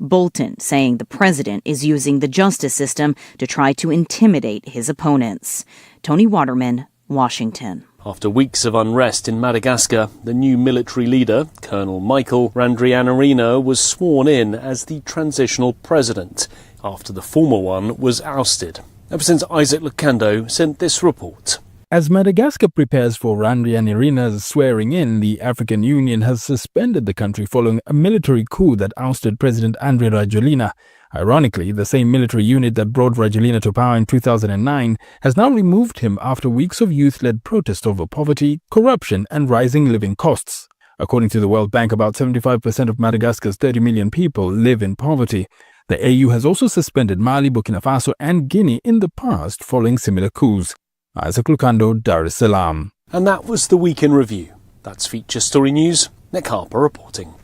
Bolton saying the president is using the justice system to try to intimidate his opponents. Tony Waterman, Washington. After weeks of unrest in Madagascar, the new military leader, Colonel Michael Randrianarina, was sworn in as the transitional president after the former one was ousted. Ever since Isaac Lucando sent this report. As Madagascar prepares for Randrianarina's swearing in, the African Union has suspended the country following a military coup that ousted President Andry Rajoelina. Ironically, the same military unit that brought Rajoelina to power in 2009 has now removed him after weeks of youth-led protest over poverty, corruption, and rising living costs. According to the World Bank, about 75% of Madagascar's 30 million people live in poverty. The AU has also suspended Mali, Burkina Faso, and Guinea in the past following similar coups. Isaac Lucando, Dar es Salaam. And that was the Week in Review. That's Feature Story News. Nick Harper reporting.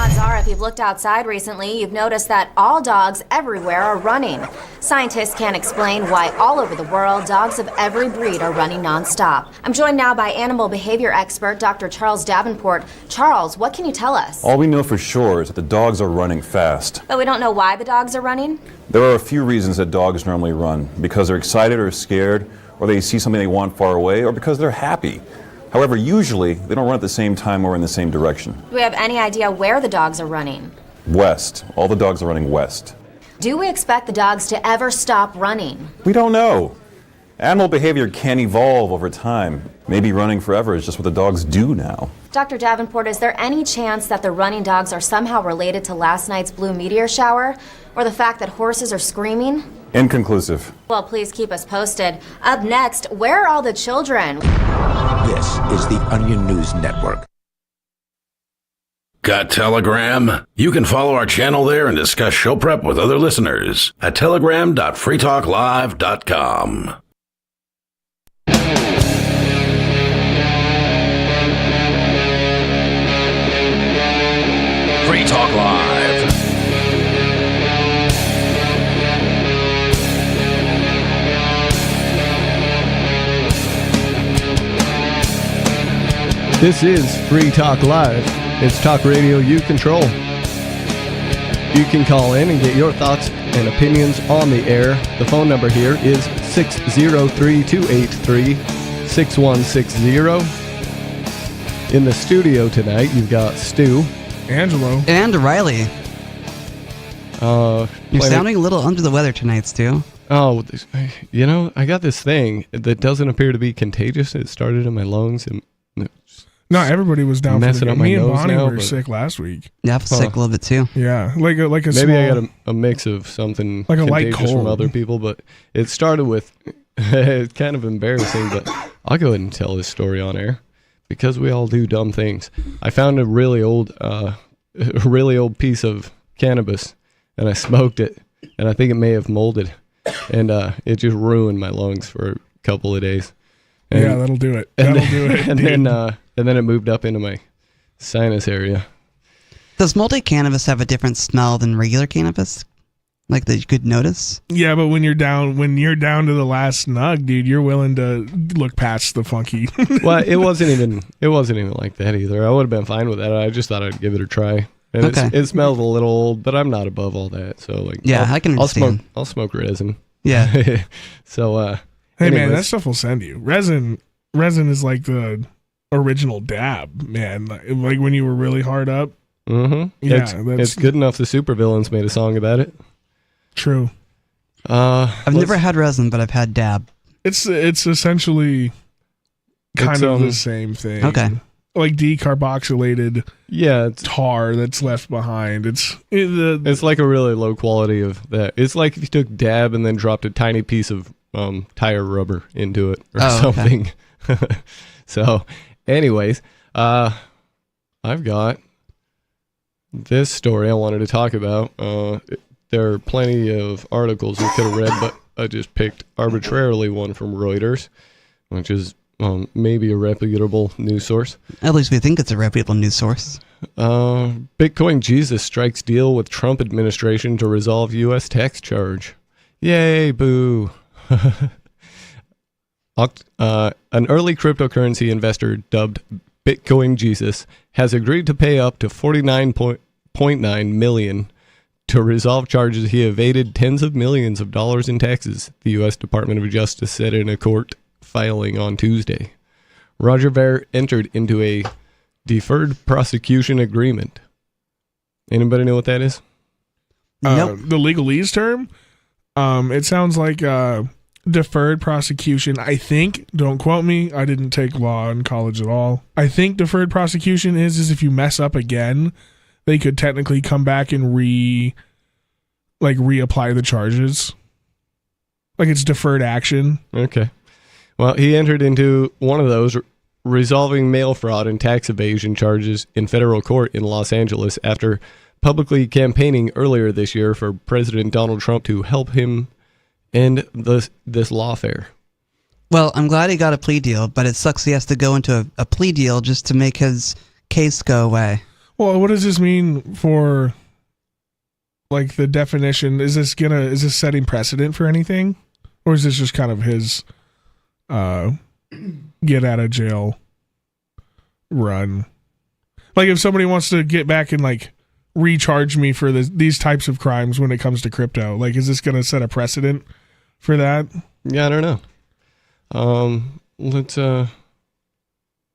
Odds are, if you've looked outside recently, you've noticed that all dogs everywhere are running. Scientists can't explain why all over the world dogs of every breed are running nonstop. I'm joined now by animal behavior expert Dr. Charles Davenport. Charles, what can you tell us? All we know for sure is that the dogs are running fast. But we don't know why the dogs are running? There are a few reasons that dogs normally run. Because they're excited or scared, or they see something they want far away, or because they're happy. However, usually, they don't run at the same time or in the same direction. Do we have any idea where the dogs are running? West. All the dogs are running west. Do we expect the dogs to ever stop running? We don't know. Animal behavior can evolve over time. Maybe running forever is just what the dogs do now. Dr. Davenport, is there any chance that the running dogs are somehow related to last night's blue meteor shower? Or the fact that horses are screaming? Inconclusive. Well, please keep us posted. Up next, where are all the children? This is the Onion News Network. Got Telegram? You can follow our channel there and discuss show prep with other listeners at telegram.freetalklive.com. Free Talk Live. This is Free Talk Live. It's talk radio you control. You can call in and get your thoughts and opinions on the air. The phone number here is 603-283-6160. In the studio tonight, you've got Stu, Angelo, and Riley. You're sounding a little under the weather tonight, Stu. Oh, you know, I got this thing that doesn't appear to be contagious. It started in my lungs and no, everybody was down for the Me and Bonnie were sick last week. Yeah, I was sick a little bit too. Yeah, like a maybe small, I got a mix of something like a light contagious cold from other people, but it started with it's kind of embarrassing, but I'll go ahead and tell this story on air because we all do dumb things. I found a really old piece of cannabis and I smoked it, and I think it may have molded, and it just ruined my lungs for a couple of days. And, yeah, that'll do it. That'll do it. And then it moved up into my sinus area. Does molded cannabis have a different smell than regular cannabis? Like that you could notice? Yeah, but when you're down to the last nug, dude, you're willing to look past the funky. Well, it wasn't even like that either. I would have been fine with that. I just thought I'd give it a try. And okay. It smells a little old, but I'm not above all that. So like, yeah, I can understand. I'll smoke resin. Yeah. So hey anyways. man, that stuff will send you. Resin is like the original dab, man. Like when you were really hard up. Mm-hmm. Yeah, it's good enough the Supervillains made a song about it. True. I've never had resin, but I've had dab. It's essentially kind of the same thing. Okay. Like decarboxylated tar that's left behind. It's like a really low quality of that. It's like if you took dab and then dropped a tiny piece of tire rubber into it or something. Okay. So anyways, I've got this story I wanted to talk about. There are plenty of articles we could have read, but I just picked arbitrarily one from Reuters, which is maybe a reputable news source. At least we think it's a reputable news source. Bitcoin Jesus strikes deal with Trump administration to resolve U.S. tax charge. Yay, boo. An early cryptocurrency investor dubbed Bitcoin Jesus has agreed to pay up to $49.9 $0.9 million to resolve charges he evaded tens of millions of dollars in taxes, the U.S. Department of Justice said in a court filing on Tuesday. Roger Ver entered into a deferred prosecution agreement. Anybody know what that is? Nope. The legalese term? It sounds like deferred prosecution. I think, don't quote me, I didn't take law in college at all. I think deferred prosecution is if you mess up again, they could technically come back and reapply the charges. Like it's deferred action. Okay. Well, he entered into one of those, resolving mail fraud and tax evasion charges in federal court in Los Angeles after publicly campaigning earlier this year for President Donald Trump to help him end this lawfare. Well, I'm glad he got a plea deal, but it sucks he has to go into a plea deal just to make his case go away. Well, what does this mean for, like, the definition? Is this setting precedent for anything? Or is this just kind of his get out of jail run? Like, if somebody wants to get back and, like, recharge me for these types of crimes when it comes to crypto, like, is this going to set a precedent for that? Yeah, I don't know. This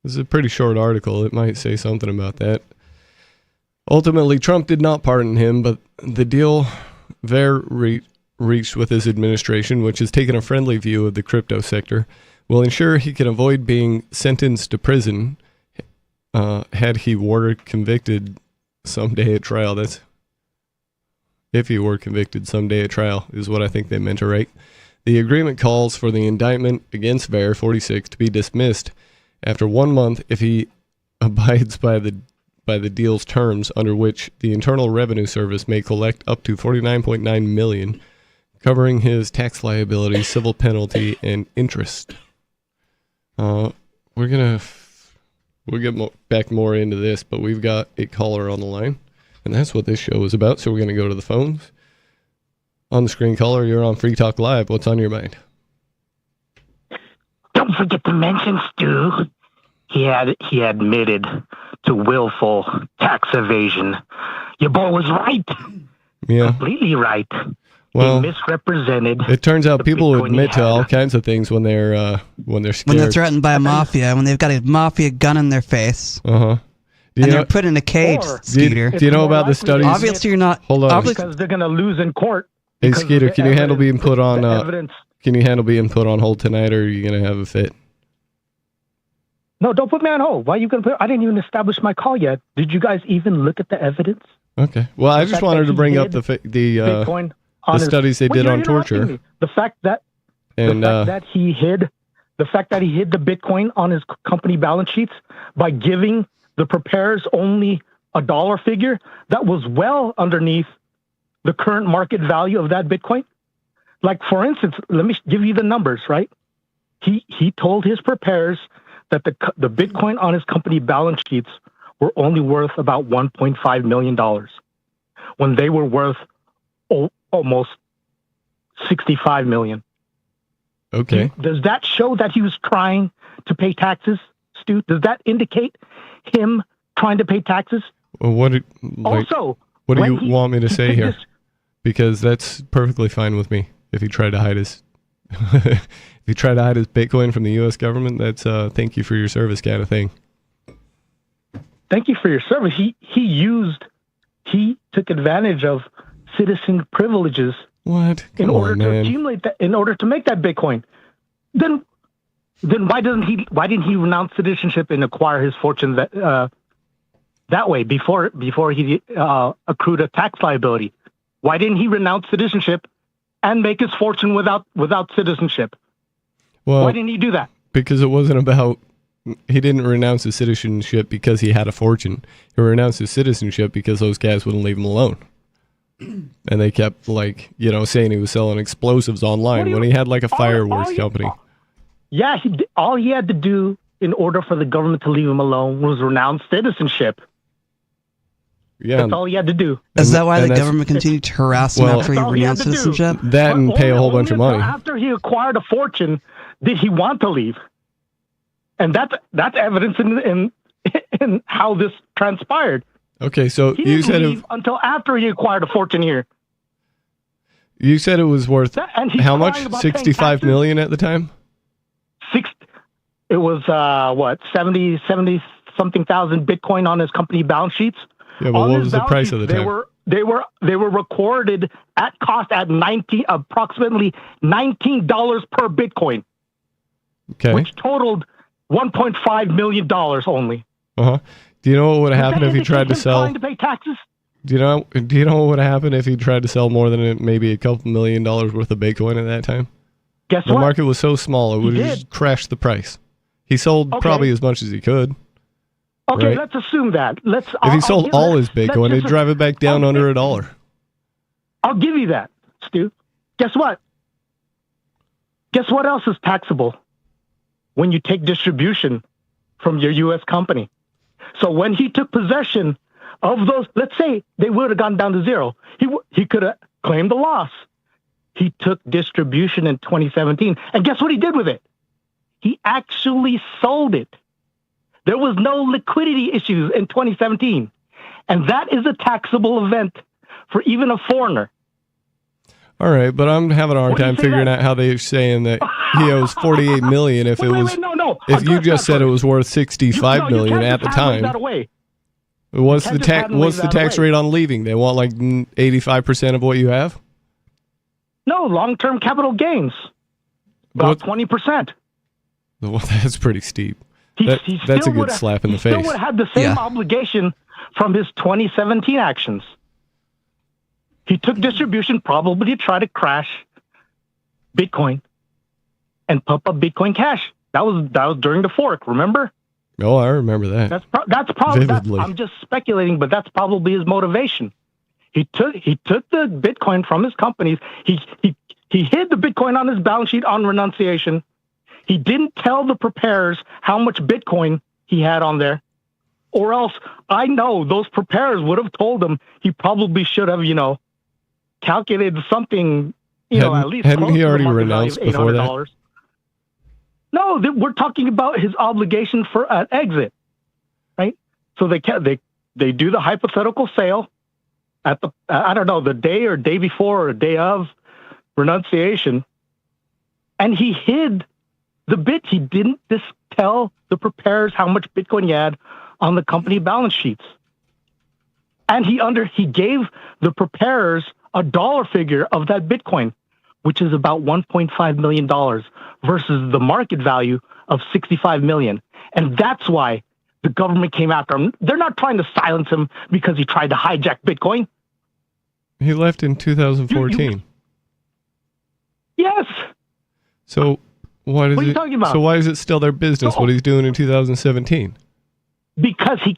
is a pretty short article. It might say something about that. Ultimately, Trump did not pardon him, but the deal Ver reached with his administration, which has taken a friendly view of the crypto sector, will ensure he can avoid being sentenced to prison had he were convicted someday at trial. That's if he were convicted someday at trial, is what I think they meant to write. The agreement calls for the indictment against Ver, 46, to be dismissed after 1 month if he abides by the deal's terms, under which the Internal Revenue Service may collect up to $49.9 million, covering his tax liability, civil penalty, and interest. We'll get back more into this, but we've got a caller on the line, and that's what this show is about. So we're going to go to the phones. On the screen, caller, you're on Free Talk Live. What's on your mind? Don't forget to mention, Stu, he admitted to willful tax evasion. Your boy was right. Yeah. Completely right. Well, he misrepresented. It turns out people Bitcoin admit he to all had. kinds of things when they're scared. When they're threatened by a mafia, when they've got a mafia gun in their face. Uh-huh. And they're put in a cage, Skeeter. Do you know about the studies? Obviously, you're not. Hold on. Because they're going to lose in court. Hey, because Skeeter, the can you handle being put on? the evidence. Can you handle being put on hold tonight, or are you gonna have a fit? No, don't put me on hold. Why are you going to put? I didn't even establish my call yet. Did you guys even look at the evidence? Okay. Well, I just fact wanted that to he bring up hid the Bitcoin on his- studies they Well, did you're on interrupting torture. me. The fact that he hid the Bitcoin on his company balance sheets by giving the preparers only a dollar figure that was well underneath the current market value of that Bitcoin. Like, for instance, let me give you the numbers, right? He told his preparers that the Bitcoin on his company balance sheets were only worth about $1.5 million when they were worth almost $65 million. Okay. Does that show that he was trying to pay taxes, Stu? Does that indicate him trying to pay taxes? Well, what do you want me to say here? Because that's perfectly fine with me. If he tried to hide his Bitcoin from the U.S. government, that's thank you for your service kind of thing. Thank you for your service. He took advantage of citizen privileges. What? In order to accumulate that, in order to make that Bitcoin. Then why didn't he renounce citizenship and acquire his fortune that way before he accrued a tax liability? Why didn't he renounce citizenship and make his fortune without citizenship? Well, why didn't he do that? Because it wasn't about. He didn't renounce his citizenship because he had a fortune. He renounced his citizenship because those guys wouldn't leave him alone. And they kept saying he was selling explosives online when he had like a fireworks company. Yeah, all he had to do in order for the government to leave him alone was renounce citizenship. Yeah, that's all he had to do. Is that why the government continued to harass him after he renounced citizenship? That and pay a whole bunch of money. After he acquired a fortune, did he want to leave? And that's evidence in how this transpired. Okay, so He you didn't said leave until after he acquired a fortune here. you said it was worth And he's how much? crying about paying 65 taxes. million at the time? It was 70 something thousand Bitcoin on his company balance sheets. Yeah, but On what his was the balance price sheets, of the time? They were recorded at cost at approximately $19 per Bitcoin, Okay. which totaled $1.5 million only. Uh-huh. Do you know what would have happened if he tried to Him sell? trying to pay taxes? Do you know what would have happened if he tried to sell more than maybe a couple $1 million worth of Bitcoin at that time? Guess The what? market was so small, it would have just crashed the price. He sold Okay. probably as much as he could. Okay, right? let's assume that. If he sold all his Bitcoin, it'd drive it back down under $1. I'll give you that, Stu. Guess what? Guess what else is taxable when you take distribution from your U.S. company? So when he took possession of those, let's say they would have gone down to zero, he could have claimed the loss. He took distribution in 2017, and guess what he did with it? He actually sold it. There was no liquidity issues in 2017, and that is a taxable event for even a foreigner. All right, but I'm having a hard What do you time say figuring that? out how they're saying that he owes 48 million if No. if you just said it was worth You 65 million can't at the just hand time. that away. What's You the can't just tax? hand What's the that tax away. rate on leaving? They want like 85% of what you have. No, long-term capital gains, about 20%. Well, that's pretty steep. He That's still a good would've- slap in the He still face. would have had the same obligation from his 2017 actions. He took distribution probably to try to crash Bitcoin and pump up Bitcoin Cash. That was during the fork. Remember? Oh, I remember that. That's probably. Vividly. I'm just speculating, but that's probably his motivation. He took the Bitcoin from his companies. He hid the Bitcoin on his balance sheet on renunciation. He didn't tell the preparers how much Bitcoin he had on there, or else I know those preparers would have told him he probably should have, calculated something, at least. Hadn't close he to the already market value renounced of before that? $800. No, we're talking about his obligation for an exit, right? So they do the hypothetical sale at the day or day before or day of renunciation, and he hid the bit. He didn't just tell the preparers how much Bitcoin he had on the company balance sheets, and he gave the preparers a dollar figure of that Bitcoin, which is about $1.5 million versus the market value of $65 million. And that's why the government came after him. They're not trying to silence him because he tried to hijack Bitcoin. He left in 2014. Yes. So why does What are you talking about? So why is it still their business what he's doing in 2017? Because his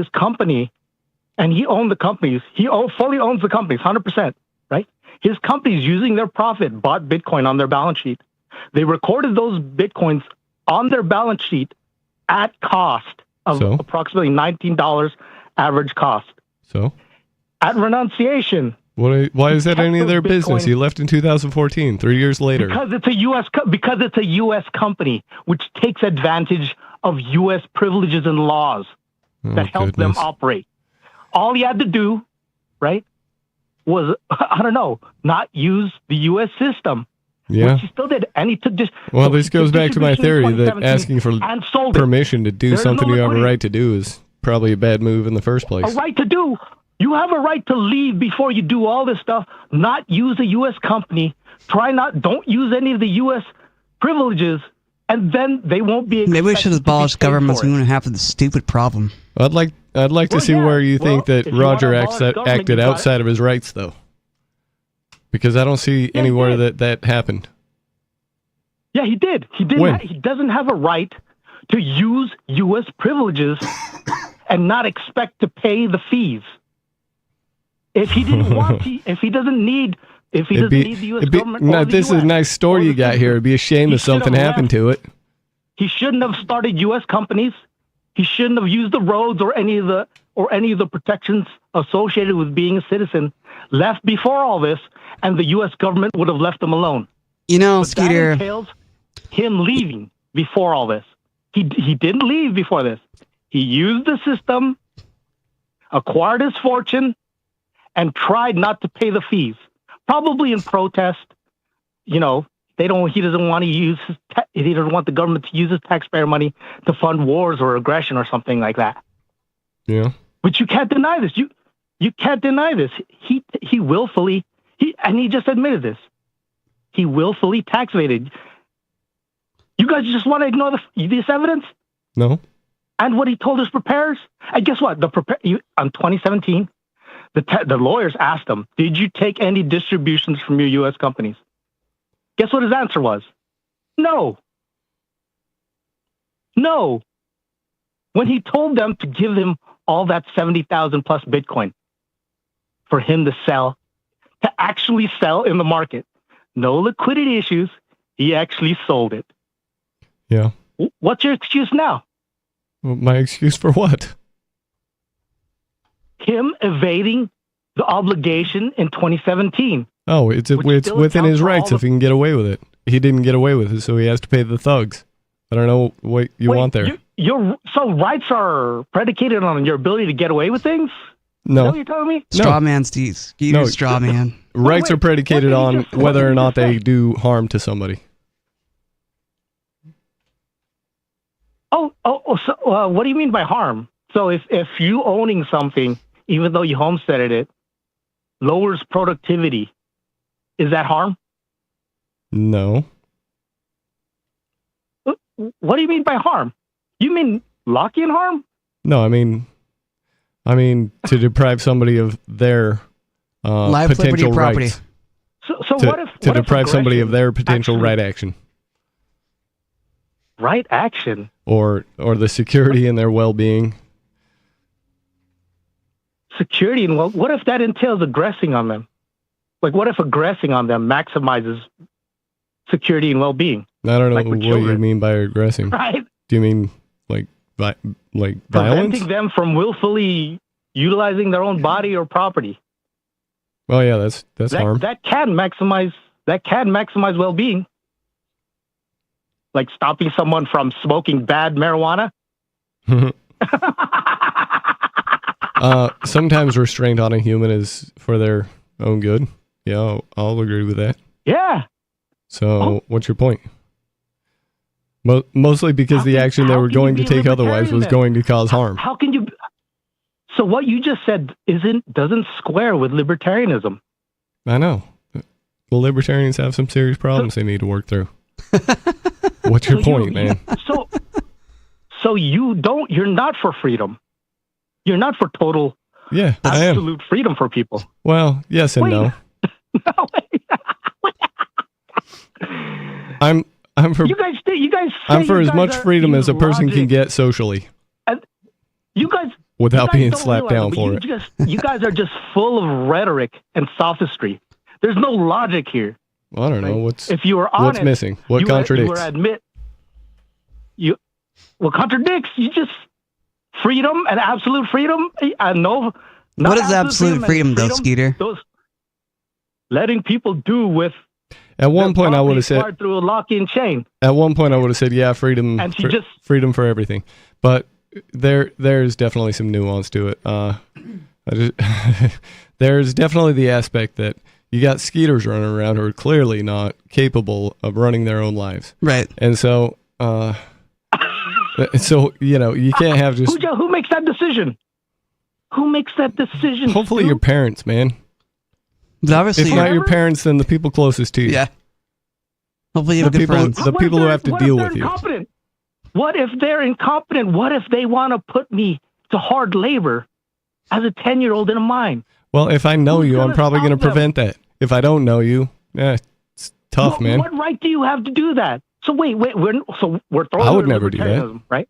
company, and he owned the companies. He fully owns the companies, 100%, right? His companies, using their profit, bought Bitcoin on their balance sheet. They recorded those Bitcoins on their balance sheet at cost of approximately $19 average cost. So? At renunciation. Why is that any of their Bitcoin- business? He left in 2014, 3 years later. Because it's a U.S. company, which takes advantage of U.S. privileges and laws that help them operate. All he had to do, right, was, not use the U.S. system. Yeah. Which he still did. And he took just. Well, this goes back to my theory that 2017 asking for and sold it. permission to do There's something no you have a liquidity. right to do is probably a bad move in the first place. A right to do. You have a right to leave before you do all this stuff. Not use a U.S. company. Don't use any of the U.S. privileges, and then they won't be. Maybe we should expected to be abolish paid government for so we it. wouldn't have this stupid problem. I'd like to see where you think that if you Roger wanna abolish government, acted you got outside of his rights, though, because I don't see anywhere that happened. Yeah, he did. He did. When? He doesn't have a right to use U.S. privileges and not expect to pay the fees. If he didn't want, if he doesn't need the U.S. government. No, or the this is US, a nice story you got here. It'd be a shame He if something should've happened left. to it. He shouldn't have started U.S. companies. He shouldn't have used the roads or any of the protections associated with being a citizen. Left before all this, and the U.S. government would have left him alone. You know, But that Skeeter. entails him leaving before all this. He didn't leave before this. He used the system, acquired his fortune, and tried not to pay the fees. Probably in protest. You know, he doesn't want to he doesn't want the government to use his taxpayer money to fund wars or aggression or something like that. Yeah. But you can't deny this. You can't deny this. He willfully, and he just admitted this. He willfully tax evaded. You guys just want to ignore this evidence? No. And what he told his preparers? And guess what? On 2017, the lawyers asked him, did you take any distributions from your U.S. companies? Guess what his answer was? No. No. When he told them to give him all that 70,000 plus Bitcoin for him to actually sell in the market. No liquidity issues. He actually sold it. Yeah. What's your excuse now? Well, my excuse for what? Him evading the obligation in 2017. Oh, it's within his rights if he can get away with it. He didn't get away with it, so he has to pay the thugs. I don't know what you want there. So rights are predicated on your ability to get away with things? No. Is that what you're telling me? Straw man, Steve. Straw man. Rights are predicated on whether or not they do harm to somebody. So what do you mean by harm? So if you owning something, even though you homesteaded it, lowers productivity, is that harm? No. What do you mean by harm? You mean Lockean harm? No, I mean to deprive somebody of their life, potential liberty, rights. So what if deprive somebody of their potential right action? Right action. Or the security and their well-being. Security and what if that entails aggressing on them? Like, what if aggressing on them maximizes security and well-being? I don't know what you mean by aggressing. Right? Do you mean like violence? Preventing them from willfully utilizing their own body or property. Oh yeah, that's harm. That can maximize well-being. Like stopping someone from smoking bad marijuana. Sometimes restraint on a human is for their own good. Yeah, I'll agree with that. Yeah. So, what's your point? Mostly because the action they were going to take otherwise was going to cause harm. How can you? So what you just said doesn't square with libertarianism. I know. The libertarians have some serious problems they need to work through. What's your point, man? So you're not for freedom. You're not for total, absolute freedom for people. Well, yes and no. I'm for you guys. I'm for as much freedom as a person can get socially. You guys without being slapped down for it. You guys are just full of rhetoric and sophistry. There's no logic here. Well, I don't know what's honest, missing. What contradicts? What contradicts? You just freedom and absolute freedom. No. What is absolute freedom, though, Skeeter? Letting people do with. At one point, I would have said through a lock-in chain. At one point, I would have said, "Yeah, freedom, freedom for everything." But there's definitely some nuance to it. There's definitely the aspect that you got skeeters running around who are clearly not capable of running their own lives, right? And so, you can't have just who makes that decision. Who makes that decision? Hopefully, your parents, man. But obviously, if not your parents, then the people closest to you. Yeah. Hopefully, you have good friends. The people who have to deal with you. What if they're incompetent? What if they want to put me to hard labor as a 10-year-old in a mine? Well, if I know you, I'm probably going to prevent that. If I don't know you, it's tough, man. What right do you have to do that? So wait, we're throwing I would away never do that, right?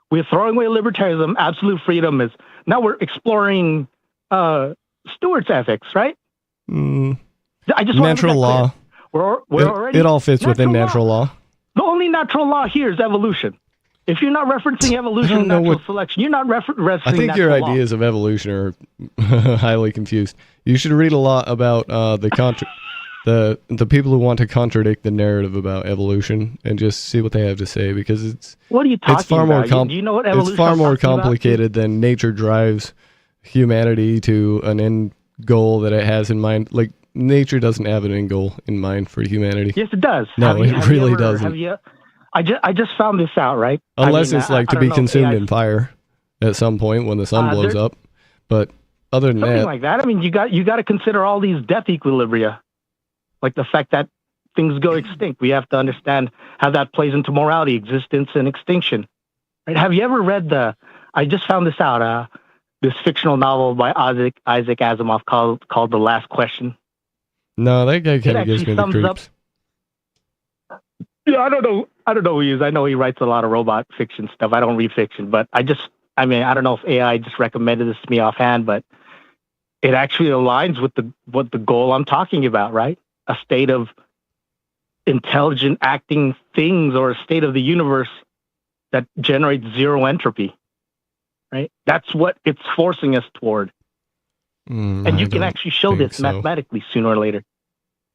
We're throwing away libertarianism. Absolute freedom is now we're exploring Stewart's ethics, right? I just natural law. It all fits within natural law. The only natural law here is evolution. If you're not referencing evolution, natural selection, you're not referencing. I think your ideas of evolution are highly confused. You should read a lot about the the people who want to contradict the narrative about evolution and just see what they have to say, because it's what are you talking it's far about? more Do you know what evolution it's far I'm more talking about? complicated than nature drives humanity to an end goal that it has in mind. Like, nature doesn't have an end goal in mind for humanity. Yes, it does. No, it really doesn't. Have you? I just found this out, right? Unless I mean, it's like I to be don't know if consumed AI in fire at some point when the sun blows there- up. But other than something that, like that. I mean, you got to consider all these death equilibria, like the fact that things go extinct. We have to understand how that plays into morality, existence, and extinction. Right? Have you ever read I just found this out. This fictional novel by Isaac Asimov called The Last Question. no, that guy kind of gives me the sums up- creeps. Yeah, I don't know who he is. I know he writes a lot of robot fiction stuff. I don't read fiction, but I don't know if AI just recommended this to me offhand, but it actually aligns with what the goal I'm talking about, right? A state of intelligent acting things, or a state of the universe that generates zero entropy, right? That's what it's forcing us toward. And you can actually show this mathematically sooner or later.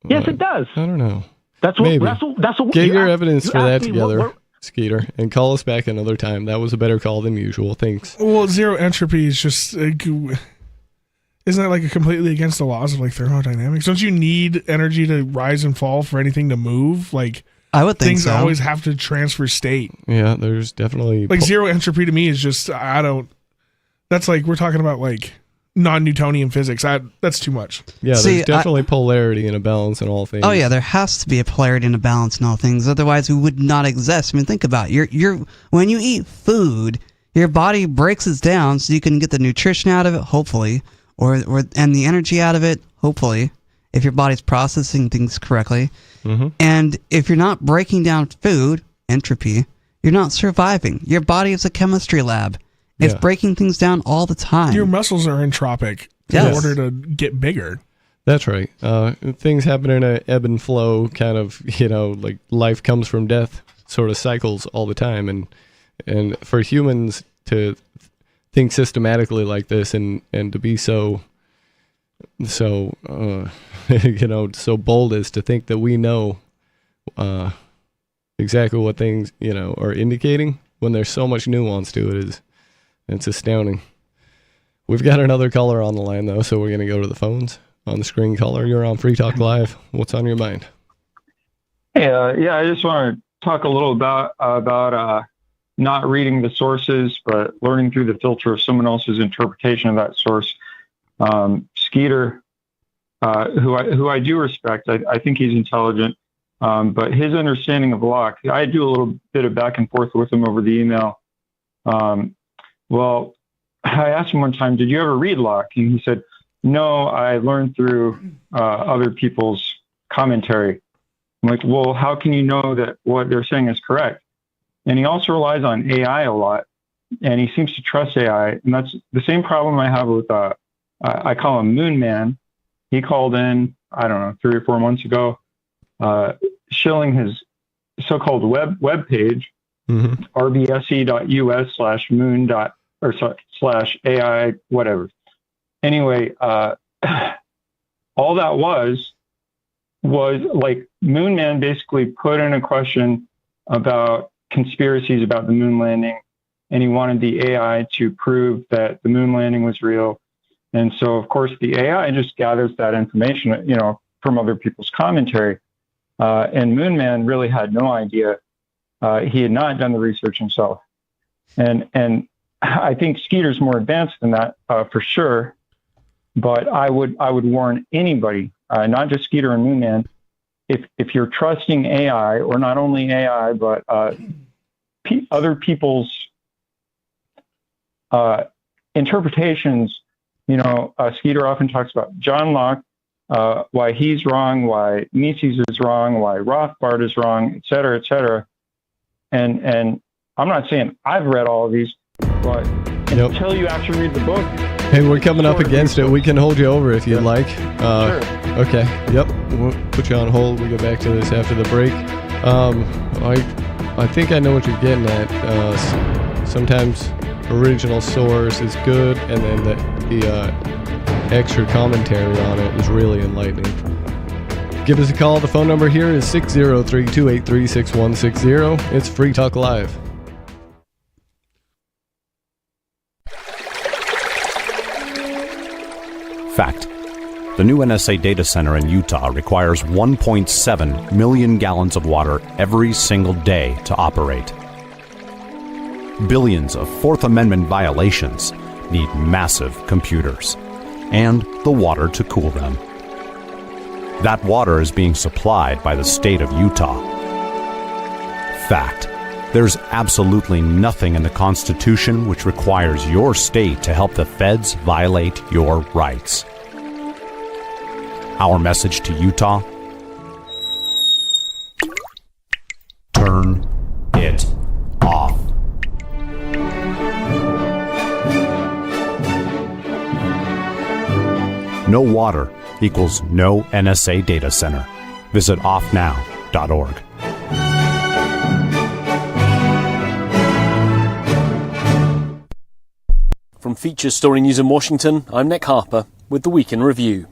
Yes, it does. I don't know. That's what. Maybe. That's what. Get you your asked- evidence you for that asked me what- together, Skeeter, and call us back another time. That was a better call than usual. Thanks. Well, zero entropy is just isn't that like completely against the laws of like thermodynamics? Don't you need energy to rise and fall for anything to move? Like, I would think things so. always have to transfer state. Yeah, there's definitely Like zero entropy to me is just that's like we're talking about like non-Newtonian physics. That's too much. Yeah, See, there's definitely polarity and a balance in all things. Oh yeah, there has to be a polarity and a balance in all things. Otherwise, we would not exist. I mean, think about it. You're when you eat food, your body breaks it down so you can get the nutrition out of it, hopefully, or and the energy out of it, hopefully, if your body's processing things correctly. Mm-hmm. And if you're not breaking down food, entropy, you're not surviving. Your body is a chemistry lab. It's Yeah. breaking things down all the time. Your muscles are entropic in order to get bigger. That's right. Things happen in an ebb and flow kind of, like life comes from death sort of cycles all the time. And for humans to think systematically like this and to be so bold as to think that we know exactly what things, are indicating when there's so much nuance to it it's astounding. We've got another caller on the line, though, so we're going to go to the phones. On the screen, caller, you're on Free Talk Live. What's on your mind? Hey, I just want to talk a little about not reading the sources, but learning through the filter of someone else's interpretation of that source. Skeeter, who I do respect, I think he's intelligent, but his understanding of Locke, I do a little bit of back and forth with him over the email. Well, I asked him one time, did you ever read Locke? And he said, no, I learned through other people's commentary. I'm like, well, how can you know that what they're saying is correct? And he also relies on AI a lot, and he seems to trust AI. And that's the same problem I have with, I call him Moon Man. He called in, I don't know, 3 or 4 months ago, shilling his so-called web page, rbse.us/moon./AI, whatever. Anyway, all that was like Moon Man basically put in a question about conspiracies about the moon landing, and he wanted the AI to prove that the moon landing was real. And so, of course, the AI just gathers that information, from other people's commentary. And Moon Man really had no idea. He had not done the research himself. And I think Skeeter's more advanced than that, for sure. But I would warn anybody, not just Skeeter and Moon Man, if you're trusting AI, or not only AI, but other people's interpretations. Skeeter often talks about John Locke, why he's wrong, why Mises is wrong, why Rothbard is wrong, et cetera, et cetera. And I'm not saying I've read all of these, but until you actually read the book. Hey, we're coming up against it. We can hold you over if you'd like. Sure. Okay. Yep. We'll put you on hold. We'll get back to this after the break. I think I know what you're getting at. Sometimes original source is good, and then the extra commentary on it is really enlightening. Give us a call. The phone number here is 603-283-6160. It's Free Talk Live. Fact. The new NSA data center in Utah requires 1.7 million gallons of water every single day to operate. Billions of Fourth Amendment violations need massive computers and the water to cool them. That water is being supplied by the state of Utah. Fact. There's absolutely nothing in the Constitution which requires your state to help the feds violate your rights. Our message to Utah: turn it off. No water equals no NSA data center. Visit offnow.org. From Feature Story News in Washington, I'm Nick Harper with the Week in Review.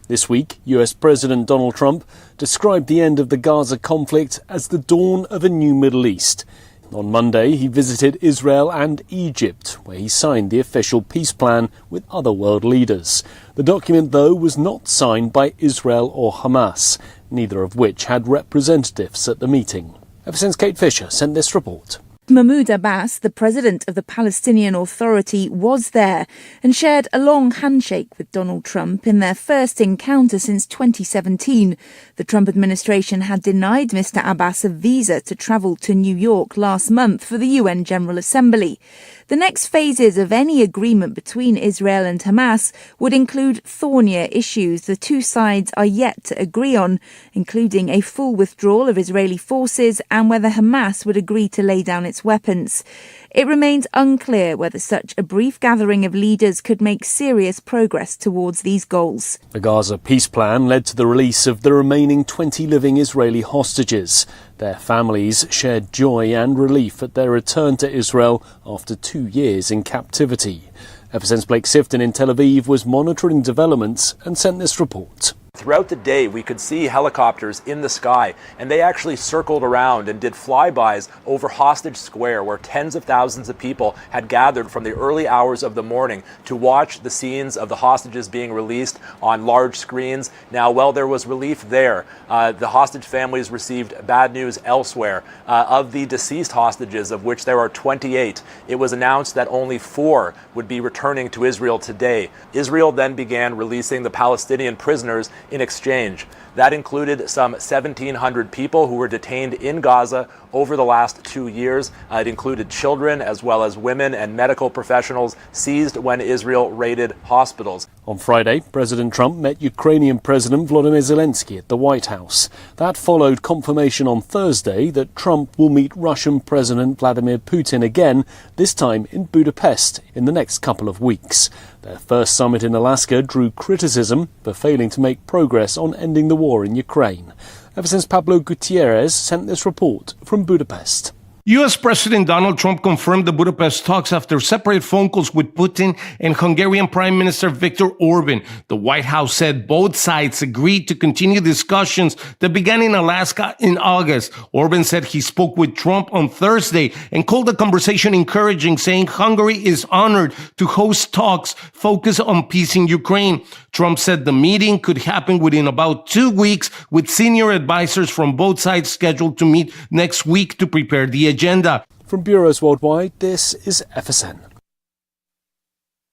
This week, US President Donald Trump described the end of the Gaza conflict as the dawn of a new Middle East. On Monday, he visited Israel and Egypt, where he signed the official peace plan with other world leaders. The document, though, was not signed by Israel or Hamas, neither of which had representatives at the meeting. Ever since Kate Fisher sent this report. Mahmoud Abbas, the president of the Palestinian Authority, was there and shared a long handshake with Donald Trump in their first encounter since 2017. The Trump administration had denied Mr. Abbas a visa to travel to New York last month for the UN General Assembly. The next phases of any agreement between Israel and Hamas would include thornier issues the two sides are yet to agree on, including a full withdrawal of Israeli forces and whether Hamas would agree to lay down its weapons. It remains unclear whether such a brief gathering of leaders could make serious progress towards these goals. The Gaza peace plan led to the release of the remaining 20 living Israeli hostages. Their families shared joy and relief at their return to Israel after 2 years in captivity. Ever since Blake Sifton in Tel Aviv was monitoring developments and sent this report. Throughout the day, we could see helicopters in the sky, and they actually circled around and did flybys over Hostage Square, where tens of thousands of people had gathered from the early hours of the morning to watch the scenes of the hostages being released on large screens. Now, while there was relief there, the hostage families received bad news elsewhere. Of the deceased hostages, of which there are 28, it was announced that only 4 would be returning to Israel today. Israel then began releasing the Palestinian prisoners in exchange. That included some 1,700 people who were detained in Gaza over the last 2 years. It included children as well as women and medical professionals seized when Israel raided hospitals. On Friday, President Trump met Ukrainian President Volodymyr Zelensky at the White House. That followed confirmation on Thursday that Trump will meet Russian President Vladimir Putin again, this time in Budapest, in the next couple of weeks. Their first summit in Alaska drew criticism for failing to make progress on ending the war in Ukraine. Ever since Pablo Gutierrez sent this report from Budapest. U.S. President Donald Trump confirmed the Budapest talks after separate phone calls with Putin and Hungarian Prime Minister Viktor Orban. The White House said both sides agreed to continue discussions that began in Alaska in August. Orban said he spoke with Trump on Thursday and called the conversation encouraging, saying Hungary is honored to host talks focused on peace in Ukraine. Trump said the meeting could happen within about 2 weeks, with senior advisors from both sides scheduled to meet next week to prepare the agenda. From bureaus worldwide, this is FSN.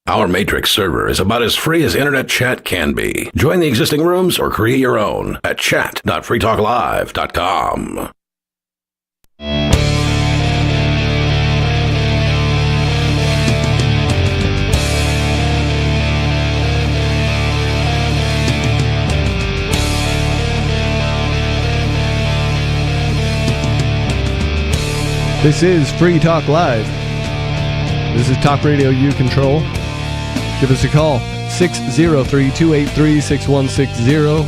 Our Matrix server is about as free as internet chat can be. Join the existing rooms or create your own at chat.freetalklive.com. This is Free Talk Live. This is Talk Radio you control. Give us a call, 603-283-6160.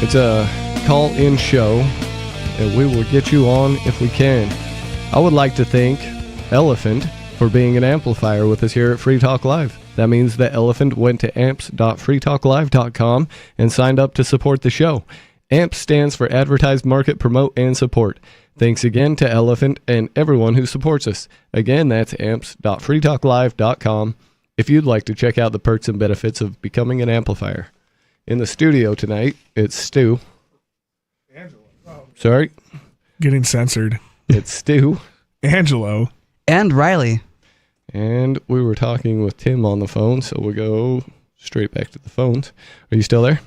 It's a call-in show, and we will get you on if we can. I would like to thank Elephant for being an amplifier with us here at Free Talk Live. That means the elephant went to amps.freetalklive.com and signed up to support the show. AMPS stands for Advertise, Market, Promote, and Support. Thanks again to Elephant and everyone who supports us. Again, that's amps.freetalklive.com if you'd like to check out the perks and benefits of becoming an amplifier. In the studio tonight, it's Stu. Angelo. Oh. Sorry. Getting censored. It's Stu. Angelo. And Riley. And we were talking with Tim on the phone, so we'll go straight back to the phones. Are you still there?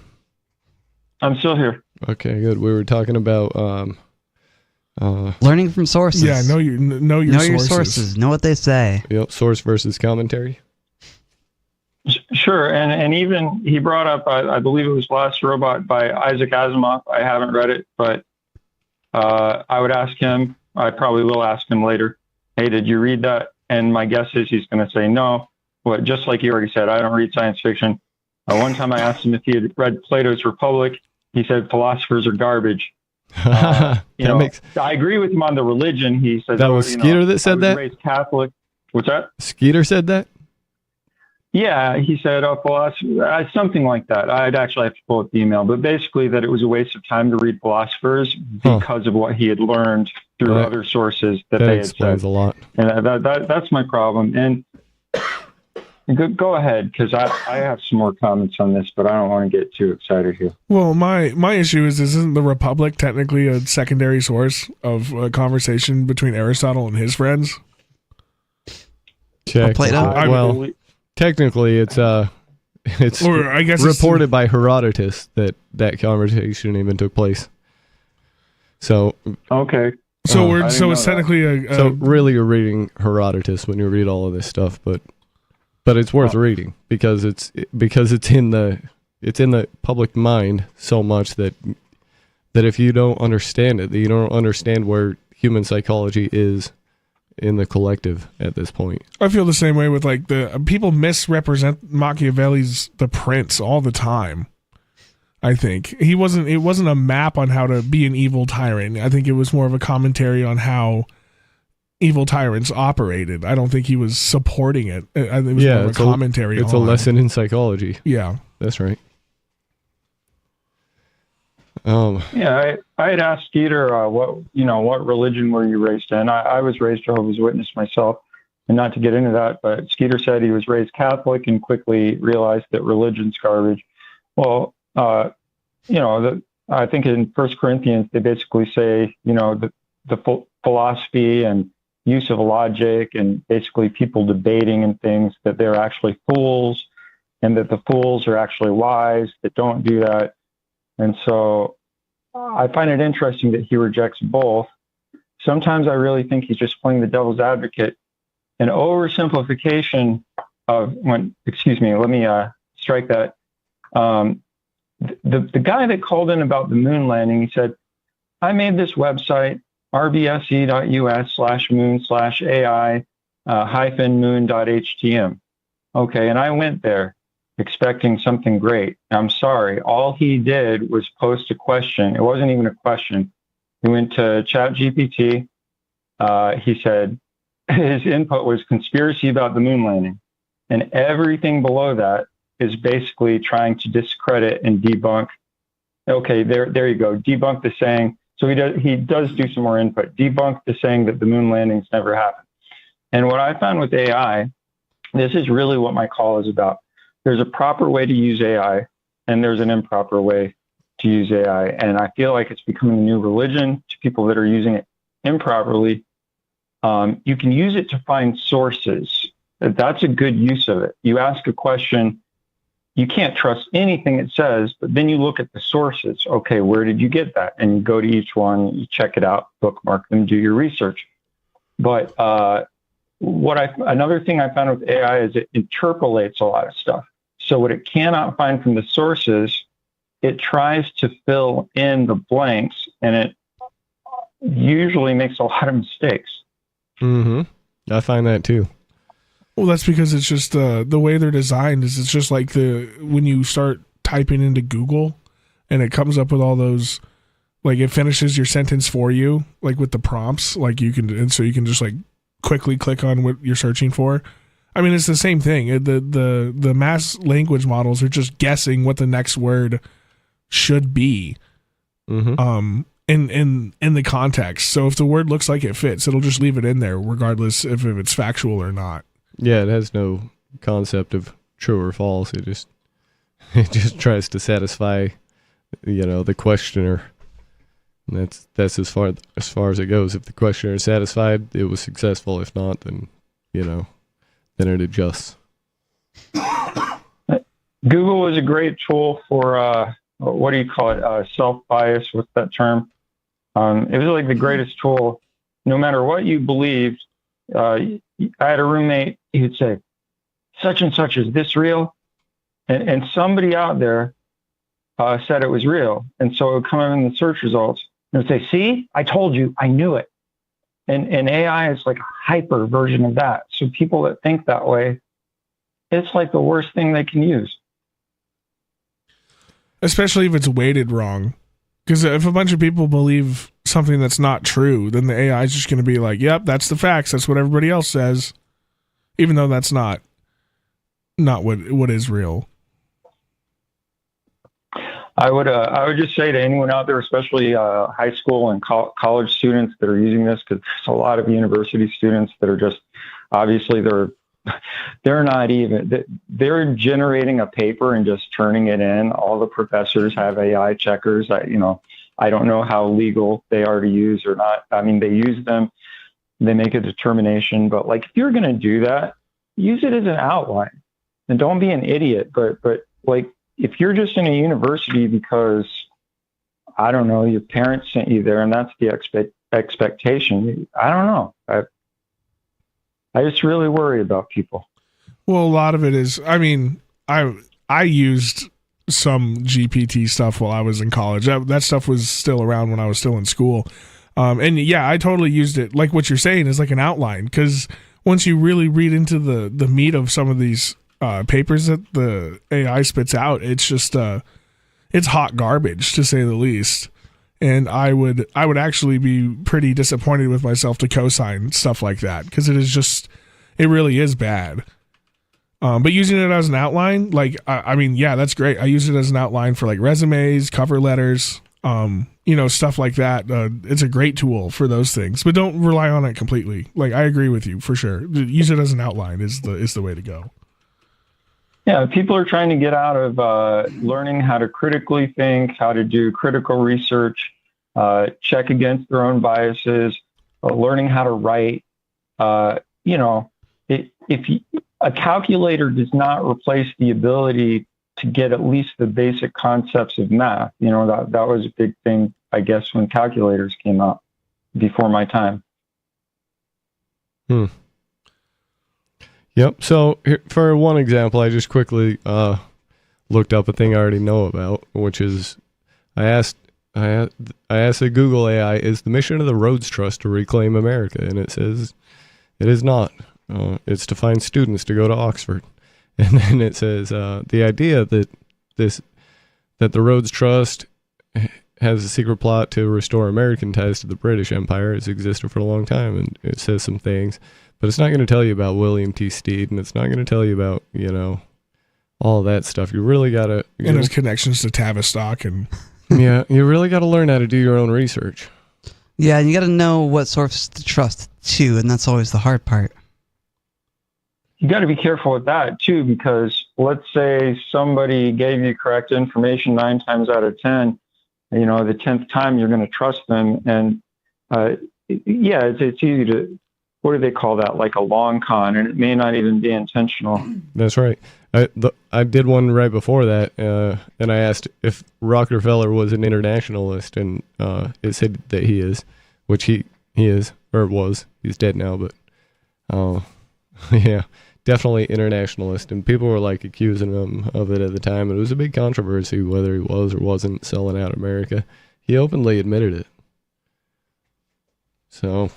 I'm still here. Okay, good. We were talking about learning from sources. Yeah, know your sources. Know what they say. Yep, source versus commentary. Sure, and even he brought up, I believe it was Last Robot by Isaac Asimov. I haven't read it, but I would ask him, I probably will ask him later, hey, did you read that? And my guess is he's going to say no. But just like you already said, I don't read science fiction. One time I asked him if he had read Plato's Republic. He said philosophers are garbage. I agree with him on the religion. He said that was Skeeter that said that. Raised Catholic. What's that? Skeeter said that. Yeah, he said philosophy, something like that. I'd actually have to pull up the email, but basically that it was a waste of time to read philosophers because of what he had learned through other sources that they had said. A lot. And that's my problem. And go ahead, because I have some more comments on this, but I don't want to get too excited here. Well, my issue is, isn't the Republic technically a secondary source of a conversation between Aristotle and his friends? Well, technically, it's or I guess reported by Herodotus that conversation even took place. So okay. So it's technically so really you're reading Herodotus when you read all of this stuff, but it's worth reading because it's in the public mind so much that if you don't understand it, that you don't understand where human psychology is in the collective at this point. I feel the same way with like the people misrepresent Machiavelli's The Prince all the time. I think it wasn't a map on how to be an evil tyrant. I think it was more of a commentary on how evil tyrants operated. I don't think he was supporting it. I think it was more of a commentary. It's a lesson in psychology. Yeah, that's right. Yeah, I had asked Skeeter what religion were you raised in? I was raised Jehovah's Witness myself, and not to get into that, but Skeeter said he was raised Catholic and quickly realized that religion's garbage. Well, I think in 1 Corinthians they basically say, the philosophy and use of logic and basically people debating and things, that they're actually fools, and that the fools are actually wise that don't do that. And so I find it interesting that he rejects both. Sometimes I really think he's just playing the devil's advocate. An oversimplification of let me strike that. The guy that called in about the moon landing, he said, I made this website, rbse.us/moon/AI-moon.htm. Okay, and I went there expecting something great. I'm sorry. All he did was post a question. It wasn't even a question. He went to ChatGPT. He said his input was conspiracy about the moon landing. And everything below that is basically trying to discredit and debunk. Okay, there you go. Debunk the saying. So he does do some more input. Debunk the saying that the moon landings never happened. And what I found with AI, this is really what my call is about. There's a proper way to use AI, and there's an improper way to use AI. And I feel like it's becoming a new religion to people that are using it improperly. You can use it to find sources. That's a good use of it. You ask a question, you can't trust anything it says, but then you look at the sources. Okay, where did you get that? And you go to each one, you check it out, bookmark them, do your research. But another thing I found with AI is it interpolates a lot of stuff. So what it cannot find from the sources, it tries to fill in the blanks, and it usually makes a lot of mistakes. Mm-hmm. I find that too. Well, that's because it's just the way they're designed is it's just like when you start typing into Google and it comes up with all those, like it finishes your sentence for you, like with the prompts, like you can, and so you can just like quickly click on what you're searching for. I mean, it's the same thing. The mass language models are just guessing what the next word should be. Mm-hmm. In the context. So if the word looks like it fits, it'll just leave it in there, regardless if it's factual or not. Yeah, it has no concept of true or false. It just tries to satisfy, the questioner. And that's as far as it goes. If the questioner is satisfied, it was successful. If not, then then it adjusts. Google is a great tool for what do you call it? Self-bias. What's that term? It was like the greatest tool. No matter what you believed, I had a roommate. He would say, "Such and such, is this real?" And somebody out there said it was real, and so it would come up in the search results and it would say, "See, I told you, I knew it." And AI is like a hyper version of that. So people that think that way, it's like the worst thing they can use. Especially if it's weighted wrong. Because if a bunch of people believe something that's not true, then the AI is just going to be like, yep, that's the facts. That's what everybody else says. Even though that's not what is real. I would just say to anyone out there, especially high school and college students that are using this, because there's a lot of university students that are just, obviously they're not even, they're generating a paper and just turning it in. All the professors have AI checkers. I don't know how legal they are to use or not. I mean, they use them, they make a determination, but like, if you're going to do that, use it as an outline and don't be an idiot. But like, if you're just in a university because, I don't know, your parents sent you there and that's the expectation, I don't know. I just really worry about people. Well, a lot of it is, I mean, I used some GPT stuff while I was in college. That stuff was still around when I was still in school. And yeah, I totally used it. Like what you're saying is like an outline. Because once you really read into the meat of some of these papers that the AI spits out, it's just, it's hot garbage to say the least. And I would actually be pretty disappointed with myself to co-sign stuff like that, because it really is bad. But using it as an outline, like, I mean, yeah, that's great. I use it as an outline for like resumes, cover letters, stuff like that. It's a great tool for those things, but don't rely on it completely. Like, I agree with you for sure. Use it as an outline is the way to go. Yeah, people are trying to get out of learning how to critically think, how to do critical research, check against their own biases, learning how to write. A calculator does not replace the ability to get at least the basic concepts of math. That was a big thing, I guess, when calculators came out before my time. Yep. So for one example, I just quickly looked up a thing I already know about, which is I asked the Google AI, is the mission of the Rhodes Trust to reclaim America? And it says it is not. It's to find students to go to Oxford. And then it says the idea that the Rhodes Trust has a secret plot to restore American ties to the British Empire has existed for a long time, and it says some things. But it's not going to tell you about William T. Steed, and it's not going to tell you about, all that stuff. You really got to... And his connections to Tavistock and... Yeah, you really got to learn how to do your own research. Yeah, and you got to know what source to trust, too, and that's always the hard part. You got to be careful with that, too, because let's say somebody gave you correct information 9 times out of 10, the 10th time you're going to trust them. And, it's easy to... What do they call that? Like a long con, and it may not even be intentional. That's right. I did one right before that, and I asked if Rockefeller was an internationalist, and it said that he is, which he is, or was. He's dead now, but yeah, definitely internationalist. And people were like accusing him of it at the time, and it was a big controversy whether he was or wasn't selling out America. He openly admitted it. So...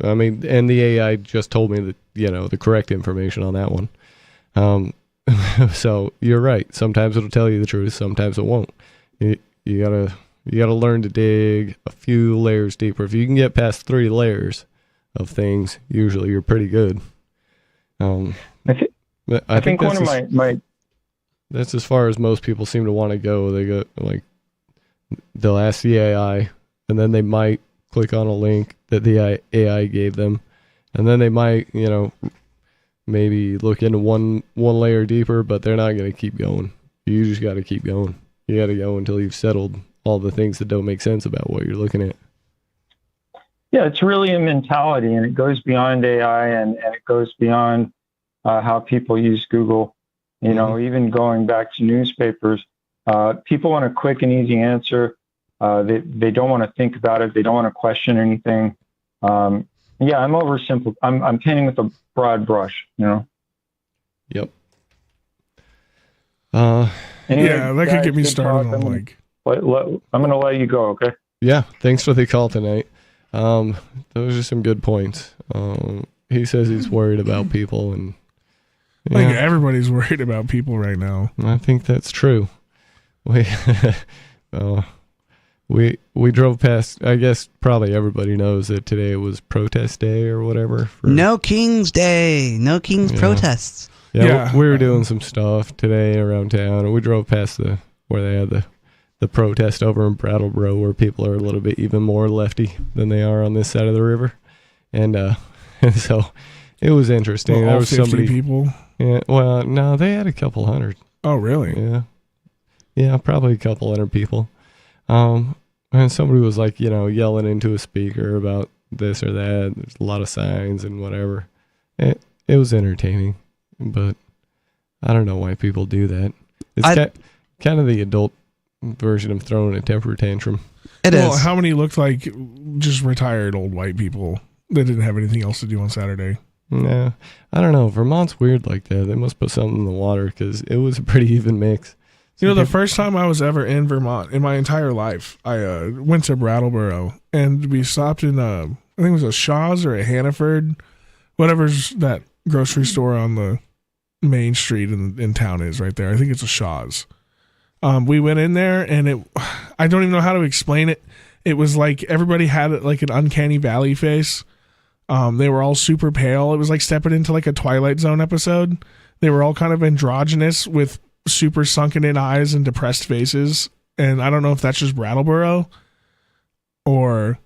I mean, and the AI just told me that, the correct information on that one. So you're right. Sometimes it'll tell you the truth. Sometimes it won't. You gotta learn to dig a few layers deeper. If you can get past 3 layers of things, usually you're pretty good. I think one of my that's as far as most people seem to want to go. They go like they'll ask the AI, and then they might click on a link that the AI gave them, and then they might, maybe look into one layer deeper, but they're not going to keep going. You just got to keep going. You got to go until you've settled all the things that don't make sense about what you're looking at. Yeah, it's really a mentality, and it goes beyond AI, and it goes beyond how people use Google. Even going back to newspapers, people want a quick and easy answer. They don't want to think about it. They don't want to question anything. I'm oversimple. I'm painting with a broad brush. Yep. Yeah, that could get me started on I'm going to let you go, okay? Yeah, thanks for the call tonight. Those are some good points. He says he's worried about people, and I think everybody's worried about people right now. I think that's true. We drove past. I guess probably everybody knows that today was protest day or whatever. No King's Day. No King's protests. Yeah, we were doing some stuff today around town, and we drove past where they had the protest over in Brattleboro, where people are a little bit even more lefty than they are on this side of the river, and so it was interesting. Well, there all was 50 somebody. people. Yeah, well, no, they had a couple hundred. Oh, really? Yeah, probably a couple hundred people. And somebody was like, yelling into a speaker about this or that. There's a lot of signs and whatever. It was entertaining, but I don't know why people do that. It's kind of the adult version of throwing a temper tantrum. It is. Well, how many looked like just retired old white people that didn't have anything else to do on Saturday? No, I don't know. Vermont's weird like that. They must put something in the water because it was a pretty even mix. The first time I was ever in Vermont in my entire life, I went to Brattleboro, and we stopped in, I think it was a Shaw's or a Hannaford, whatever's that grocery store on the main street in town is right there. I think it's a Shaw's. We went in there, and I don't even know how to explain it. It was like everybody had like an uncanny valley face. They were all super pale. It was like stepping into like a Twilight Zone episode. They were all kind of androgynous with super sunken in eyes and depressed faces. And I don't know if that's just Brattleboro or,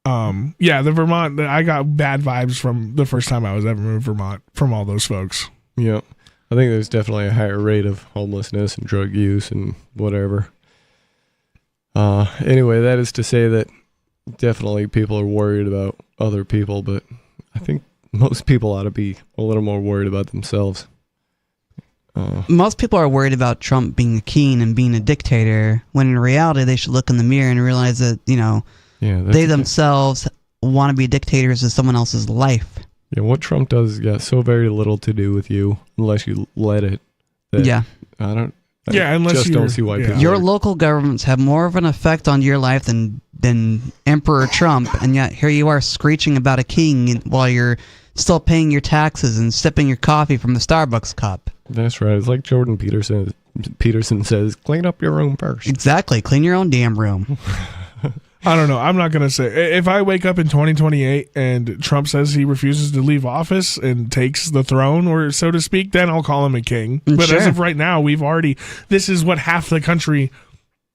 the Vermont. I got bad vibes from the first time I was ever in Vermont from all those folks. Yeah. I think there's definitely a higher rate of homelessness and drug use and whatever. Anyway, that is to say that definitely people are worried about other people, but I think most people ought to be a little more worried about themselves. Most people are worried about Trump being a king and being a dictator, when in reality they should look in the mirror and realize that, they themselves want to be dictators of someone else's life. Yeah, what Trump does has got so very little to do with you unless you let it. Unless just you don't see why people. Your local governments have more of an effect on your life than Emperor Trump, and yet here you are screeching about a king while you're still paying your taxes and sipping your coffee from the Starbucks cup. That's right. It's like Jordan Peterson says, clean up your room first. Exactly. Clean your own damn room. I don't know. I'm not going to say. If I wake up in 2028 and Trump says he refuses to leave office and takes the throne, or so to speak, then I'll call him a king. But as of right now, this is what half the country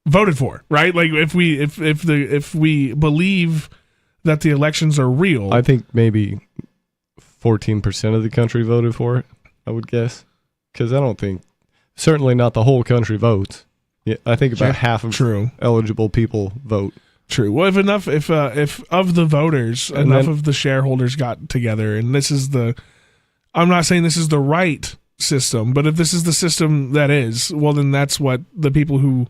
voted for, right? Like if we believe that the elections are real. I think maybe 14% of the country voted for it, I would guess. Because I don't think, certainly not the whole country votes. Yeah, I think about half of eligible people vote. True. Well, if of the voters, enough of the shareholders got together, and I'm not saying this is the right system, but if this is the system that is, well, then that's what the people who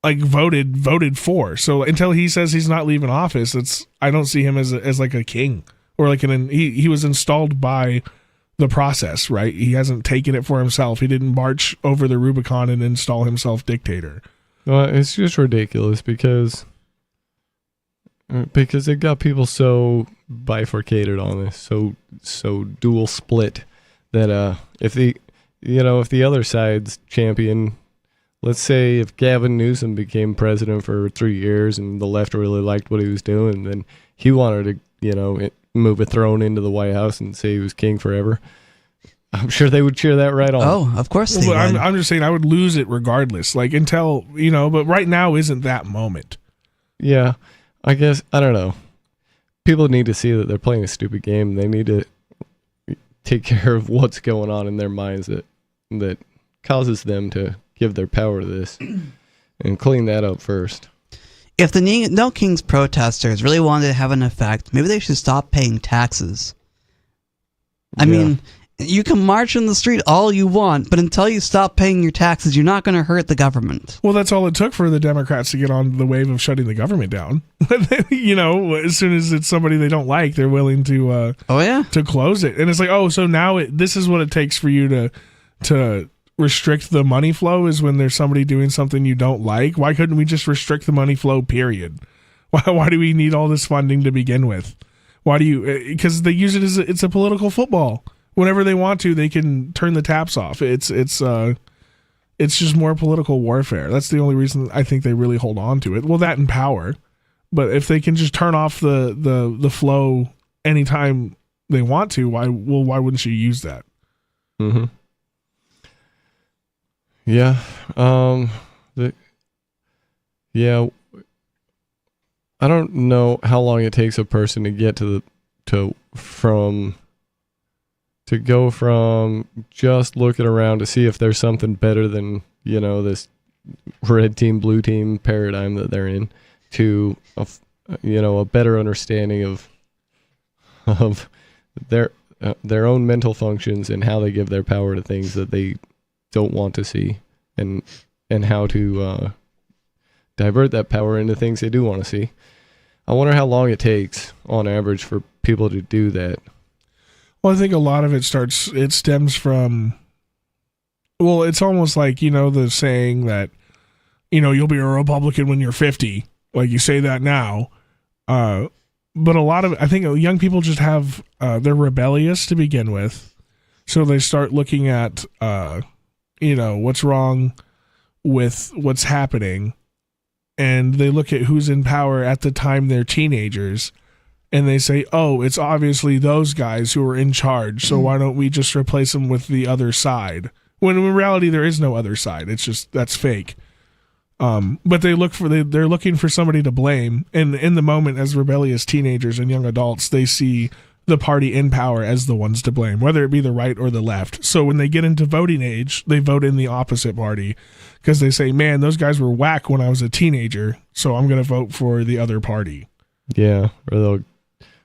voted for. So until he says he's not leaving office, I don't see him as like a king or like he was installed by the process, right? He hasn't taken it for himself. He didn't march over the Rubicon and install himself dictator. Well, it's just ridiculous because it got people so bifurcated on this, so dual split that if the other side's champion, let's say if Gavin Newsom became president for 3 years and the left really liked what he was doing, then he wanted to move a throne into the White House and say he was king forever. I'm sure they would cheer that right on. Oh, of course they would. I'm just saying I would lose it regardless. Like until, but right now isn't that moment. Yeah, I guess, I don't know. People need to see that they're playing a stupid game. They need to take care of what's going on in their minds that causes them to give their power to this and clean that up first. If the No Kings protesters really wanted to have an effect, maybe they should stop paying taxes. I mean, you can march in the street all you want, but until you stop paying your taxes, you're not going to hurt the government. Well, that's all it took for the Democrats to get on the wave of shutting the government down. As soon as it's somebody they don't like, they're willing to to close it. And it's like, so now this is what it takes for you to restrict the money flow, is when there's somebody doing something you don't like. Why couldn't we just restrict the money flow, period? Why do we need all this funding to begin with? Why do you? Because they use it as it's a political football. Whenever they want to, they can turn the taps off. It's just more political warfare. That's the only reason I think they really hold on to it. Well, that and power. But if they can just turn off the flow anytime they want to, why wouldn't you use that? Mm-hmm. Yeah. I don't know how long it takes a person to get to go from just looking around to see if there's something better than, this red team, blue team paradigm that they're in, to a better understanding of their own mental functions and how they give their power to things that they don't want to see, and how to divert that power into things they do want to see. I wonder how long it takes on average for people to do that. Well, I think a lot of it stems from, it's almost like, the saying that, you'll be a Republican when you're 50. Like, you say that now. But a lot of, I think young people just have, they're rebellious to begin with. So they start looking at, what's wrong with what's happening. And they look at who's in power at the time they're teenagers. And they say, it's obviously those guys who are in charge, so why don't we just replace them with the other side? When in reality, there is no other side. It's just, that's fake. But they're looking for somebody to blame. And in the moment, as rebellious teenagers and young adults, they see the party in power as the ones to blame, whether it be the right or the left. So when they get into voting age, they vote in the opposite party because they say, man, those guys were whack when I was a teenager, so I'm going to vote for the other party. Yeah, or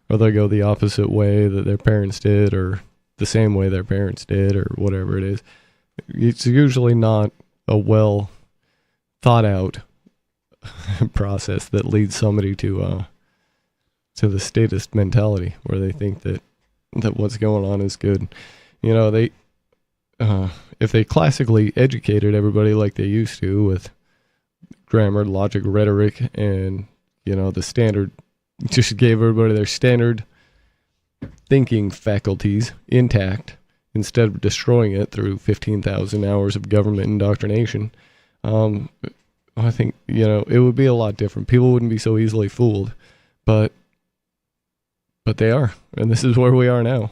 they'll go the opposite way that their parents did, or the same way their parents did, or whatever it is. It's usually not a well thought out process that leads somebody to the statist mentality, where they think that what's going on is good. If they classically educated everybody like they used to, with grammar, logic, rhetoric, and the standard, just gave everybody their standard thinking faculties intact instead of destroying it through 15,000 hours of government indoctrination, I think, it would be a lot different. People wouldn't be so easily fooled, but they are, and this is where we are now.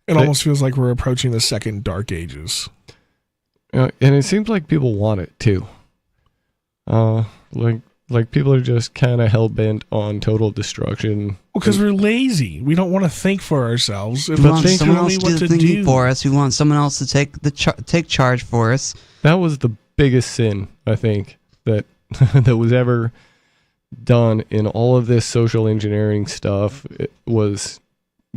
It almost feels like we're approaching the second Dark Ages. And it seems like people want it too. Like people are just kind of hell-bent on total destruction. Well, because we're lazy. We don't want to think for ourselves. We want someone else to do the thinking for us. We want someone else to take charge for us. That was the biggest sin, I think, that that was ever done in all of this social engineering stuff. It was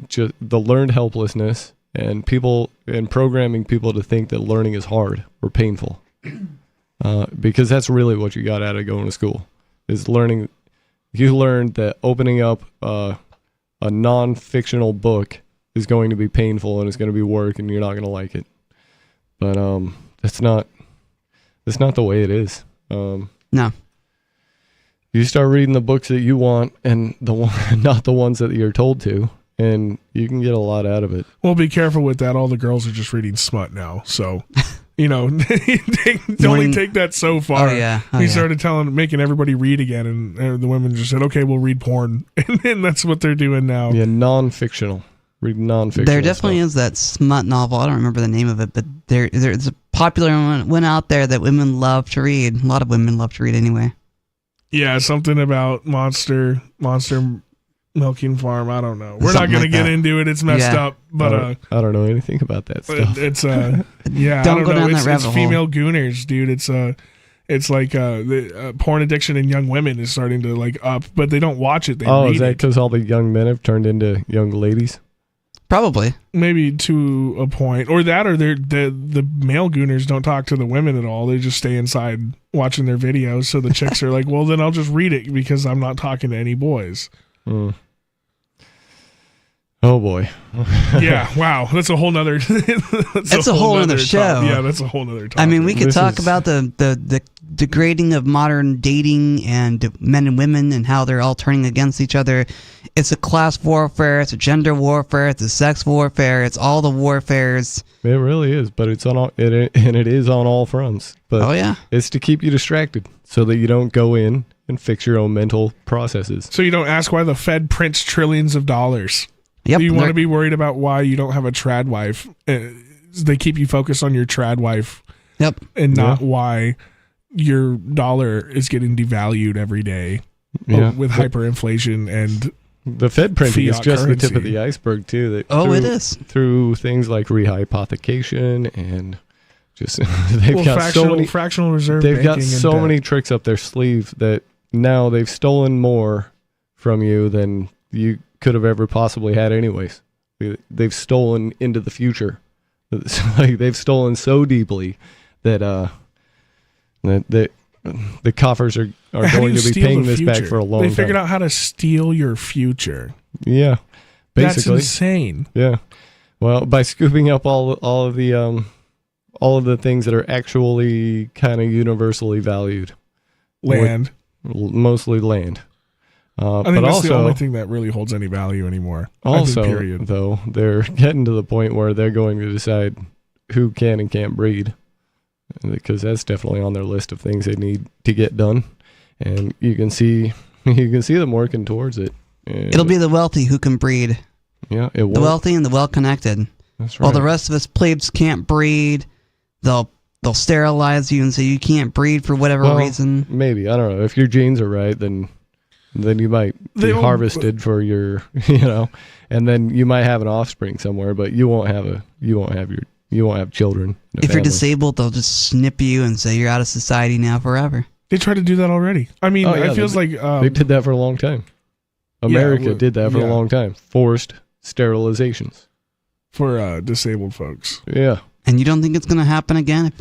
just the learned helplessness and programming people to think that learning is hard or painful. Because that's really what you got out of going to school, is learning. You learned that opening up a non-fictional book is going to be painful and it's going to be work and you're not going to like it. But that's not the way it is. No. You start reading the books that you want and not the ones that you're told to, and you can get a lot out of it. Well, be careful with that. All the girls are just reading smut now, so only take that so far. We started making everybody read again, and the women just said, "Okay, we'll read porn," and that's what they're doing now. Yeah, non-fictional reading nonfiction. There definitely is that smut novel. I don't remember the name of it, but there's a popular one out there that women love to read. A lot of women love to read anyway. Yeah, something about monster milking farm. I don't know. We're not going to get into it. It's messed up. But I don't know anything about that stuff. It's yeah. Don't go down that it's rabbit hole. Female gooners, dude. It's like the porn addiction in young women is starting to like up, but they don't watch it. They read is that it. because all the young men have turned into young ladies? Probably. Maybe to a point, or the male gooners don't talk to the women at all. They just stay inside watching their videos. So the chicks are like, well, then I'll just read it because I'm not talking to any boys. Mm. Oh boy. Yeah. Wow. That's a whole nother. That's a whole other show. Yeah, that's a whole other topic. I mean, we could talk about the degrading of modern dating and men and women and how they're all turning against each other. It's a class warfare. It's a gender warfare. It's a sex warfare. It's all the warfares. It really is, but it's on all, it is on all fronts. But oh yeah, it's to keep you distracted so that you don't go in and fix your own mental processes. So you don't ask why the Fed prints trillions of dollars. Yep. You want to be worried about why you don't have a trad wife. They keep you focused on your trad wife. Yep. And not why your dollar is getting devalued every day with hyperinflation and the Fed printing is just currency. the tip of the iceberg too. That it is. Through things like rehypothecation and just they've got so many fractional reserve. They've got banking so and many tricks up their sleeve that now they've stolen more from you than you could have ever possibly had anyways. They've stolen into the future. Like they've stolen so deeply that the coffers are going to be paying this back for a long time. They figured out how to steal your future. Yeah, basically. That's insane. Yeah, well, by scooping up all of the things that are actually kind of universally valued, mostly land. I think that's the only thing that really holds any value anymore. Also, period. Though, they're getting to the point where they're going to decide who can and can't breed, because that's definitely on their list of things they need to get done, and you can see them working towards it. And it'll be the wealthy who can breed. Yeah, the wealthy and the well-connected. That's right. While the rest of us plebes can't breed, they'll sterilize you and say you can't breed for whatever reason. Maybe, I don't know. If your genes are right, then you might be harvested for your, and then you might have an offspring somewhere, but you won't have children. If you're disabled, they'll just snip you and say you're out of society now forever. They tried to do that already. I mean, it feels like they did that for a long time. America did that for a long time. Forced sterilizations for disabled folks. Yeah. And you don't think it's going to happen again?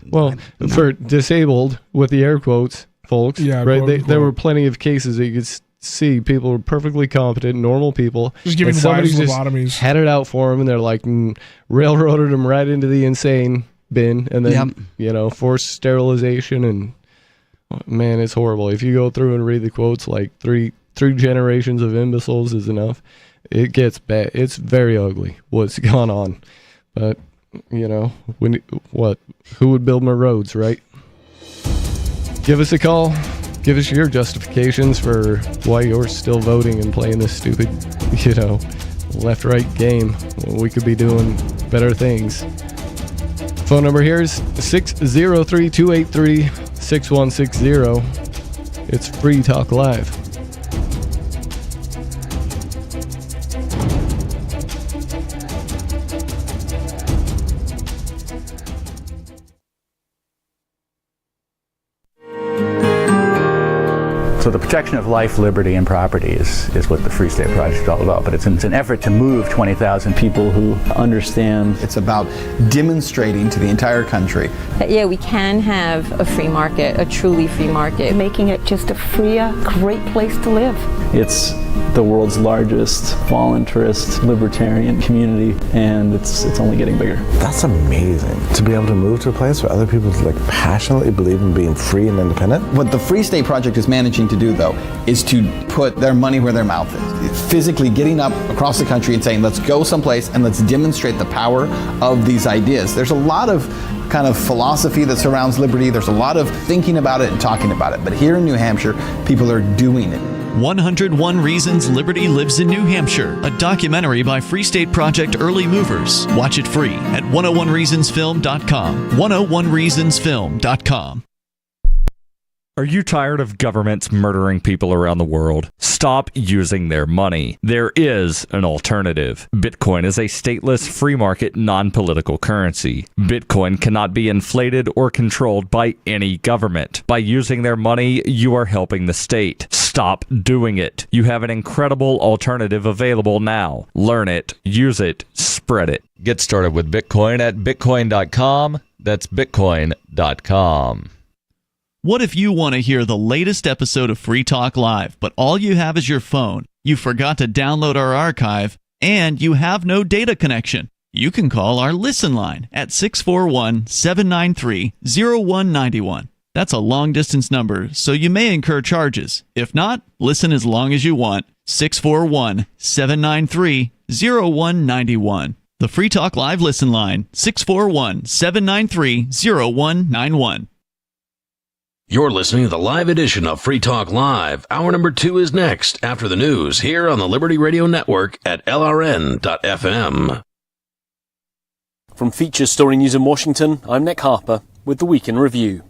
For disabled, with the air quotes, folks, right? There were plenty of cases that you could see people were perfectly competent, normal people. Just giving wives lobotomies. Had it out for them, and they're like railroaded them right into the insane bin, and then forced sterilization, and man, it's horrible. If you go through and read the quotes, like three generations of imbeciles is enough. It gets bad. It's very ugly what's gone on, but who would build more roads, right? Give us a call. Give us your justifications for why you're still voting and playing this stupid, left-right game when we could be doing better things. Phone number here is 603-283-6160. It's Free Talk Live. So the protection of life, liberty, and property is what the Free State Project is all about. But it's an effort to move 20,000 people who understand. It's about demonstrating to the entire country that, we can have a free market, a truly free market. Making it just a freer, great place to live. It's the world's largest voluntarist libertarian community, and it's only getting bigger. That's amazing, to be able to move to a place where other people passionately believe in being free and independent. What the Free State Project is managing to do, though, is to put their money where their mouth is. Physically getting up across the country and saying, let's go someplace and let's demonstrate the power of these ideas. There's a lot of kind of philosophy that surrounds liberty. There's a lot of thinking about it and talking about it. But here in New Hampshire, people are doing it. 101 Reasons Liberty Lives in New Hampshire, a documentary by Free State Project Early Movers. Watch it free at 101reasonsfilm.com. 101reasonsfilm.com. Are you tired of governments murdering people around the world? Stop using their money. There is an alternative. Bitcoin is a stateless, free market, non-political currency. Bitcoin cannot be inflated or controlled by any government. By using their money, you are helping the state. Stop doing it. You have an incredible alternative available now. Learn it, use it, spread it. Get started with Bitcoin at bitcoin.com. That's bitcoin.com. What if you want to hear the latest episode of Free Talk Live, but all you have is your phone, you forgot to download our archive, and you have no data connection? You can call our Listen line at 641-793-0191. That's a long-distance number, so you may incur charges. If not, listen as long as you want. 641-793-0191. The Free Talk Live Listen line, 641-793-0191. You're listening to the live edition of Free Talk Live. Hour number 2 is next, after the news, here on the Liberty Radio Network at LRN.FM. From Feature Story News in Washington, I'm Nick Harper with the Week in Review.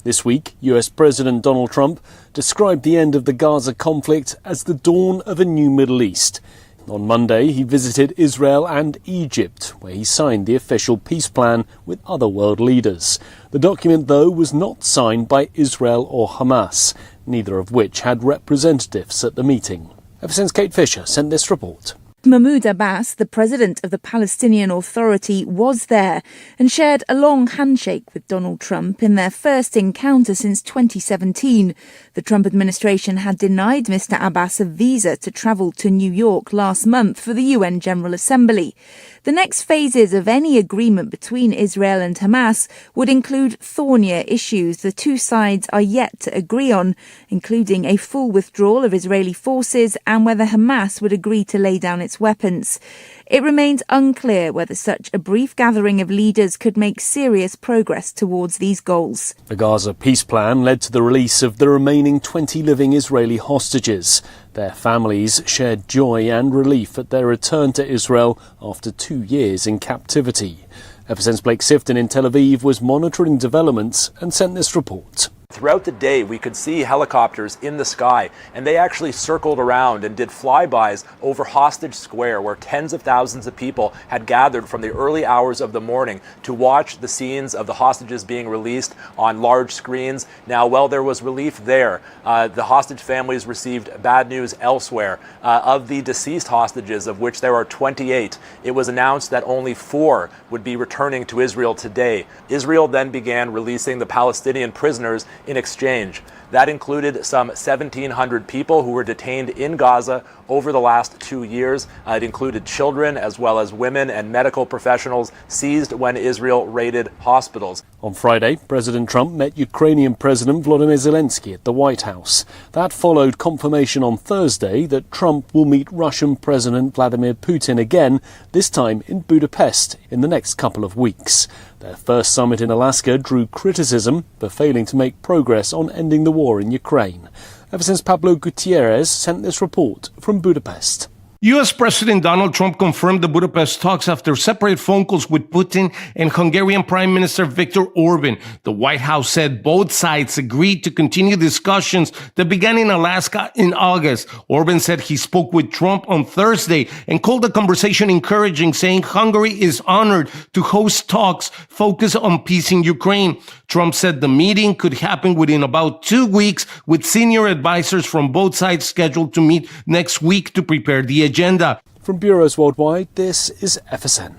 This week, US President Donald Trump described the end of the Gaza conflict as the dawn of a new Middle East. On Monday, he visited Israel and Egypt, where he signed the official peace plan with other world leaders. The document, though, was not signed by Israel or Hamas, neither of which had representatives at the meeting. Ever since Kate Fisher sent this report. Mahmoud Abbas, the president of the Palestinian Authority, was there and shared a long handshake with Donald Trump in their first encounter since 2017. The Trump administration had denied Mr. Abbas a visa to travel to New York last month for the UN General Assembly. The next phases of any agreement between Israel and Hamas would include thornier issues the two sides are yet to agree on, including a full withdrawal of Israeli forces and whether Hamas would agree to lay down its weapons. It remains unclear whether such a brief gathering of leaders could make serious progress towards these goals. The Gaza peace plan led to the release of the remaining 20 living Israeli hostages. Their families shared joy and relief at their return to Israel after 2 years in captivity. Ever since Blake Sifton in Tel Aviv was monitoring developments and sent this report. Throughout the day, we could see helicopters in the sky, and they actually circled around and did flybys over Hostage Square, where tens of thousands of people had gathered from the early hours of the morning to watch the scenes of the hostages being released on large screens. Now, while there was relief there, the hostage families received bad news elsewhere. Of the deceased hostages, of which there are 28, it was announced that only 4 would be returning to Israel today. Israel then began releasing the Palestinian prisoners in exchange. That included some 1,700 people who were detained in Gaza over the last 2 years. It included children as well as women and medical professionals seized when Israel raided hospitals. On Friday, President Trump met Ukrainian President Volodymyr Zelensky at the White House. That followed confirmation on Thursday that Trump will meet Russian President Vladimir Putin again, this time in Budapest, in the next couple of weeks. Their first summit in Alaska drew criticism for failing to make progress on ending the war in Ukraine. Ever since Pablo Gutierrez sent this report from Budapest. U.S. President Donald Trump confirmed the Budapest talks after separate phone calls with Putin and Hungarian Prime Minister Viktor Orban. The White House said both sides agreed to continue discussions that began in Alaska in August. Orban said he spoke with Trump on Thursday and called the conversation encouraging, saying Hungary is honored to host talks focused on peace in Ukraine. Trump said the meeting could happen within about 2 weeks, with senior advisors from both sides scheduled to meet next week to prepare the agenda. From bureaus worldwide, this is FSN.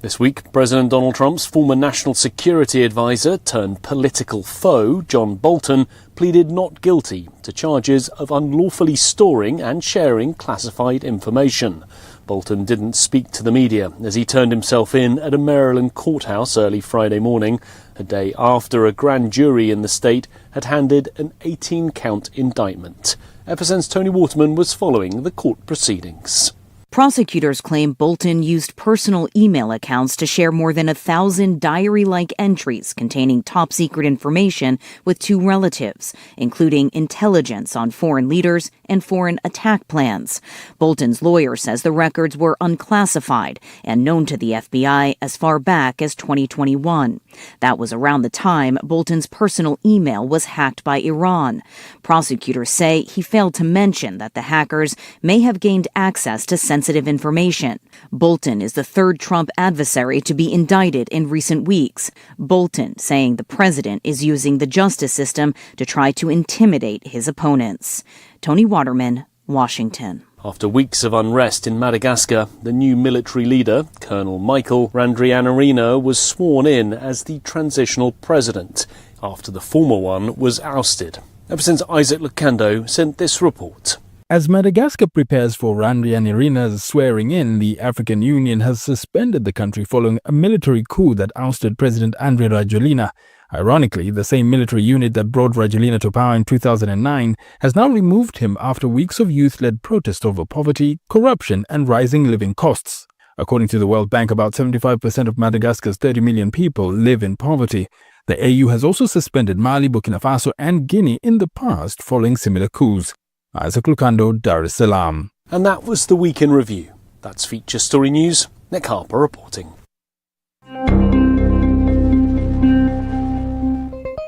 This week, President Donald Trump's former national security advisor turned political foe, John Bolton, pleaded not guilty to charges of unlawfully storing and sharing classified information. Bolton didn't speak to the media as he turned himself in at a Maryland courthouse early Friday morning, a day after a grand jury in the state had handed an 18-count indictment. FSN's Tony Waterman was following the court proceedings. Prosecutors claim Bolton used personal email accounts to share more than 1,000 diary-like entries containing top-secret information with 2 relatives, including intelligence on foreign leaders and foreign attack plans. Bolton's lawyer says the records were unclassified and known to the FBI as far back as 2021. That was around the time Bolton's personal email was hacked by Iran. Prosecutors say he failed to mention that the hackers may have gained access to sensitive information. Bolton is the third Trump adversary to be indicted in recent weeks. Bolton saying the president is using the justice system to try to intimidate his opponents. Tony Waterman, Washington. After weeks of unrest in Madagascar, the new military leader, Colonel Michael Randrianarina, was sworn in as the transitional president after the former one was ousted. Ever since Isaac Lucando sent this report. As Madagascar prepares for Randrianarina's swearing in, the African Union has suspended the country following a military coup that ousted President Andry Rajoelina. Ironically, the same military unit that brought Rajoelina to power in 2009 has now removed him after weeks of youth-led protest over poverty, corruption, and rising living costs. According to the World Bank, about 75% of Madagascar's 30 million people live in poverty. The AU has also suspended Mali, Burkina Faso, and Guinea in the past following similar coups. Isaac Lucando, Dar es Salaam. And that was the Week in Review. That's Feature Story News. Nick Harper reporting.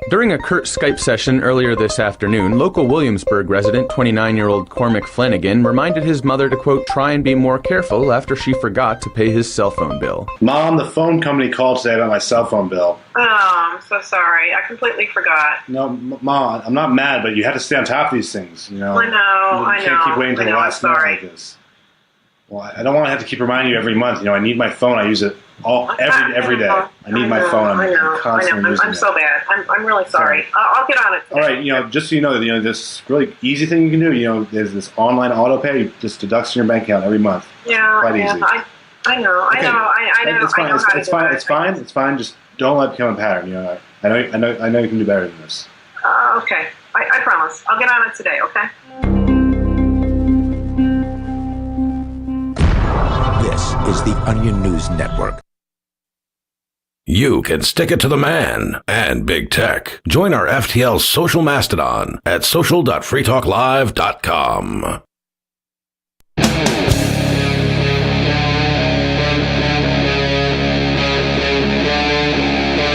During a curt Skype session earlier this afternoon, local Williamsburg resident 29-year-old Cormac Flanagan reminded his mother to, quote, try and be more careful after she forgot to pay his cell phone bill. Mom, the phone company called today about my cell phone bill. Oh, I'm so sorry. I completely forgot. No, Mom, I'm not mad, but you have to stay on top of these things, you know. I know, You can't keep waiting until the last minute like this. Well, I don't want to have to keep reminding you every month. You know, I need my phone. I use it every day. I need my phone. I'm constantly using it. I'm so bad. I'm really sorry. I'll get on it today. All right, you know, just so you know, this really easy thing you can do. You know, there's this online auto pay. It just deducts from your bank account every month. Yeah, quite yeah. easy. I know. It's fine. Just don't let it become a pattern. You know, I know you can do better than this. Okay. I promise. I'll get on it today. Okay. This is the Onion News Network. You can stick it to the man and big tech. Join our FTL social mastodon at social.freetalklive.com.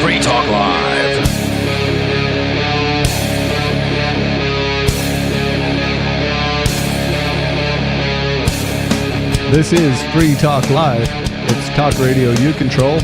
Free Talk Live. This is Free Talk Live. It's talk radio you control.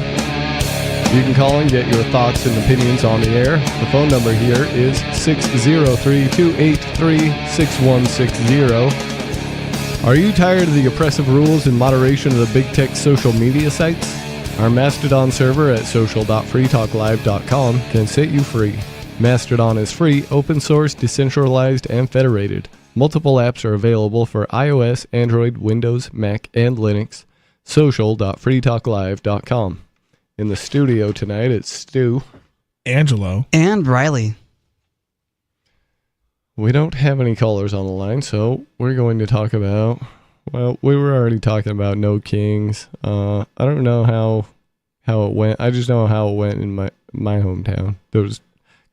You can call and get your thoughts and opinions on the air. The phone number here is 603-283-6160. Are you tired of the oppressive rules and moderation of the big tech social media sites? Our Mastodon server at social.freetalklive.com can set you free. Mastodon is free, open source, decentralized, and federated. Multiple apps are available for iOS, Android, Windows, Mac, and Linux. Social.freetalklive.com. In the studio tonight, it's Stu, Angelo, and Riley. We don't have any callers on the line, so we're going to talk about, well, we were already talking about No Kings. I don't know how it went. I just know how it went in my hometown. There was a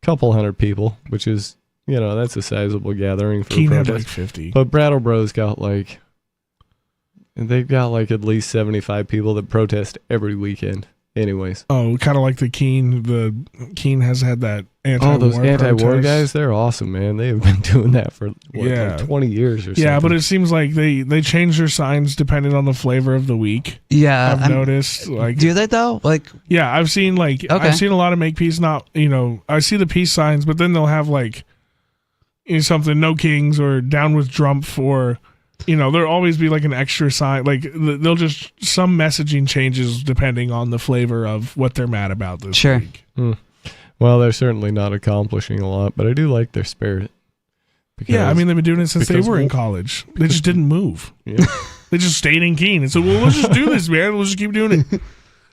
couple hundred people, which is, you know, that's a sizable gathering for Keene a had protest. like 50. But Brattleboro's got they've got at least 75 people that protest every weekend. Anyways. Oh, kind of like the Keene has had that anti-war those anti-war protest. guys, they're awesome, man. They have been doing that for like 20 years or something. Yeah, but it seems like they change their signs depending on the flavor of the week. Yeah, I've noticed. Like, do they though? Like, yeah, I've seen I've seen a lot of make peace. Not, you know, I see the peace signs, but then they'll have something No Kings or Down with Trump, or there'll always be like an extra sign. Like they'll just, some messaging changes depending on the flavor of what they're mad about this week. Well, they're certainly not accomplishing a lot, but I do like their spirit. Yeah, I mean, they've been doing it since they were in college. They just didn't move. Yeah. They just stayed in Keene and said, well, let's just do this, man. Let's just keep doing it.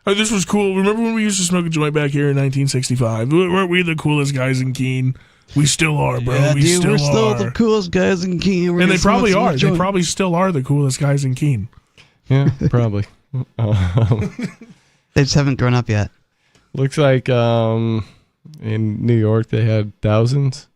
Oh, this was cool. Remember when we used to smoke a joint back here in 1965? Weren't we the coolest guys in Keene? We still are, bro. Yeah, we're still the coolest guys in Keene. And they probably are. They probably still are the coolest guys in Keene. Yeah, probably. They just haven't grown up yet. Looks like in New York they had thousands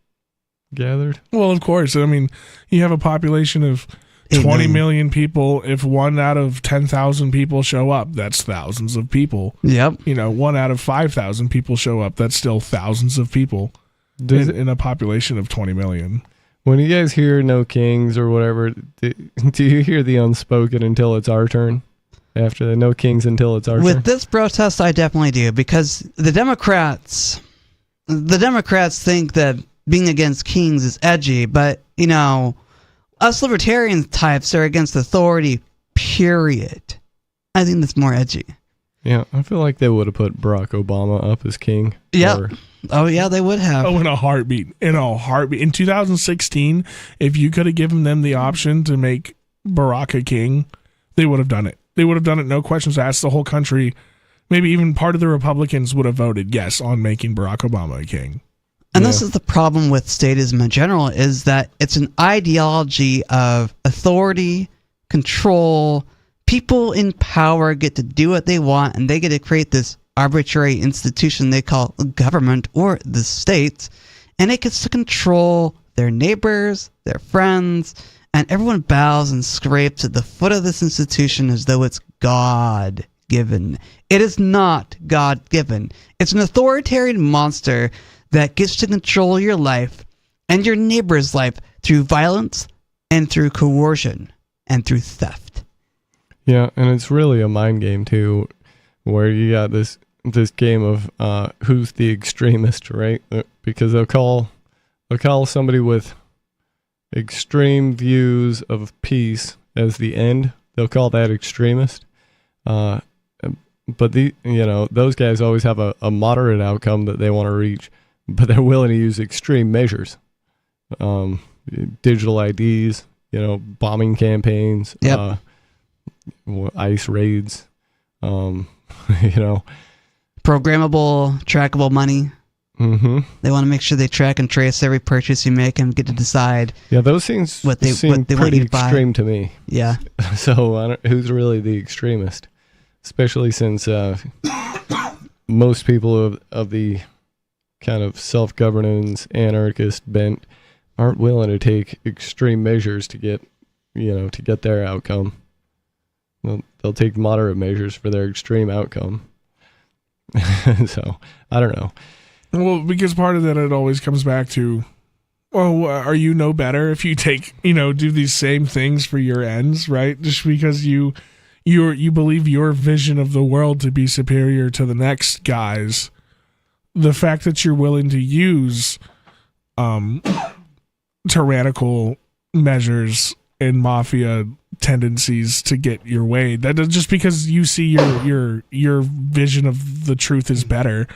gathered? Well, of course. I mean, you have a population of 20 million people. If 1 out of 10,000 people show up, that's thousands of people. Yep. 1 out of 5,000 people show up, that's still thousands of people in a population of 20 million. When you guys hear no kings or whatever, do you hear the unspoken until it's our turn? After the no kings until it's our turn? With this protest, I definitely do, because the Democrats think that being against kings is edgy, but, us libertarian types are against authority, period. I think that's more edgy. Yeah, I feel like they would have put Barack Obama up as king. Yeah. Oh, yeah, they would have. Oh, in a heartbeat. In 2016, if you could have given them the option to make Barack a king, they would have done it. They would have done it, no questions asked. The whole country, maybe even part of the Republicans would have voted yes on making Barack Obama a king. And this is the problem with statism in general, is that it's an ideology of authority, control. People in power get to do what they want, and they get to create this arbitrary institution they call government or the state, and it gets to control their neighbors, their friends, and everyone bows and scrapes at the foot of this institution as though it's God-given. It is not God-given. It's an authoritarian monster that gets to control your life and your neighbor's life through violence and through coercion and through theft. Yeah, and it's really a mind game too, where you got this game of who's the extremist, right? Because they'll call somebody with extreme views of peace as the end. They'll call that extremist. But those guys always have a moderate outcome that they want to reach, but they're willing to use extreme measures, digital IDs, bombing campaigns, ICE raids, programmable, trackable money. Mm-hmm. They want to make sure they track and trace every purchase you make and get to decide. Yeah, those things seem what they pretty want you to buy. extreme to me. Yeah. So who's really the extremist? Especially since most people of the kind of self-governance anarchist bent aren't willing to take extreme measures to get their outcome. They'll take moderate measures for their extreme outcome. So I don't know. Well, because part of that, it always comes back to, well, are you no better if you take, do these same things for your ends, right? Just because you believe your vision of the world to be superior to the next guy's. The fact that you're willing to use tyrannical measures and mafia tendencies to get your way, that just because you see your vision of the truth is better,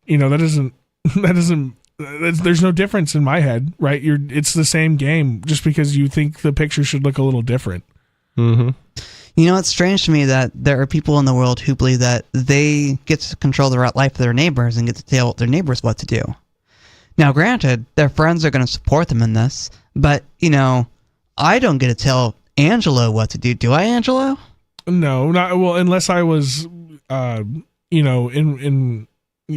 there's no difference in my head, right? It's the same game just because you think the picture should look a little different. Mm-hmm. It's strange to me that there are people in the world who believe that they get to control the life of their neighbors and get to tell their neighbors what to do. Now, granted, their friends are going to support them in this, but, I don't get to tell Angelo what to do. Do I, Angelo? No, not well, unless I was, in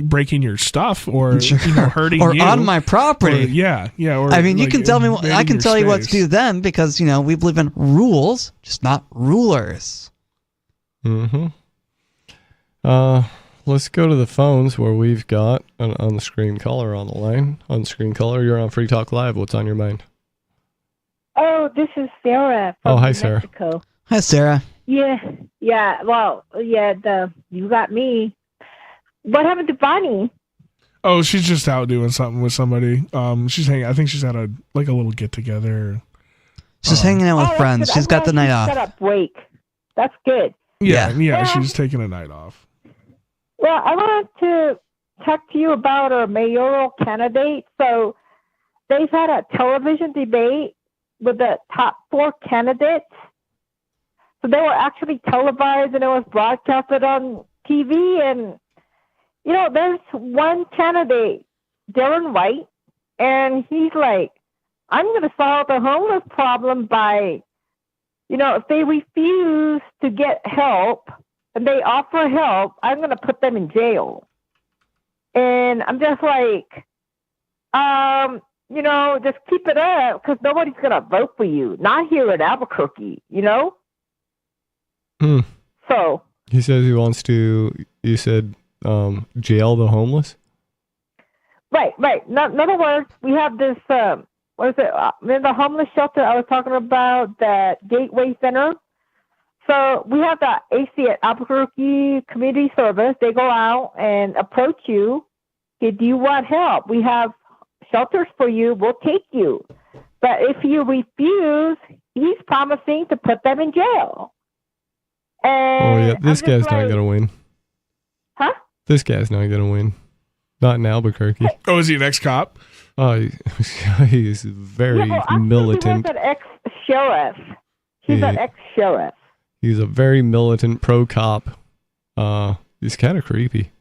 breaking your stuff or hurting or you on my property. Or I mean, you can tell me. I can tell you what to do then, because we believe in rules, just not rulers. Mm-hmm. Let's go to the phones where we've got an on-screen caller on the line. On-screen caller, you're on Free Talk Live. What's on your mind? Oh, this is Sarah from hi, Sarah. Mexico. Hi, Sarah. Yeah. Well, you got me. What happened to Bonnie? Oh, she's just out doing something with somebody. She's hanging. I think she's at a little get together. She's hanging out with friends. She's got the night off. Got a break. That's good. Yeah. She's taking a night off. Well, I wanted to talk to you about our mayoral candidate. So they've had a television debate with the top 4 candidates. So they were actually televised and it was broadcasted on TV. And, there's one candidate, Darren White, and he's like, I'm going to solve the homeless problem by, if they refuse to get help and they offer help, I'm going to put them in jail. And I'm just like, just keep it up because nobody's going to vote for you. Not here in Albuquerque, So. He says he wants to, you said, jail the homeless? Right. In other words, we have this, what is it, the homeless shelter I was talking about, that Gateway Center. So we have the AC at Albuquerque Community Service. They go out and approach you. Do you want help? We have shelters for you. We'll take you. But if you refuse, he's promising to put them in jail. And this guy's not going to win. Huh? This guy's not going to win. Not in Albuquerque. Oh, is he an ex-cop? Oh, he's very militant. He's an ex-sheriff. He's an ex-sheriff. He's a very militant pro-cop. He's kind of creepy.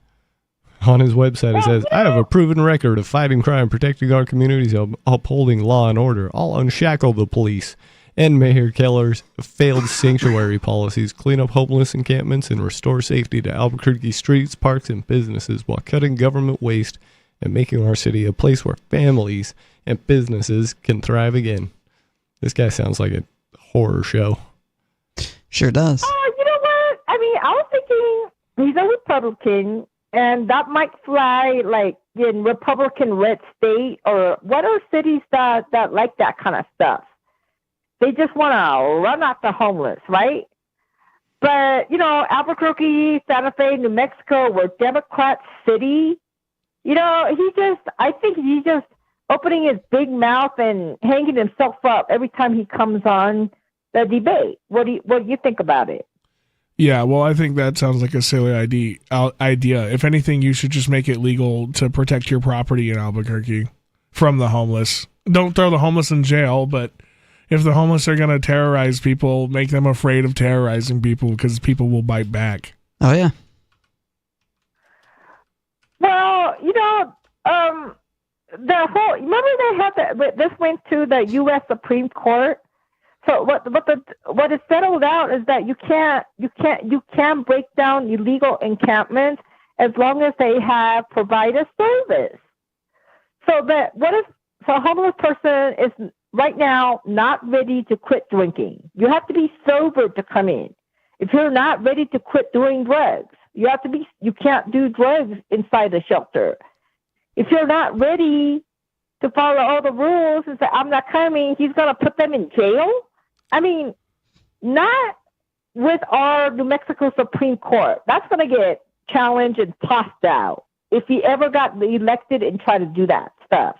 On his website, it says, I have a proven record of fighting crime, protecting our communities, upholding law and order. I'll unshackle the police. End Mayor Keller's failed sanctuary policies, clean up homeless encampments, and restore safety to Albuquerque streets, parks, and businesses while cutting government waste and making our city a place where families and businesses can thrive again. This guy sounds like a horror show. Sure does. You know what? I mean, I was thinking he's a Republican, and that might fly like in Republican red state, or what are cities that like that kind of stuff? They just want to run out the homeless, right? But, Albuquerque, Santa Fe, New Mexico, we're Democrat city. I think he's just opening his big mouth and hanging himself up every time he comes on the debate. What do you think about it? Yeah, well, I think that sounds like a silly idea. If anything, you should just make it legal to protect your property in Albuquerque from the homeless. Don't throw the homeless in jail, but if the homeless are going to terrorize people, make them afraid of terrorizing people because people will bite back. Oh, yeah. Well, remember they had this went to the U.S. Supreme Court. So what is settled out is that you can break down illegal encampments as long as they have provided service. So a homeless person is right now not ready to quit drinking. You have to be sober to come in. If you're not ready to quit doing drugs, you can't do drugs inside the shelter. If you're not ready to follow all the rules and say, I'm not coming, he's going to put them in jail? I mean, not with our New Mexico Supreme Court. That's going to get challenged and tossed out if he ever got elected and tried to do that stuff.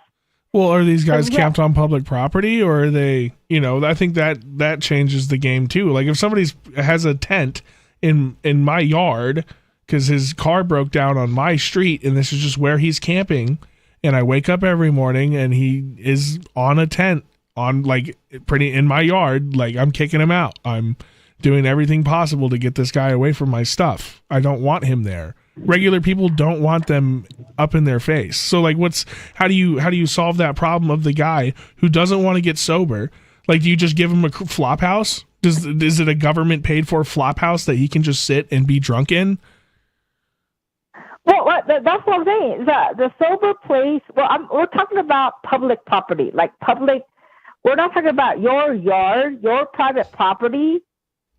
Well, are these guys camped on public property, or are they, I think that changes the game too. Like if somebody has a tent in my yard because his car broke down on my street and this is just where he's camping, and I wake up every morning and he is on a tent on pretty in my yard, I'm kicking him out. I'm doing everything possible to get this guy away from my stuff. I don't want him there. Regular people don't want them up in their face. So how do you solve that problem of the guy who doesn't want to get sober? Do you just give him a flop house? Is it a government paid for flop house that he can just sit and be drunk in? Well, that's what I'm saying. The sober place. Well, we're talking about public property, public. We're not talking about your yard, your private property.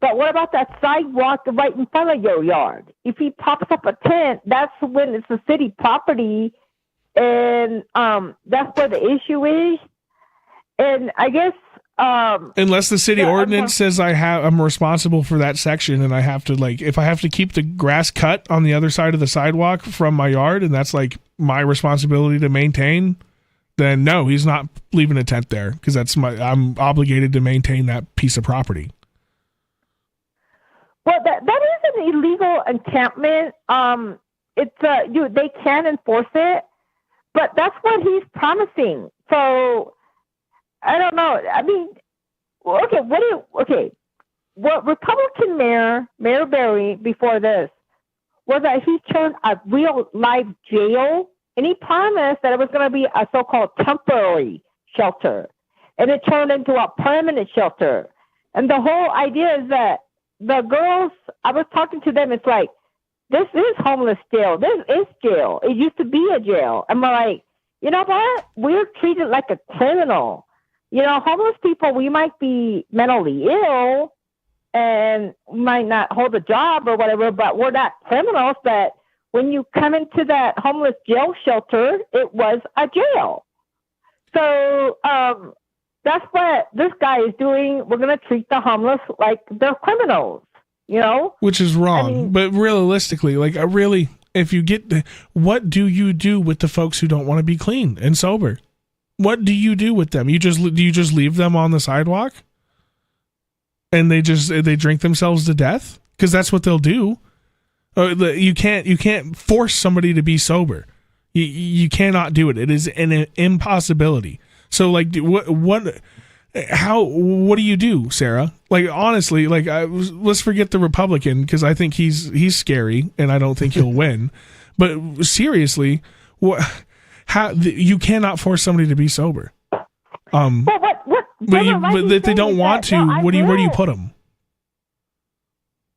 But what about that sidewalk right in front of your yard? If he pops up a tent, that's when it's a city property, and that's where the issue is. And I guess unless the city ordinance says I'm responsible for that section, and I have to if I have to keep the grass cut on the other side of the sidewalk from my yard, and that's my responsibility to maintain, then no, he's not leaving a tent there because I'm obligated to maintain that piece of property. Well, that is an illegal encampment. They can enforce it, but that's what he's promising. So I don't know. I mean, what Republican Mayor Berry before this was that he turned a real life jail, and he promised that it was going to be a so-called temporary shelter, and it turned into a permanent shelter. And the whole idea is that the girls, I was talking to them, it's like, this is homeless jail. This is jail. It used to be a jail. And we're like, you know what? We're treated like a criminal. You know, homeless people, we might be mentally ill and might not hold a job or whatever, but we're not criminals. But when you come into that homeless jail shelter, it was a jail. So that's what this guy is doing. We're going to treat the homeless like they're criminals, you know? Which is wrong. But realistically, like, if you get what do you do with the folks who don't want to be clean and sober? What do you do with them? Do you just leave them on the sidewalk? And they drink themselves to death? Because that's what they'll do. You can't force somebody to be sober. You cannot do it. It is an impossibility. So like, what do you do, Sarah? Like, honestly, like, let's forget the Republican, because I think he's scary and I don't think he'll win. But seriously, you cannot force somebody to be sober. But if they don't want to, where do you put them?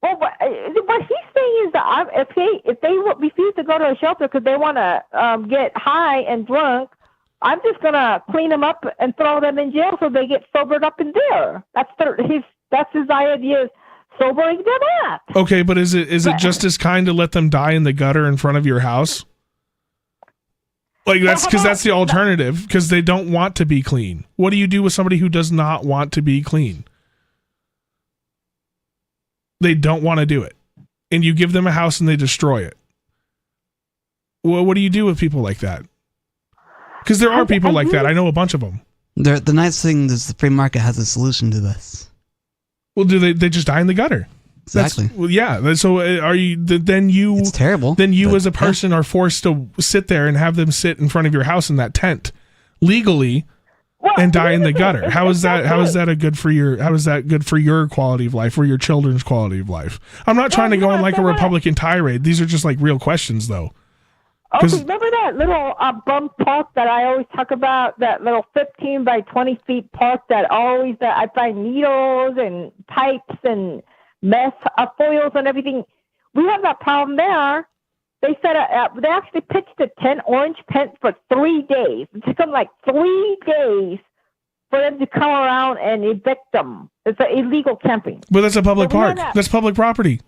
Well, what he's saying is that if they refuse to go to a shelter because they want to get high and drunk, I'm just gonna clean them up and throw them in jail so they get sobered up in there. That's his idea, is sobering them up. Okay, but is it just as kind to let them die in the gutter in front of your house? Like, that's because that's the alternative, because they don't want to be clean. What do you do with somebody who does not want to be clean? They don't want to do it. And you give them a house and they destroy it. Well, what do you do with people like that? Because there are people like that. I know a bunch of them. The nice thing is the free market has a solution to this. Well, do they just die in the gutter? Exactly. Well, yeah. So are you? Then you? It's terrible. Then you, as a person, are forced to sit there and have them sit in front of your house in that tent legally and die in the gutter. How is that? How is that good for your? How is that good for your quality of life or your children's quality of life? I'm not trying to go on like a Republican tirade. These are just like real questions, though. Okay, remember that little bum park that I always talk about? That little 15 by 20 feet park that I find needles and pipes and meth foils and everything. We have that problem there. They said they actually pitched a 10 orange tent for 3 days. It took them like 3 days for them to come around and evict them. It's illegal camping. But that's a public park. That's public property.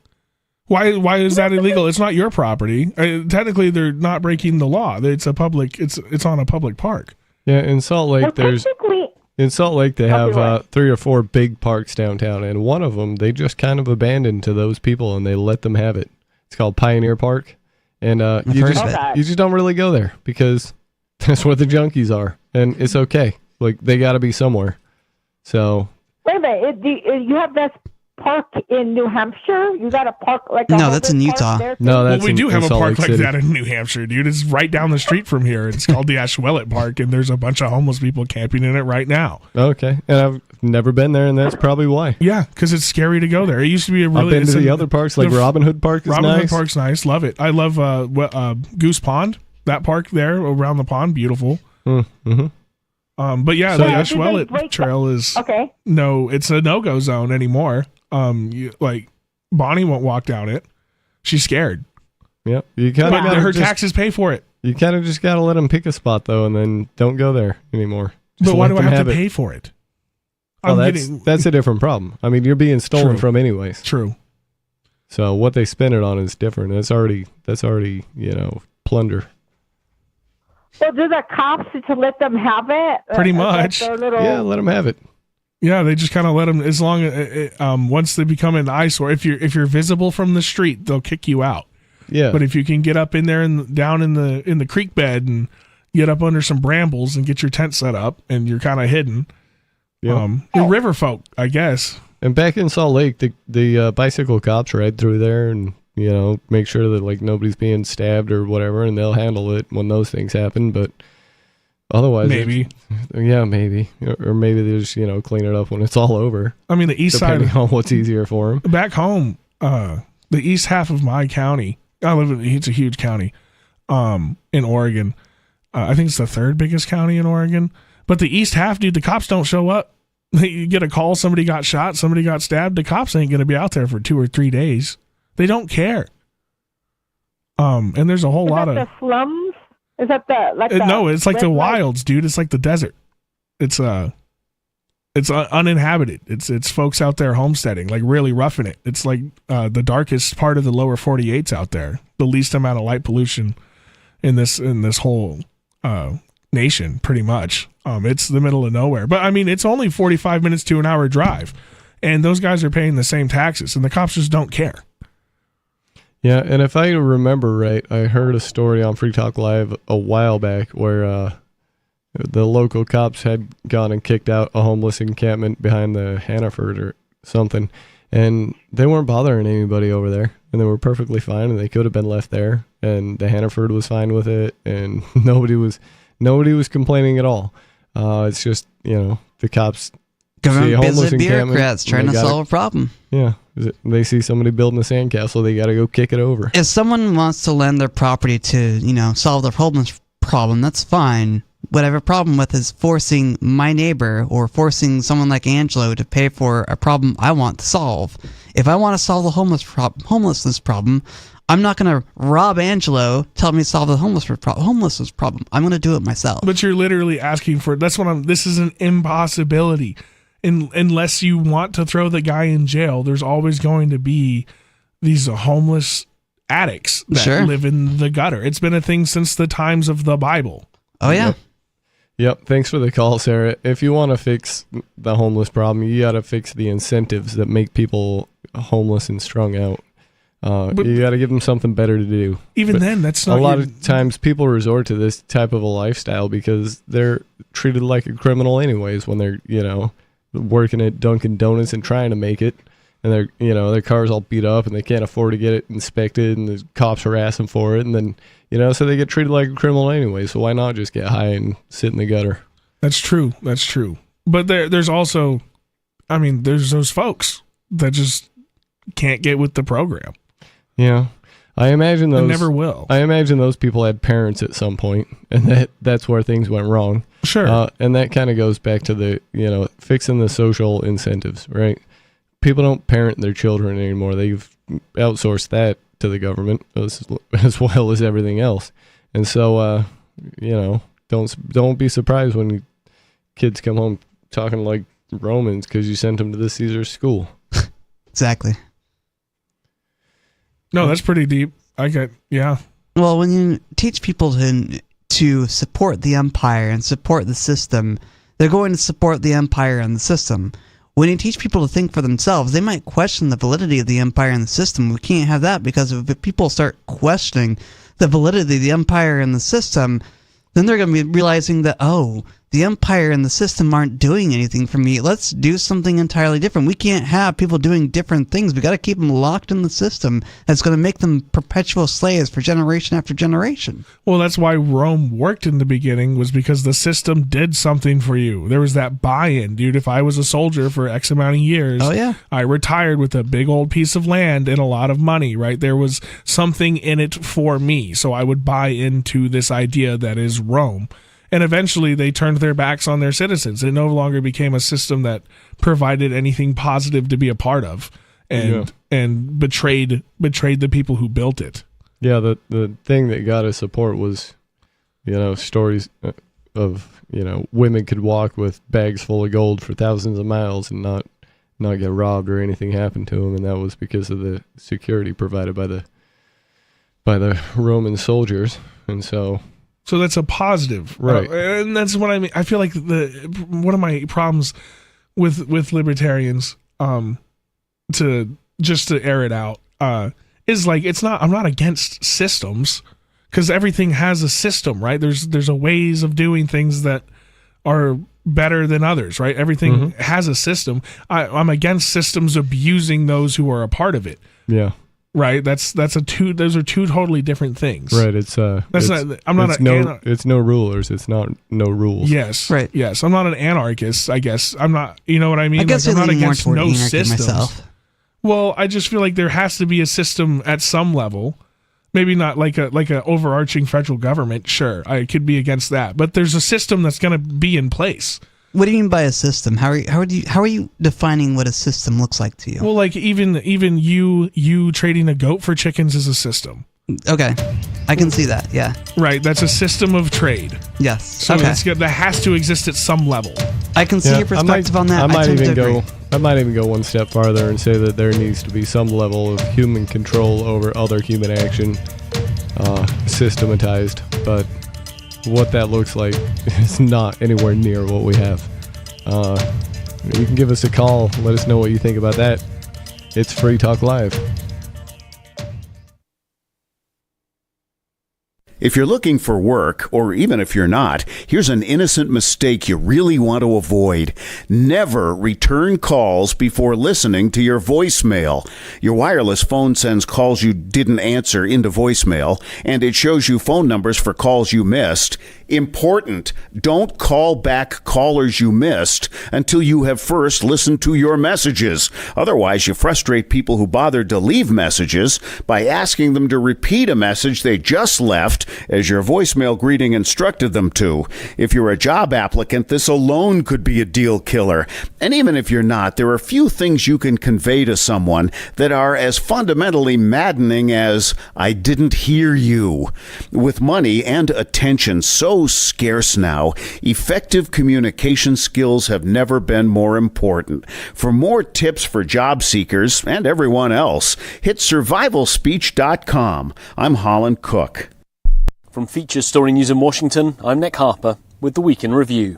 Why is that illegal? It's not your property. Technically, they're not breaking the law. It's a public. It's on a public park. Yeah, in Salt Lake, in Salt Lake they have 3 or 4 big parks downtown, and one of them they just kind of abandoned to those people, and they let them have it. It's called Pioneer Park, and you just don't really go there because that's where the junkies are, and it's okay. Like, they got to be somewhere. So wait a minute, you have this park in New Hampshire? You got a park like no, that's in Utah. No, that's we do have a park like that in New Hampshire, dude. It's right down the street from here. It's called the Ashwellet Park, and there's a bunch of homeless people camping in it right now. Okay, and I've never been there, and that's probably why. Yeah, because it's scary to go there. It used to be a really. I've been to the other parks, like Robin Hood Park is nice. Robin Hood Park's nice. Love it. I love Goose Pond. That park there around the pond, beautiful. Mm-hmm. But yeah, the Ashwellet Trail is no, it's a no-go zone anymore. Like Bonnie won't walk down it. She's scared. Yep. You kind of her taxes pay for it. You kind of just got to let them pick a spot though, and then don't go there anymore. But why do I have to pay for it? Well, that's a different problem. I mean, you're being stolen from anyways. True. So what they spend it on is different. That's already plunder. So do the cops to let them have it? Pretty much. Yeah, let them have it. Yeah, they just kind of let them, as long as once they become an eyesore. If you're visible from the street, they'll kick you out. Yeah. But if you can get up in there and down in the creek bed and get up under some brambles and get your tent set up and you're kind of hidden, you're river folk, I guess. And back in Salt Lake, the bicycle cops ride through there and make sure that like nobody's being stabbed or whatever, and they'll handle it when those things happen. But otherwise, maybe, or maybe they just clean it up when it's all over. I mean, the east depending side, on what's easier for them. Back home, the east half of my county, it's a huge county, in Oregon. I think it's the 3rd biggest county in Oregon. But the east half, dude, the cops don't show up. You get a call, somebody got shot, somebody got stabbed. The cops ain't going to be out there for 2 or 3 days. They don't care. And there's a whole lot of the slums. Is that no, it's like the red light? wilds, dude. It's like the desert. It's uninhabited. It's folks out there homesteading, like really roughing it. It's like the darkest part of the lower 48's out there. The least amount of light pollution in this whole nation, pretty much. It's the middle of nowhere. But I mean, it's only 45 minutes to an hour drive, and those guys are paying the same taxes, and the cops just don't care. Yeah, and if I remember right, I heard a story on Free Talk Live a while back where the local cops had gone and kicked out a homeless encampment behind the Hannaford or something, and they weren't bothering anybody over there, and they were perfectly fine, and they could have been left there, and the Hannaford was fine with it, and nobody was complaining at all. It's just, the cops Government business bureaucrats trying to solve a problem. Yeah. They see somebody building a sandcastle, they got to go kick it over. If someone wants to lend their property to, solve their homeless problem, that's fine. What I have a problem with is forcing my neighbor or forcing someone like Angelo to pay for a problem I want to solve. If I want to solve the homelessness problem, I'm not going to rob Angelo, tell me to solve the homelessness problem. I'm going to do it myself. But you're literally asking for, this is an impossibility. Unless you want to throw the guy in jail, there's always going to be these homeless addicts that live in the gutter. It's been a thing since the times of the Bible. Oh, yeah. Yep. Thanks for the call, Sarah. If you want to fix the homeless problem, you got to fix the incentives that make people homeless and strung out. You got to give them something better to do. Even then, that's not... A lot of times people resort to this type of a lifestyle because they're treated like a criminal anyways when they're, working at Dunkin' Donuts and trying to make it, and their car's all beat up and they can't afford to get it inspected, and the cops harass them for it, and then so they get treated like a criminal anyway. So why not just get high and sit in the gutter? That's true. But there's also, there's those folks that just can't get with the program. Yeah, I imagine those. They never will. I imagine those people had parents at some point, and that's where things went wrong. Sure. And that kind of goes back to the, fixing the social incentives, right? People don't parent their children anymore. They've outsourced that to the government as well as everything else. And so, don't be surprised when kids come home talking like Romans because you sent them to the Caesar school. Exactly. No, that's pretty deep. Yeah. Well, when you teach people to support the empire and support the system, they're going to support the empire and the system. When you teach people to think for themselves, they might question the validity of the empire and the system. We can't have that, because if people start questioning the validity of the empire and the system, then they're going to be realizing that, the empire and the system aren't doing anything for me. Let's do something entirely different. We can't have people doing different things. We got to keep them locked in the system that's going to make them perpetual slaves for generation after generation. Well, that's why Rome worked in the beginning, was because the system did something for you. There was that buy-in, dude. If I was a soldier for X amount of years, I retired with a big old piece of land and a lot of money, right? There was something in it for me. So I would buy into this idea that is Rome. And eventually they turned their backs on their citizens. It no longer became a system that provided anything positive to be a part of, and betrayed the people who built it. Yeah, the thing that got us support was, stories of, women could walk with bags full of gold for thousands of miles and not get robbed or anything happen to them, and that was because of the security provided by the Roman soldiers. And so that's a positive, right? And that's what I mean. I feel like one of my problems with libertarians, to air it out, is like, I'm not against systems, because everything has a system, right? There's a ways of doing things that are better than others, right? Everything has a system. I'm against systems abusing those who are a part of it. Yeah. Right, those are two totally different things. Right, it's no rulers, it's not no rules. Yes, right. Yes, I'm not an anarchist. I guess I'm not. You know what I mean? I guess I'm not against no systems. Myself. Well, I just feel like there has to be a system at some level. Maybe not like a overarching federal government. Sure, I could be against that, but there's a system that's going to be in place. What do you mean by a system? How are you defining what a system looks like to you? Well, like even you trading a goat for chickens is a system. Okay. I can see that, yeah. Right, that's a system of trade. Yes. So okay. that has to exist at some level. I can see your perspective on that. I might tend to even agree. I might even go one step farther and say that there needs to be some level of human control over other human action, systematized. But what that looks like is not anywhere near what we have. You can give us a call. Let us know what you think about that. It's Free Talk Live. If you're looking for work, or even if you're not, here's an innocent mistake you really want to avoid. Never return calls before listening to your voicemail. Your wireless phone sends calls you didn't answer into voicemail, and it shows you phone numbers for calls you missed. Important. Don't call back callers you missed until you have first listened to your messages. Otherwise, you frustrate people who bothered to leave messages by asking them to repeat a message they just left as your voicemail greeting instructed them to. If you're a job applicant, this alone could be a deal killer. And even if you're not, there are few things you can convey to someone that are as fundamentally maddening as, "I didn't hear you." With money and attention so scarce now, effective communication skills have never been more important. For more tips for job seekers and everyone else, hit survivalspeech.com. I'm Holland Cook. From Feature Story News in Washington, I'm Nick Harper with the Week in Review.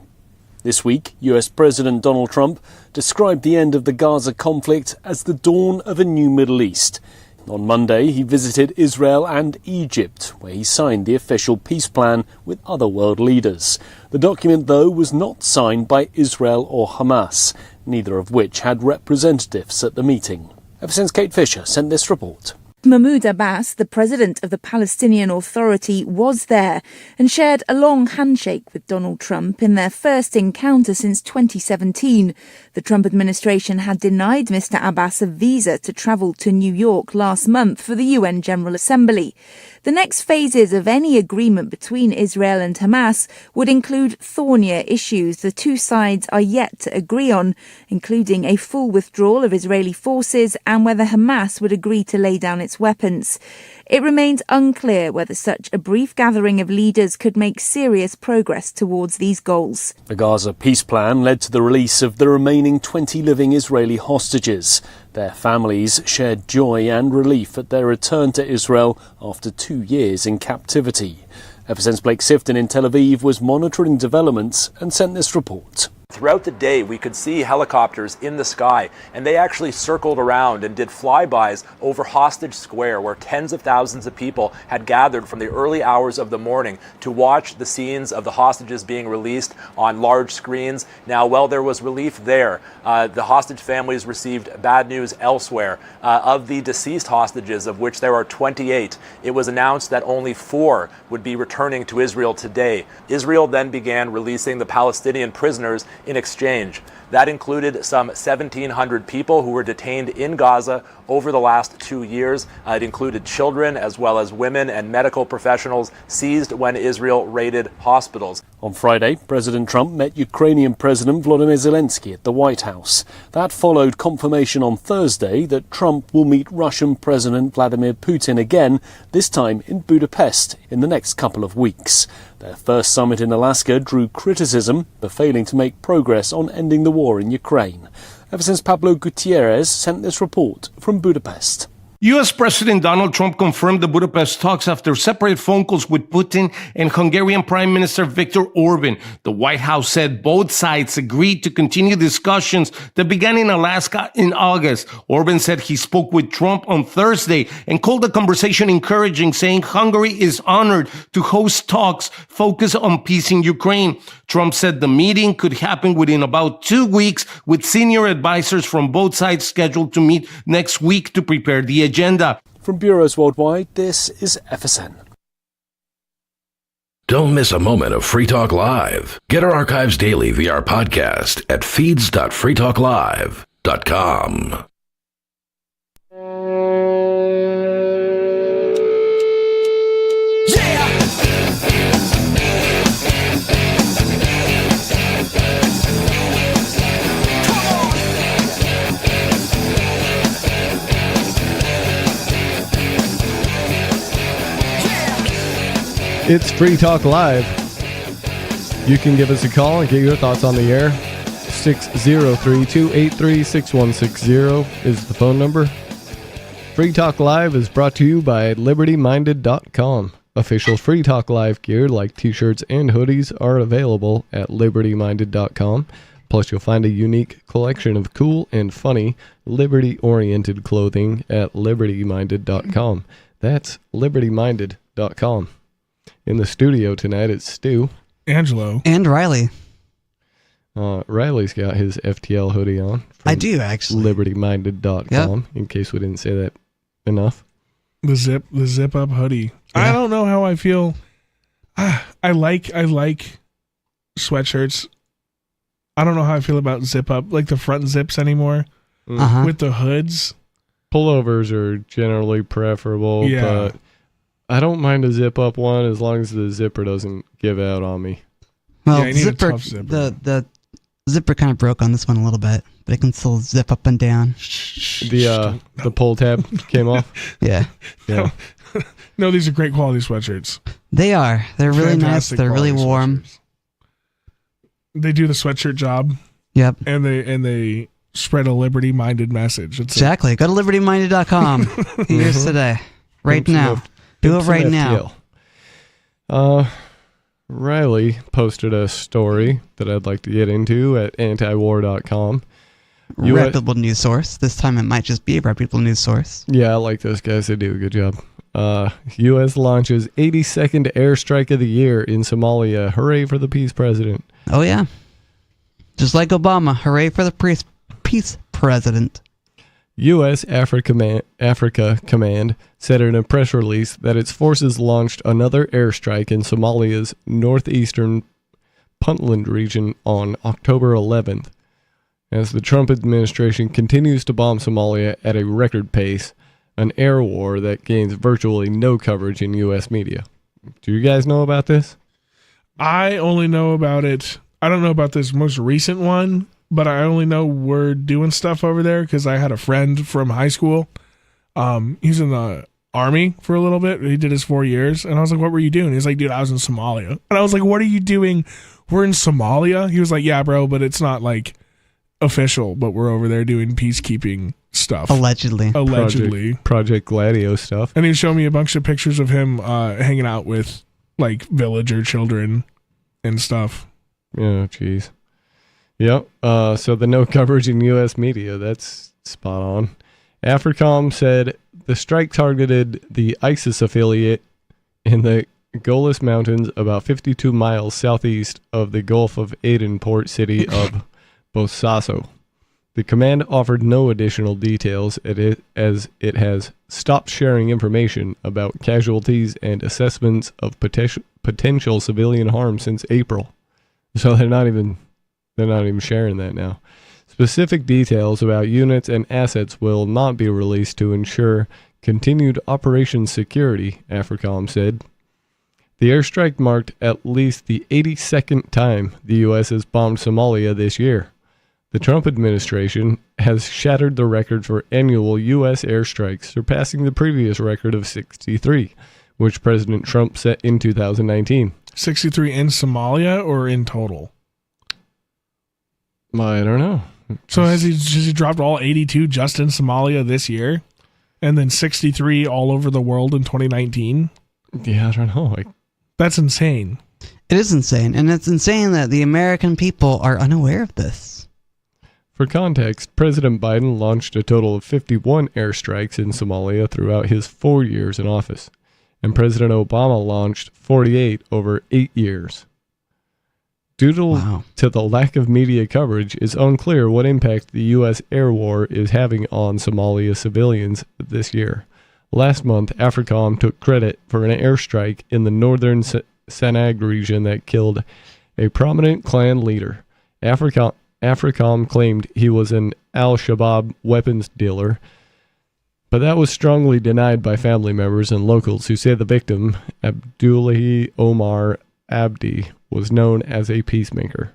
This week, US President Donald Trump described the end of the Gaza conflict as the dawn of a new Middle East. On Monday, he visited Israel and Egypt, where he signed the official peace plan with other world leaders. The document, though, was not signed by Israel or Hamas, neither of which had representatives at the meeting. Ever since Kate Fisher sent this report. Mahmoud Abbas, the president of the Palestinian Authority, was there and shared a long handshake with Donald Trump in their first encounter since 2017. The Trump administration had denied Mr. Abbas a visa to travel to New York last month for the UN General Assembly. The next phases of any agreement between Israel and Hamas would include thornier issues the two sides are yet to agree on, including a full withdrawal of Israeli forces and whether Hamas would agree to lay down its weapons. It remains unclear whether such a brief gathering of leaders could make serious progress towards these goals. The Gaza peace plan led to the release of the remaining 20 living Israeli hostages. Their families shared joy and relief at their return to Israel after 2 years in captivity. Ever since Blake Sifton in Tel Aviv was monitoring developments and sent this report. Throughout the day, we could see helicopters in the sky, and they actually circled around and did flybys over Hostage Square, where tens of thousands of people had gathered from the early hours of the morning to watch the scenes of the hostages being released on large screens. Now, while there was relief there, the hostage families received bad news elsewhere. Of the deceased hostages, of which there are 28, it was announced that only 4 would be returning to Israel today. Israel then began releasing the Palestinian prisoners in exchange. That included some 1,700 people who were detained in Gaza over the last 2 years. It included children as well as women and medical professionals seized when Israel raided hospitals. On Friday, President Trump met Ukrainian President Volodymyr Zelensky at the White House. That followed confirmation on Thursday that Trump will meet Russian President Vladimir Putin again, this time in Budapest, in the next couple of weeks. Their first summit in Alaska drew criticism for failing to make progress on ending the war in Ukraine. Ever since Pablo Gutierrez sent this report from Budapest. U.S. President Donald Trump confirmed the Budapest talks after separate phone calls with Putin and Hungarian Prime Minister Viktor Orban. The White House said both sides agreed to continue discussions that began in Alaska in August. Orban said he spoke with Trump on Thursday and called the conversation encouraging, saying Hungary is honored to host talks focused on peace in Ukraine. Trump said the meeting could happen within about 2 weeks, with senior advisors from both sides scheduled to meet next week to prepare the agenda. From bureaus worldwide, this is FSN. Don't miss a moment of Free Talk Live. Get our archives daily via our podcast at feeds.freetalklive.com. It's Free Talk Live. You can give us a call and get your thoughts on the air. 603-283-6160 is the phone number. Free Talk Live is brought to you by LibertyMinded.com. Official Free Talk Live gear like t-shirts and hoodies are available at LibertyMinded.com. Plus, you'll find a unique collection of cool and funny, liberty-oriented clothing at LibertyMinded.com. That's LibertyMinded.com. In the studio tonight, it's Stu. Angelo. And Riley. Riley's got his FTL hoodie on. I do, actually. LibertyMinded.com, in case we didn't say that enough. The zip up hoodie. Yeah. I don't know how I feel. I like sweatshirts. I don't know how I feel about zip up, like the front zips anymore with the hoods. Pullovers are generally preferable, but I don't mind a zip up one as long as the zipper doesn't give out on me. Well, I need a tough zipper. The zipper kind of broke on this one a little bit, but it can still zip up and down. The pull tab came off. Yeah. No, these are great quality sweatshirts. They are. They're really nice. They're really warm. They do the sweatshirt job. Yep. And they spread a liberty-minded message. Exactly. Go to libertyminded.com. Here's today. Right now. Do it right now. Riley posted a story that I'd like to get into at antiwar.com. Reputable news source. This time it might just be a reputable news source. Yeah, I like those guys. They do a good job. U.S. launches 82nd airstrike of the year in Somalia. Hooray for the peace president. Oh, yeah. Just like Obama. Hooray for the peace president. U.S. Africa Command said in a press release that its forces launched another airstrike in Somalia's northeastern Puntland region on October 11th. As the Trump administration continues to bomb Somalia at a record pace, an air war that gains virtually no coverage in U.S. media. Do you guys know about this? I only know about it. I don't know about this most recent one, but I only know we're doing stuff over there because I had a friend from high school. He's in the Army for a little bit. He did his 4 years. And I was like, what were you doing? He's like, dude, I was in Somalia. And I was like, what are you doing? We're in Somalia? He was like, yeah, bro, but it's not like official, but we're over there doing peacekeeping stuff. Allegedly. Project Gladio stuff. And he showed me a bunch of pictures of him hanging out with like villager children and stuff. Oh, jeez. Yep. So the no coverage in U.S. media, that's spot on. AFRICOM said the strike targeted the ISIS affiliate in the Golis Mountains about 52 miles southeast of the Gulf of Aden port city of Bosaso. The command offered no additional details as it has stopped sharing information about casualties and assessments of potential civilian harm since April. So they're not even sharing that now. Specific details about units and assets will not be released to ensure continued operation security, AFRICOM said. The airstrike marked at least the 82nd time the U.S. has bombed Somalia this year. The Trump administration has shattered the record for annual U.S. airstrikes, surpassing the previous record of 63, which President Trump set in 2019. 63 in Somalia or in total? I don't know. So has he dropped all 82 just in Somalia this year? And then 63 all over the world in 2019? Yeah, I don't know. That's insane. It is insane. And it's insane that the American people are unaware of this. For context, President Biden launched a total of 51 airstrikes in Somalia throughout his 4 years in office, and President Obama launched 48 over 8 years. Due to the lack of media coverage, it's unclear what impact the U.S. air war is having on Somalia civilians this year. Last month, AFRICOM took credit for an airstrike in the northern Sanag region that killed a prominent clan leader. AFRICOM claimed he was an al-Shabaab weapons dealer, but that was strongly denied by family members and locals who say the victim, Abdullahi Omar Abdi, was known as a peacemaker.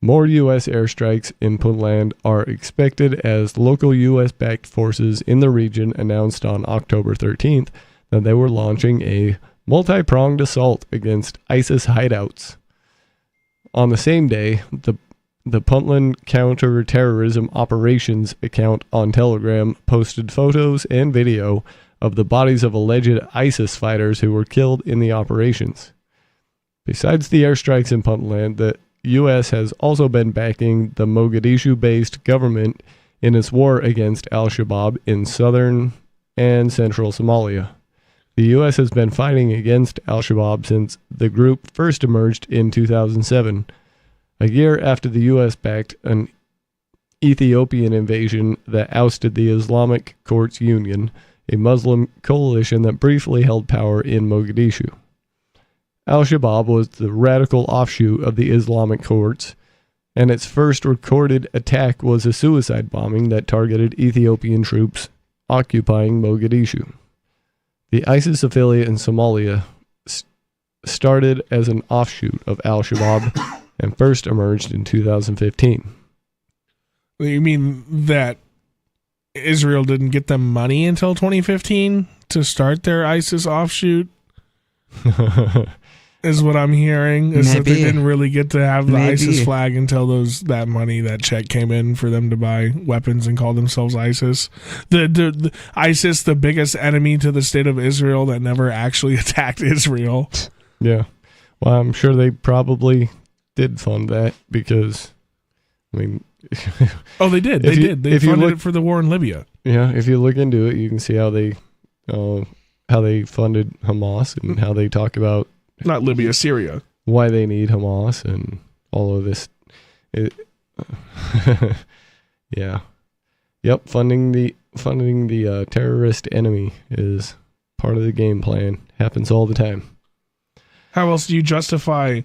More U.S. airstrikes in Puntland are expected as local U.S.-backed forces in the region announced on October 13th that they were launching a multi-pronged assault against ISIS hideouts. On the same day, the Puntland Counter-Terrorism Operations account on Telegram posted photos and video of the bodies of alleged ISIS fighters who were killed in the operations. Besides the airstrikes in Puntland, the U.S. has also been backing the Mogadishu-based government in its war against al-Shabaab in southern and central Somalia. The U.S. has been fighting against al-Shabaab since the group first emerged in 2007, a year after the U.S. backed an Ethiopian invasion that ousted the Islamic Courts Union, a Muslim coalition that briefly held power in Mogadishu. Al-Shabaab was the radical offshoot of the Islamic Courts, and its first recorded attack was a suicide bombing that targeted Ethiopian troops occupying Mogadishu. The ISIS affiliate in Somalia started as an offshoot of al-Shabaab and first emerged in 2015. You mean that Israel didn't get them money until 2015 to start their ISIS offshoot? Is what I'm hearing. Is that they didn't really get to have the ISIS flag until that check came in for them to buy weapons and call themselves ISIS. The ISIS, the biggest enemy to the state of Israel that never actually attacked Israel. Yeah. Well, I'm sure they probably did fund that because, I mean... Oh, they did. They funded it for the war in Libya. Yeah, if you look into it, you can see how they funded Hamas and how they talk about not Libya, Syria. Why they need Hamas and all of this. Yeah. Yep, funding the terrorist enemy is part of the game plan. Happens all the time. How else do you justify...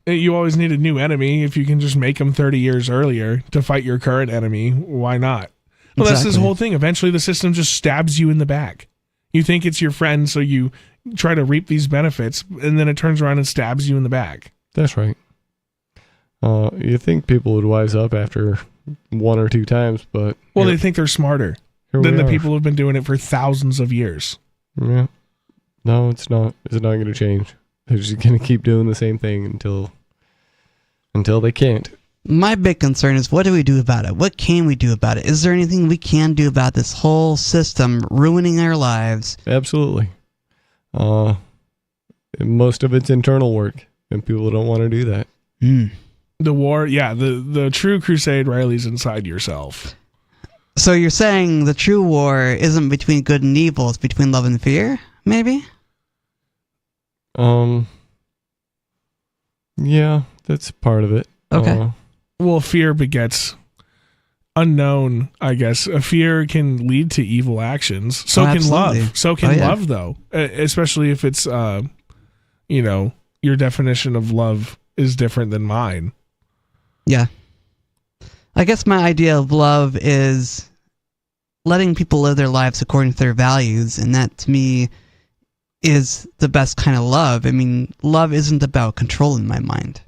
You always need a new enemy. If you can just make them 30 years earlier to fight your current enemy, why not? Well, that's this whole thing. Eventually, the system just stabs you in the back. You think it's your friend, so you try to reap these benefits, and then it turns around and stabs you in the back. That's right. You think people would wise up after one or two times, but... Well, they think they're smarter than the people who've been doing it for thousands of years. Yeah. No, it's not. It's not going to change. They're just going to keep doing the same thing until they can't. My big concern is, what do we do about it? What can we do about it? Is there anything we can do about this whole system ruining our lives? Absolutely. Most of it's internal work, and people don't want to do that. The war, yeah, the true crusade, Riley's inside yourself. So you're saying the true war isn't between good and evil, it's between love and fear, maybe? Yeah, that's part of it. Okay. Well, fear begets unknown, I guess. A fear can lead to evil actions. So can love. So can love, though. Especially if it's, your definition of love is different than mine. Yeah. I guess my idea of love is letting people live their lives according to their values, and that, to me, is the best kind of love. I mean, love isn't about control in my mind.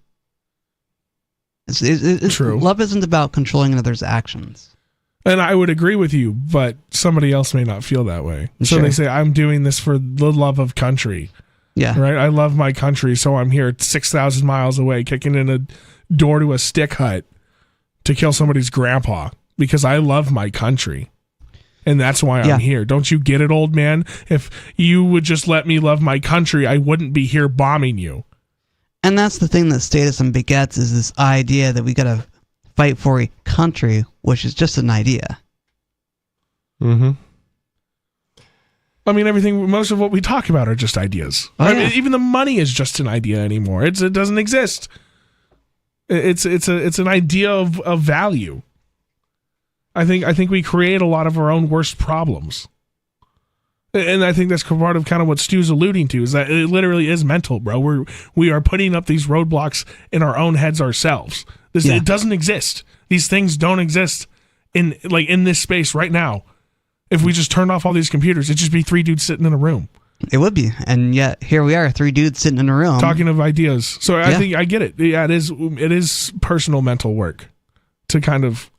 It's true. Love isn't about controlling another's actions. And I would agree with you, but somebody else may not feel that way. So Sure. they say, I'm doing this for the love of country. Yeah. Right? I love my country, so I'm here 6,000 miles away, kicking in a door to a stick hut to kill somebody's grandpa because I love my country. And that's why I'm here. Don't you get it, old man? If you would just let me love my country, I wouldn't be here bombing you. And that's the thing that statism begets, is this idea that we gotta fight for a country, which is just an idea. Mm-hmm. I mean, most of what we talk about are just ideas. Oh, I mean, even the money is just an idea anymore. It doesn't exist. It's an idea of value. I think we create a lot of our own worst problems. And I think that's part of kind of what Stu's alluding to, is that it literally is mental, bro. We are putting up these roadblocks in our own heads ourselves. It doesn't exist. These things don't exist in this space right now. If we just turned off all these computers, it'd just be three dudes sitting in a room. It would be. And yet here we are, three dudes sitting in a room talking of ideas. So I think I get it. Yeah, it is personal mental work to kind of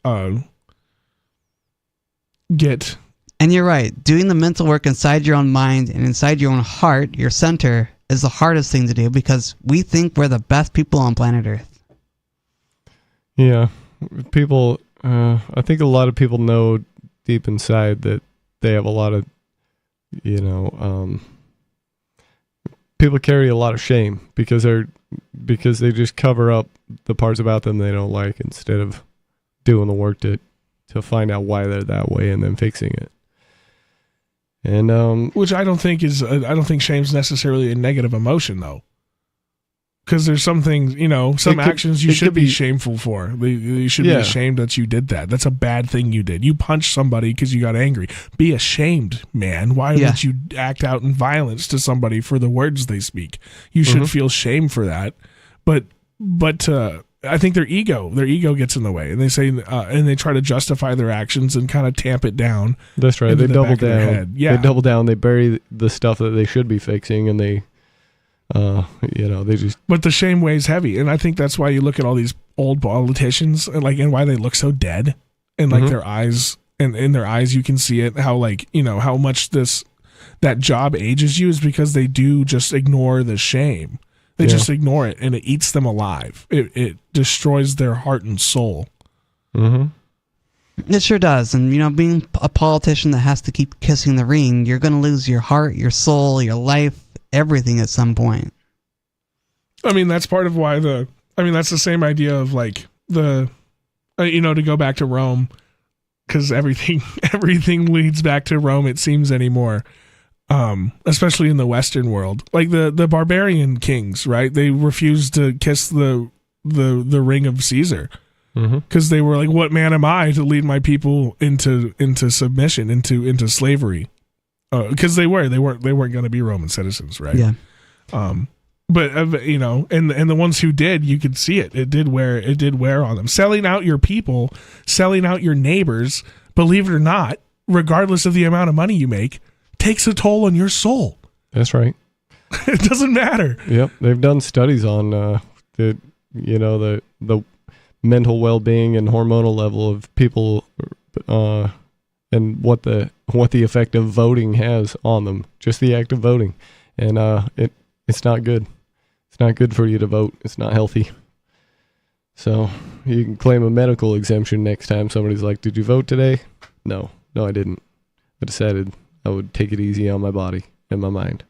get And you're right. Doing the mental work inside your own mind and inside your own heart, your center, is the hardest thing to do because we think we're the best people on planet Earth. Yeah. People, I think a lot of people know deep inside that they have a lot of, people carry a lot of shame because they just cover up the parts about them they don't like instead of doing the work to find out why they're that way and then fixing it. And which I don't think shame's necessarily a negative emotion though. Because there's some things, some actions you should be shameful for. You should be ashamed that you did that. That's a bad thing you did. You punched somebody because you got angry. Be ashamed, man. Why would you act out in violence to somebody for the words they speak? You should feel shame for that. But I think their ego gets in the way, and they say, and they try to justify their actions and kind of tamp it down. That's right. They double down. Yeah, they double down. They bury the stuff that they should be fixing, and they. They just. But the shame weighs heavy, and I think that's why you look at all these old politicians and why they look so dead, and their eyes, and in their eyes you can see it. How how much that job ages you is because they do just ignore the shame. They just ignore it, and it eats them alive. It destroys their heart and soul. It sure does, and being a politician that has to keep kissing the ring, you're going to lose your heart, your soul, your life. Everything at some point. I mean, that's part of why that's the same idea of to go back to Rome, because everything leads back to Rome, it seems, anymore. Especially in the Western world, like the barbarian kings, right? They refused to kiss the ring of Caesar because they were like, "What man am I to lead my people into submission, into slavery?" Because they weren't going to be Roman citizens, right? Yeah. But and the ones who did, you could see it. It did wear on them. Selling out your people, selling out your neighbors. Believe it or not, regardless of the amount of money you make, takes a toll on your soul. That's right. It doesn't matter. Yep, they've done studies on the mental well-being and hormonal level of people. And what the effect of voting has on them, just the act of voting, and it's not good. It's not good for you to vote. It's not healthy. So you can claim a medical exemption next time somebody's like, "Did you vote today?" No, I didn't. I decided I would take it easy on my body and my mind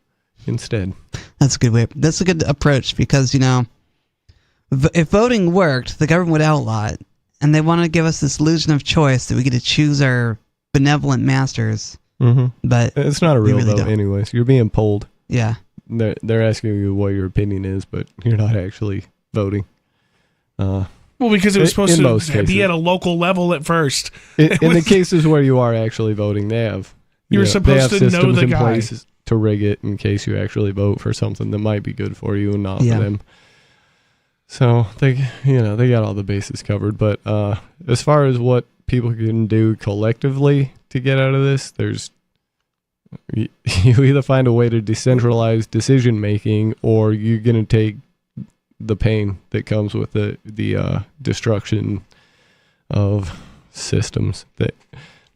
instead. That's a good way. That's a good approach because if voting worked, the government would outlaw it, and they want to give us this illusion of choice that we get to choose our benevolent masters, but it's not a real vote anyways. You're being polled. Yeah, they're asking you what your opinion is, but you're not actually voting. Well, because it was supposed to be at a local level at first. In the cases where you are actually voting, they have supposed to know the in guy place to rig it in case you actually vote for something that might be good for you and not for them. So they got all the bases covered. But as far as what people can do collectively to get out of this, you either find a way to decentralize decision making, or you're going to take the pain that comes with the destruction of systems that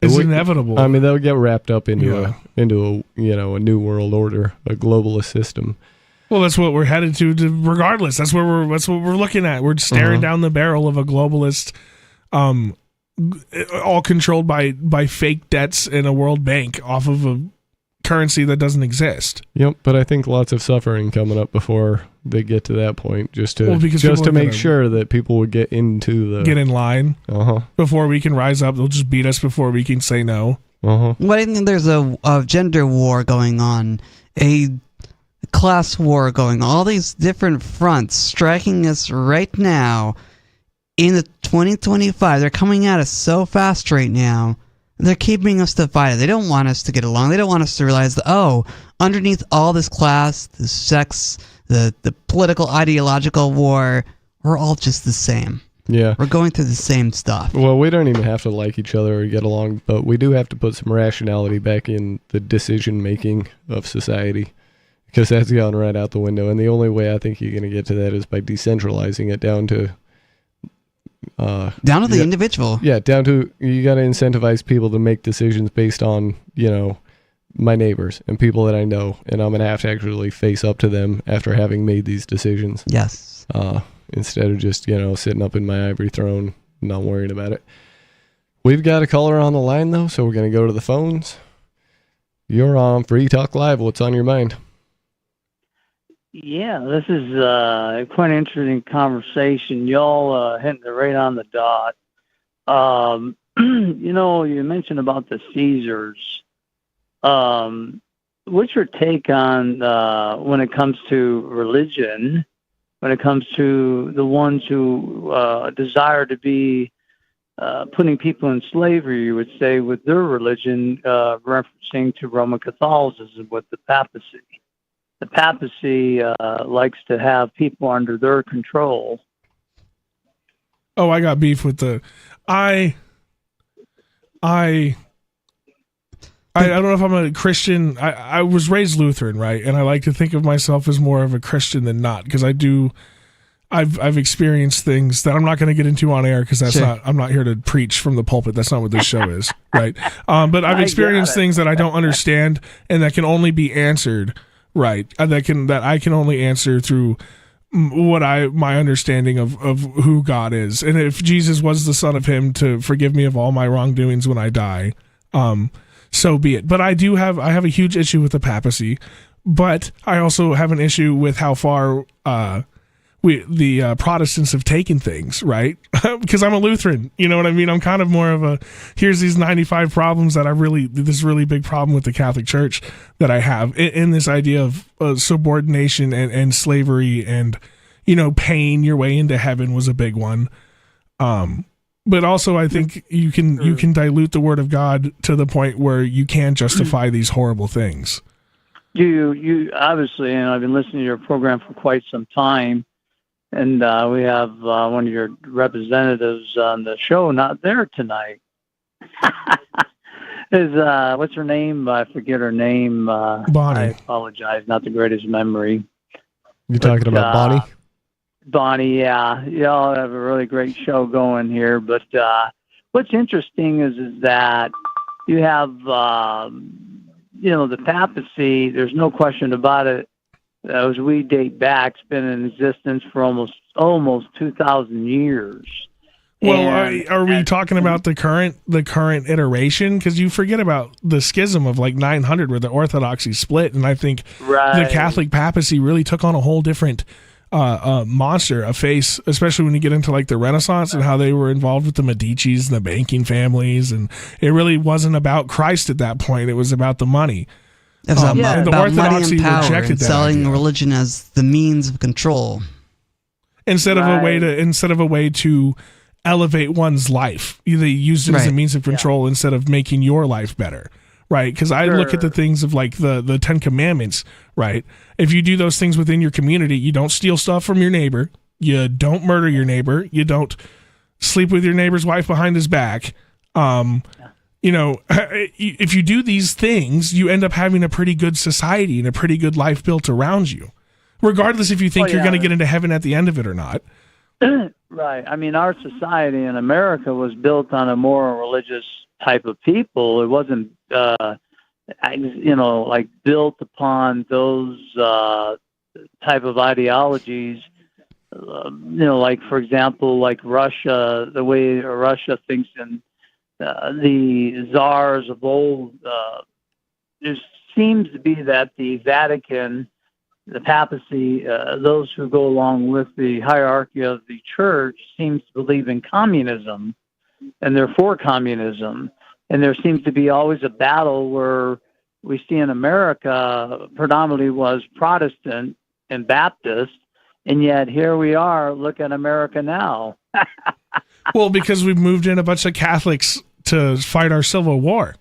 is inevitable. I mean, they'll get wrapped up into a new world order, a globalist system. Well, that's what we're headed to regardless. That's what we're looking at. We're staring down the barrel of a globalist, all controlled by fake debts in a World Bank off of a currency that doesn't exist. Yep, but I think lots of suffering coming up before they get to that point, just to make sure that people would get in line before we can rise up. They'll just beat us before we can say no. Well, I think there's a gender war going on, a class war going on, all these different fronts striking us right now in the 2025. They're coming at us so fast right now. They're keeping us divided. They don't want us to get along. They don't want us to realize that, underneath all this class, the sex, the political ideological war, we're all just the same. Yeah. We're going through the same stuff. Well, we don't even have to like each other or get along, but we do have to put some rationality back in the decision making of society, because that's gone right out the window. And the only way I think you're going to get to that is by decentralizing it down to Down to the individual. Yeah, down to, you got to incentivize people to make decisions based on, my neighbors and people that I know, and I'm going to have to actually face up to them after having made these decisions. Yes. Instead of just, sitting up in my ivory throne, not worrying about it. We've got a caller on the line, though, so we're going to go to the phones. You're on Free Talk Live. What's on your mind? Yeah, this is quite an interesting conversation. Y'all hitting it right on the dot. You mentioned about the Caesars. What's your take on when it comes to religion, when it comes to the ones who desire to be putting people in slavery, you would say, with their religion, referencing to Roman Catholicism with the papacy? The papacy likes to have people under their control. Oh, I got beef with the... I don't know if I'm a Christian. I was raised Lutheran, right? And I like to think of myself as more of a Christian than not, because I've experienced things that I'm not going to get into on air, because that's Sure. not, I'm not here to preach from the pulpit. That's not what this show is, right? But I've experienced things that I don't understand and that can only be answered, right? That I can only answer through my understanding of who God is. And if Jesus was the Son of Him to forgive me of all my wrongdoings when I die, so be it. But I have a huge issue with the papacy, but I also have an issue with how far the Protestants have taken things, right? Because I'm a Lutheran, you know what I mean? I'm kind of more of here's these 95 problems that this really big problem with the Catholic Church that I have in this idea of subordination and slavery and, paying your way into heaven was a big one. But also, I think you can dilute the word of God to the point where you can justify these horrible things. You obviously, and I've been listening to your program for quite some time, and we have one of your representatives on the show not there tonight. What's her name? I forget her name. Bonnie. I apologize. Not the greatest memory. You're talking about Bonnie? Bonnie, yeah. Y'all have a really great show going here. But what's interesting is that you have, the papacy, there's no question about it. As we date back, it's been in existence for almost 2,000 years. Well, are we talking about the current iteration? Because you forget about the schism of like 900 where the Orthodoxy split, and I think the Catholic papacy really took on a whole different monster, a face, especially when you get into like the Renaissance and how they were involved with the Medicis and the banking families, and it really wasn't about Christ at that point. It was about the money. It was the about Orthodoxy money and power, rejected and that selling idea. religion as the means of control. Instead of a way to elevate one's life, they used it as a means of control instead of making your life better. Right, because I look at the things of like the 10 Commandments, right? If you do those things within your community, you don't steal stuff from your neighbor, you don't murder your neighbor, you don't sleep with your neighbor's wife behind his back. If you do these things, you end up having a pretty good society and a pretty good life built around you, regardless if you think you're going to get into heaven at the end of it or not. Right. I mean, our society in America was built on a more religious type of people. It wasn't, built upon those type of ideologies. Like, for example, like Russia, the way Russia thinks, and the czars of old, there seems to be that the Vatican, the papacy, those who go along with the hierarchy of the church seems to believe in communism, and they're for communism. And there seems to be always a battle where we see in America predominantly was Protestant and Baptist, and yet here we are, look at America now. Well, because we've moved in a bunch of Catholics to fight our Civil War.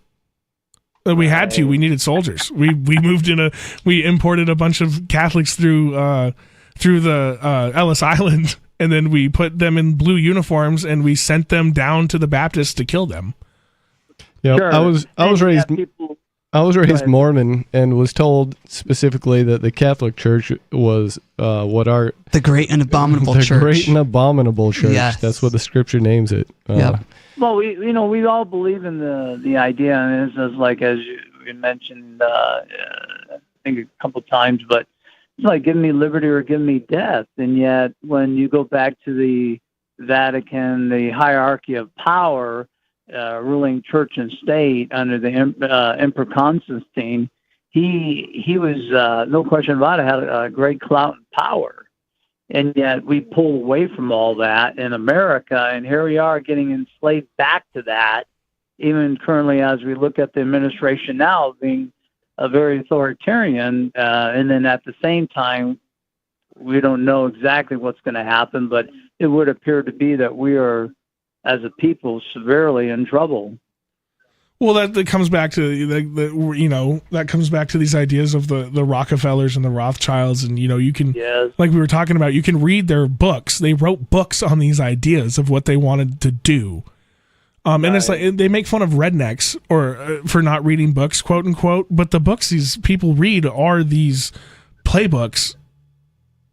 We had to. We needed soldiers. We imported a bunch of Catholics through the Ellis Island, and then we put them in blue uniforms and we sent them down to the Baptists to kill them. Yeah, Sure. I was raised. I was raised Mormon and was told specifically that the Catholic Church was the great and abominable the church. Great and abominable church. Yes. That's what the scripture names it. Well, we all believe in the idea, and it's just like as you mentioned, I think a couple times, but it's like give me liberty or give me death. And yet, when you go back to the Vatican, the hierarchy of power, ruling church and state under the Emperor Constantine, he was no question about it, had a great clout and power. And yet we pull away from all that in America, and here we are getting enslaved back to that, even currently as we look at the administration now being a very authoritarian, and then at the same time, we don't know exactly what's going to happen, but it would appear to be that we are, as a people, severely in trouble. Well, that comes back to that comes back to these ideas of the Rockefellers and the Rothschilds, and you can, like we were talking about, you can read their books. They wrote books on these ideas of what they wanted to do, and it's like they make fun of rednecks or for not reading books, quote unquote. But the books these people read are these playbooks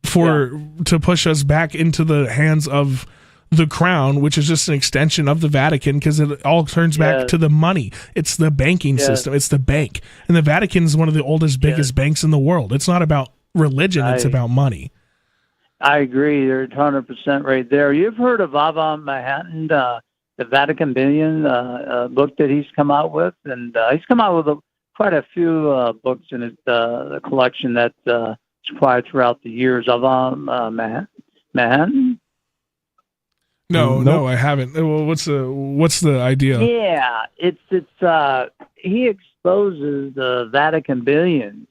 to push us back into the hands of the crown, which is just an extension of the Vatican, because it all turns back to the money. It's the banking system. It's the bank. And the Vatican is one of the oldest, biggest banks in the world. It's not about religion. It's about money. I agree. You're 100% right there. You've heard of Ava Manhattan, the Vatican Billion book that he's come out with. And he's come out with quite a few books in his the collection that's acquired throughout the years. Ava Manhattan? No, I haven't. Well, what's the idea? Yeah, it's he exposes the Vatican billions,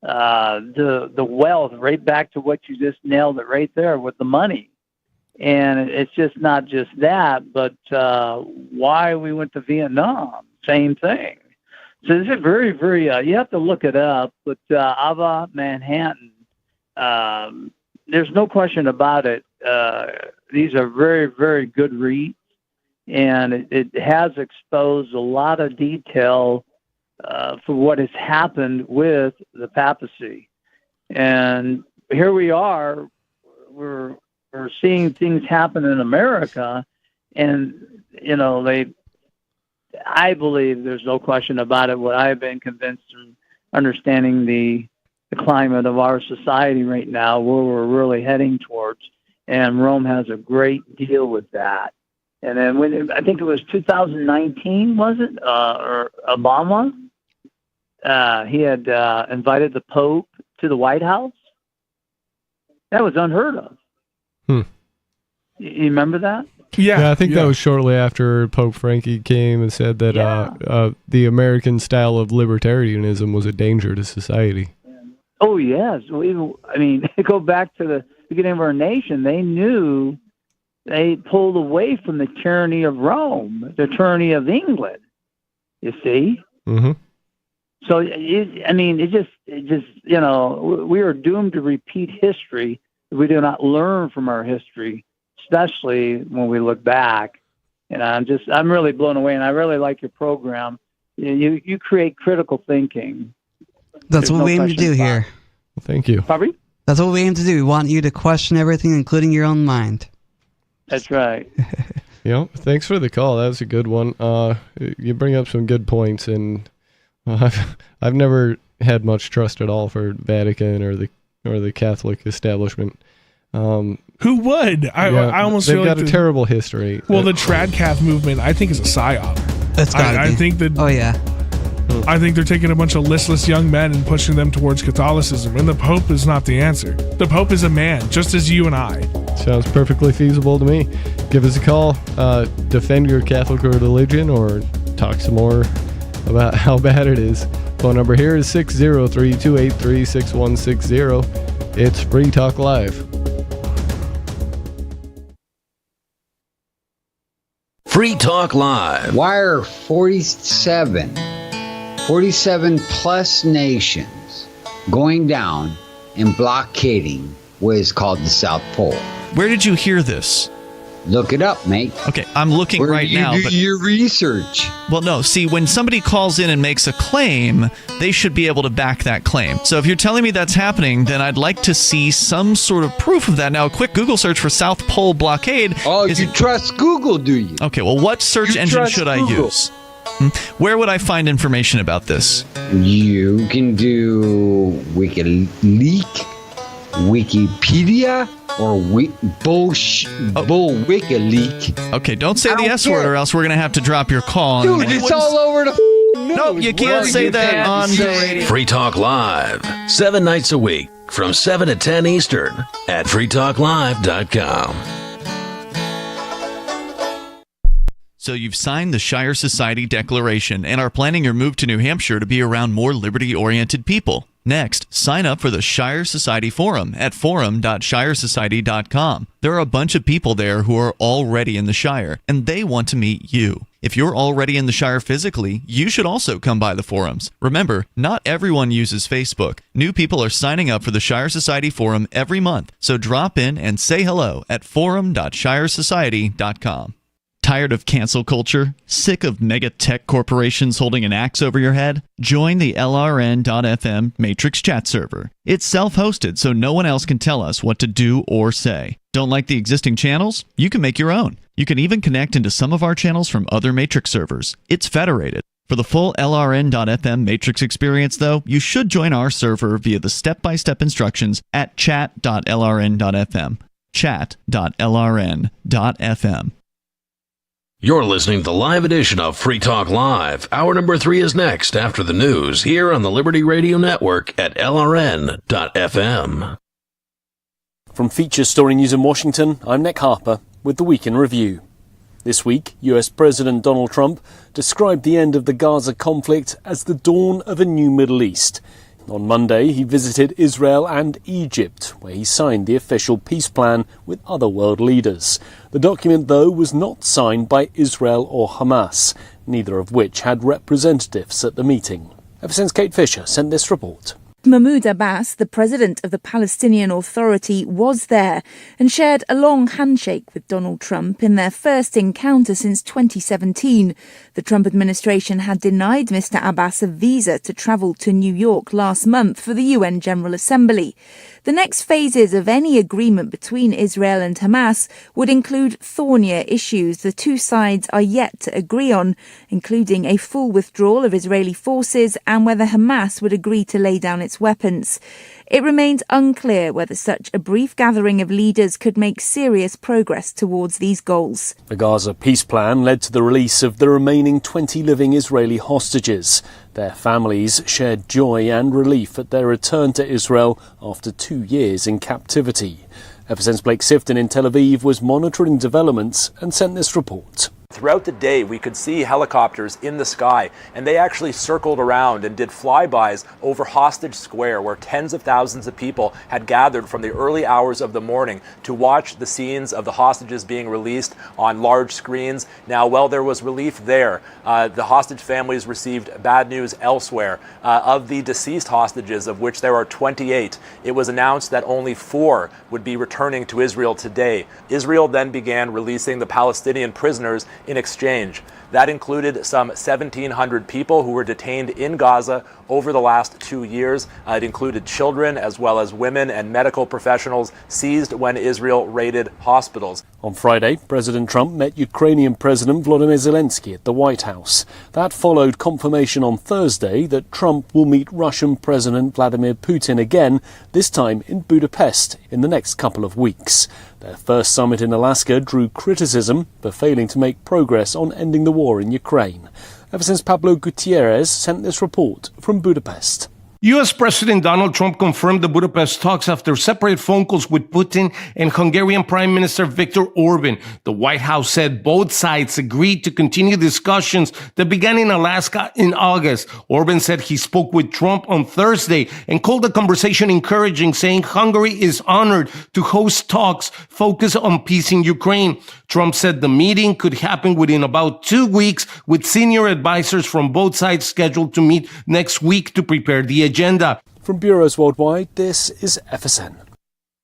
the wealth, right back to what you just nailed it right there with the money, and it's just not just that, but why we went to Vietnam, same thing. So this is very, very. You have to look it up, but Ava Manhattan. There's no question about it. These are very, very good reads, and it has exposed a lot of detail for what has happened with the papacy. And here we are, we're seeing things happen in America, and I believe there's no question about it. What I've been convinced in understanding the climate of our society right now, where we're really heading towards. And Rome has a great deal with that. And then I think it was 2019, was it? Or Obama? He had invited the Pope to the White House. That was unheard of. You remember that? Yeah, I think that was shortly after Pope Frankie came and said that the American style of libertarianism was a danger to society. Oh, yes. I mean, go back to the beginning of our nation. They knew they pulled away from the tyranny of Rome, the tyranny of England, you see? Mm-hmm. So, it just we are doomed to repeat history if we do not learn from our history, especially when we look back. And I'm really blown away, and I really like your program. You create critical thinking. That's what we aim to do here. Well, thank you. Probably? That's what we aim to do. We want you to question everything, including your own mind. That's right. Thanks for the call. That was a good one. You bring up some good points, and I've never had much trust at all for Vatican or the Catholic establishment. Who would? I almost they've feel got like a terrible history. Well, the Tradcath movement, I think, is a psyop. That's gotta be. I think that. Oh yeah. I think they're taking a bunch of listless young men and pushing them towards Catholicism, and the Pope is not the answer. The Pope is a man, just as you and I. Sounds perfectly feasible to me. Give us a call. Defend your Catholic religion, or talk some more about how bad it is. Phone number here is 603-283-6160. It's Free Talk Live. Free Talk Live. Wire 47 plus nations going down and blockading what is called the South Pole. Where did you hear this? Look it up, mate. Okay, I'm looking Where right do you now. do But your research. Well, no. See, when somebody calls in and makes a claim, they should be able to back that claim. So if you're telling me that's happening, then I'd like to see some sort of proof of that. Now, a quick Google search for South Pole blockade. Oh, you trust Google, do you? Okay, well, what search engine should I use? Where would I find information about this? You can do WikiLeaks, Wikipedia, or WikiLeaks. Okay, don't say the S word or else we're going to have to drop your call. Dude, it's all over the news. No, you can't say that on the radio. Free Talk Live, 7 nights a week from 7 to 10 Eastern at freetalklive.com. So you've signed the Shire Society Declaration and are planning your move to New Hampshire to be around more liberty-oriented people. Next, sign up for the Shire Society Forum at forum.shiresociety.com. There are a bunch of people there who are already in the Shire, and they want to meet you. If you're already in the Shire physically, you should also come by the forums. Remember, not everyone uses Facebook. New people are signing up for the Shire Society Forum every month, so drop in and say hello at forum.shiresociety.com. Tired of cancel culture? Sick of mega tech corporations holding an axe over your head? Join the LRN.FM Matrix chat server. It's self-hosted, so no one else can tell us what to do or say. Don't like the existing channels? You can make your own. You can even connect into some of our channels from other Matrix servers. It's federated. For the full LRN.FM Matrix experience, though, you should join our server via the step-by-step instructions at chat.lrn.fm. Chat.lrn.fm. You're listening to the live edition of Free Talk Live. Hour number 3 is next after the news here on the Liberty Radio Network at LRN.FM. From Feature Story News in Washington, I'm Nick Harper with the Week in Review. This week, US President Donald Trump described the end of the Gaza conflict as the dawn of a new Middle East. On Monday, he visited Israel and Egypt, where he signed the official peace plan with other world leaders. The document, though, was not signed by Israel or Hamas, neither of which had representatives at the meeting. Ever since Kate Fisher sent this report. Mahmoud Abbas, the president of the Palestinian Authority, was there and shared a long handshake with Donald Trump in their first encounter since 2017. The Trump administration had denied Mr. Abbas a visa to travel to New York last month for the UN General Assembly. The next phases of any agreement between Israel and Hamas would include thornier issues the two sides are yet to agree on, including a full withdrawal of Israeli forces and whether Hamas would agree to lay down its weapons. It remains unclear whether such a brief gathering of leaders could make serious progress towards these goals. The Gaza peace plan led to the release of the remaining 20 living Israeli hostages. Their families shared joy and relief at their return to Israel after 2 years in captivity. Ever since Blake Sifton in Tel Aviv was monitoring developments and sent this report. Throughout the day, we could see helicopters in the sky, and they actually circled around and did flybys over Hostage Square, where tens of thousands of people had gathered from the early hours of the morning to watch the scenes of the hostages being released on large screens. Now, while there was relief there, the hostage families received bad news elsewhere. Of the deceased hostages, of which there are 28, it was announced that only 4 would be returning to Israel today. Israel then began releasing the Palestinian prisoners in exchange. That included some 1,700 people who were detained in Gaza over the last 2 years. It included children as well as women and medical professionals seized when Israel raided hospitals. On Friday, President Trump met Ukrainian President Volodymyr Zelensky at the White House. That followed confirmation on Thursday that Trump will meet Russian President Vladimir Putin again, this time in Budapest, in the next couple of weeks. Their first summit in Alaska drew criticism for failing to make progress on ending the war in Ukraine. Ever since Pablo Gutierrez sent this report from Budapest. U.S. President Donald Trump confirmed the Budapest talks after separate phone calls with Putin and Hungarian Prime Minister Viktor Orban. The White House said both sides agreed to continue discussions that began in Alaska in August. Orban said he spoke with Trump on Thursday and called the conversation encouraging, saying Hungary is honored to host talks focused on peace in Ukraine. Trump said the meeting could happen within about 2 weeks, with senior advisors from both sides scheduled to meet next week to prepare the agenda. From bureaus worldwide, this is FSN.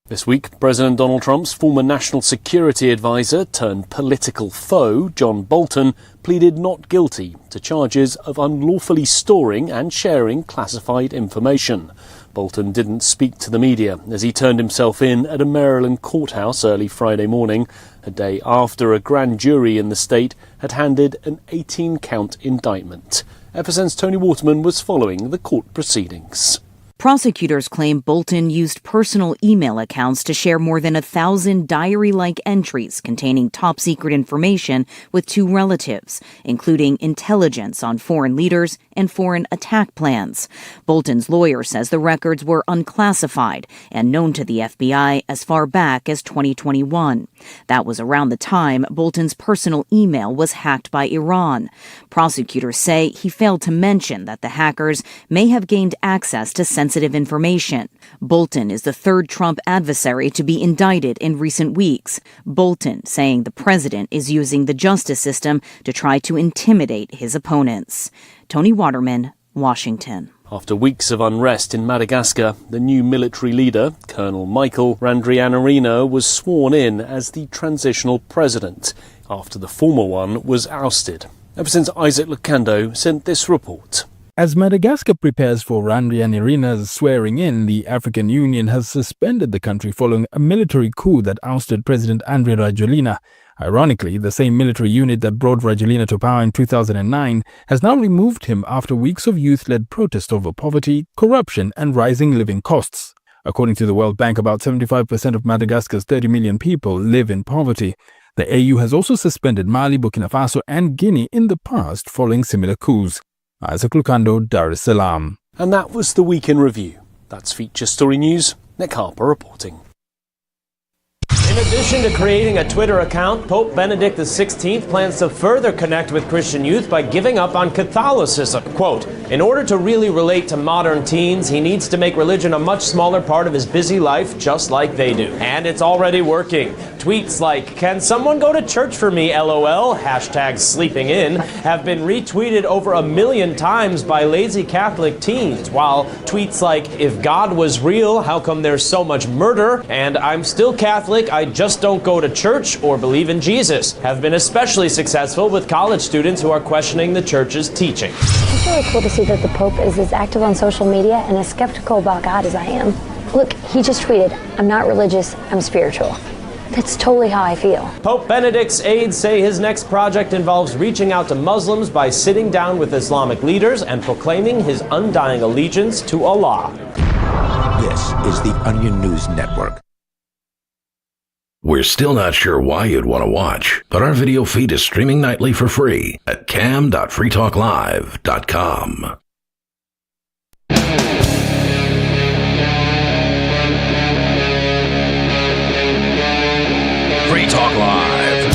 This week, President Donald Trump's former national security advisor turned political foe, John Bolton, pleaded not guilty to charges of unlawfully storing and sharing classified information. Bolton didn't speak to the media as he turned himself in at a Maryland courthouse early Friday morning, a day after a grand jury in the state had handed an 18-count indictment. FSN's Tony Waterman was following the court proceedings. Prosecutors claim Bolton used personal email accounts to share more than 1,000 diary-like entries containing top-secret information with two relatives, including intelligence on foreign leaders and foreign attack plans. Bolton's lawyer says the records were unclassified and known to the FBI as far back as 2021. That was around the time Bolton's personal email was hacked by Iran. Prosecutors say he failed to mention that the hackers may have gained access to sensitive information. Bolton is the third Trump adversary to be indicted in recent weeks. Bolton saying the president is using the justice system to try to intimidate his opponents. Tony Waterman, Washington. After weeks of unrest in Madagascar, the new military leader, Colonel Michael Randrianarina, was sworn in as the transitional president after the former one was ousted. Ever since Isaac Lucando sent this report. As Madagascar prepares for Randrianarina's swearing in, the African Union has suspended the country following a military coup that ousted President Andry Rajoelina. Ironically, the same military unit that brought Rajoelina to power in 2009 has now removed him after weeks of youth-led protest over poverty, corruption, and rising living costs. According to the World Bank, about 75% of Madagascar's 30 million people live in poverty. The AU has also suspended Mali, Burkina Faso, and Guinea in the past following similar coups. Isaac Lucando, Dar es Salaam. And that was the Week in Review. That's Feature Story News. Nick Harper reporting. In addition to creating a Twitter account, Pope Benedict XVI plans to further connect with Christian youth by giving up on Catholicism. Quote, in order to really relate to modern teens, he needs to make religion a much smaller part of his busy life, just like they do. And it's already working. Tweets like, can someone go to church for me, LOL, hashtag sleeping in, have been retweeted over 1 million times by lazy Catholic teens, while tweets like, if God was real, how come there's so much murder, and I'm still Catholic, I just don't go to church or believe in Jesus, have been especially successful with college students who are questioning the church's teaching. It's really cool to see that the Pope is as active on social media and as skeptical about God as I am. Look, he just tweeted, I'm not religious, I'm spiritual. That's totally how I feel. Pope Benedict's aides say his next project involves reaching out to Muslims by sitting down with Islamic leaders and proclaiming his undying allegiance to Allah. This is the Onion News Network. We're still not sure why you'd want to watch, but our video feed is streaming nightly for free at cam.freetalklive.com. Free Talk Live.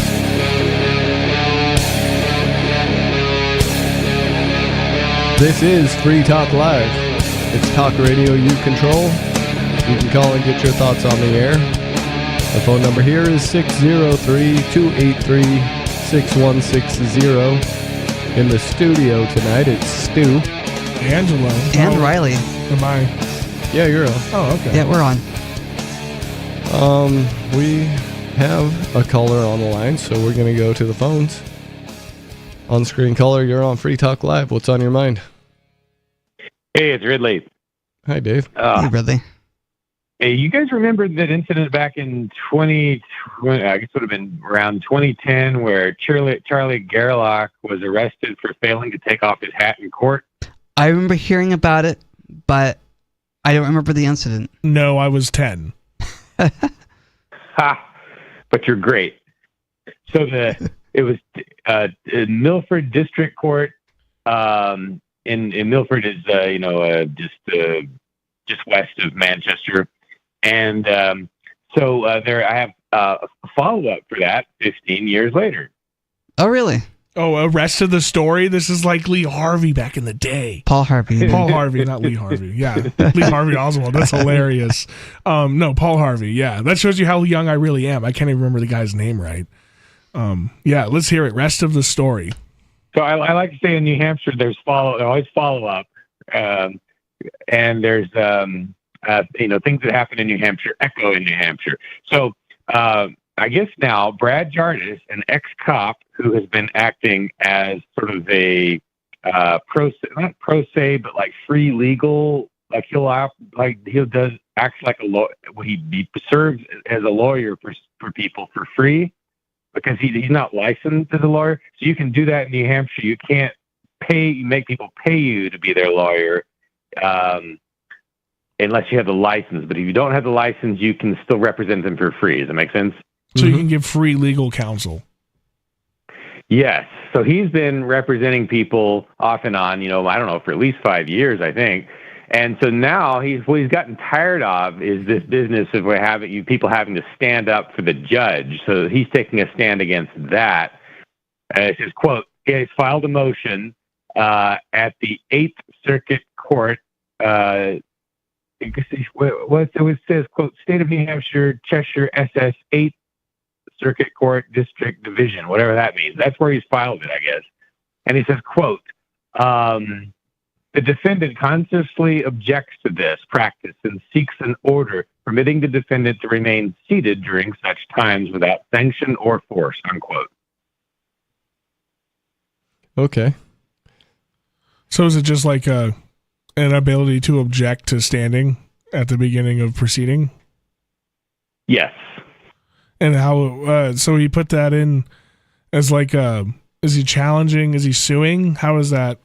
This is Free Talk Live. It's talk radio you control. You can call and get your thoughts on the air. The phone number here is 603-283-6160. In the studio tonight, it's Stu. Angelo. And Riley. Am I? Yeah, you're on. Oh, okay. Yeah, we're on. We have a caller on the line, so we're going to go to the phones. On-screen caller, you're on Free Talk Live. What's on your mind? Hey, it's Ridley. Hi, Dave. Hey, Ridley. Hey, you guys remember that incident back in 2020, I guess it would have been around 2010, where Charlie Gerlach was arrested for failing to take off his hat in court? I remember hearing about it, but I don't remember the incident. No, I was 10. Ha! But you're great. So it was in Milford District Court. In Milford is just west of Manchester. And so there I have a follow-up for that 15 years later. Oh, really? Oh, rest of the story? This is like Lee Harvey back in the day. Paul Harvey. Paul Harvey, not Lee Harvey. Yeah, Lee Harvey Oswald. That's hilarious. No, Paul Harvey. Yeah, that shows you how young I really am. I can't even remember the guy's name right. Yeah, let's hear it. Rest of the story. So I like to say in New Hampshire, there's always follow-up. And there's things that happen in New Hampshire echo in New Hampshire. So I guess now Brad Jardis, an ex-cop who has been acting as sort of a not pro se, but like free legal, like acts like a lawyer. He serves as a lawyer for people for free because he's not licensed as a lawyer. So you can do that in New Hampshire. You can't make people pay you to be their lawyer unless you have the license. But if you don't have the license, you can still represent them for free. Does that make sense? So you can give free legal counsel. Yes. So he's been representing people off and on, I don't know, for at least 5 years, I think. And so now what he's gotten tired of is this business of people having to stand up for the judge. So he's taking a stand against that. It says, quote, he has filed a motion at the 8th Circuit Court. It says, quote, State of New Hampshire, Cheshire, SS 8th Circuit Court District Division, whatever that means. That's where he's filed it, I guess. And he says, quote, the defendant consciously objects to this practice and seeks an order permitting the defendant to remain seated during such times without sanction or force, unquote. Okay. So is it just like an ability to object to standing at the beginning of proceeding? Yes. And how, so he put that in as like, is he challenging? Is he suing? How is that?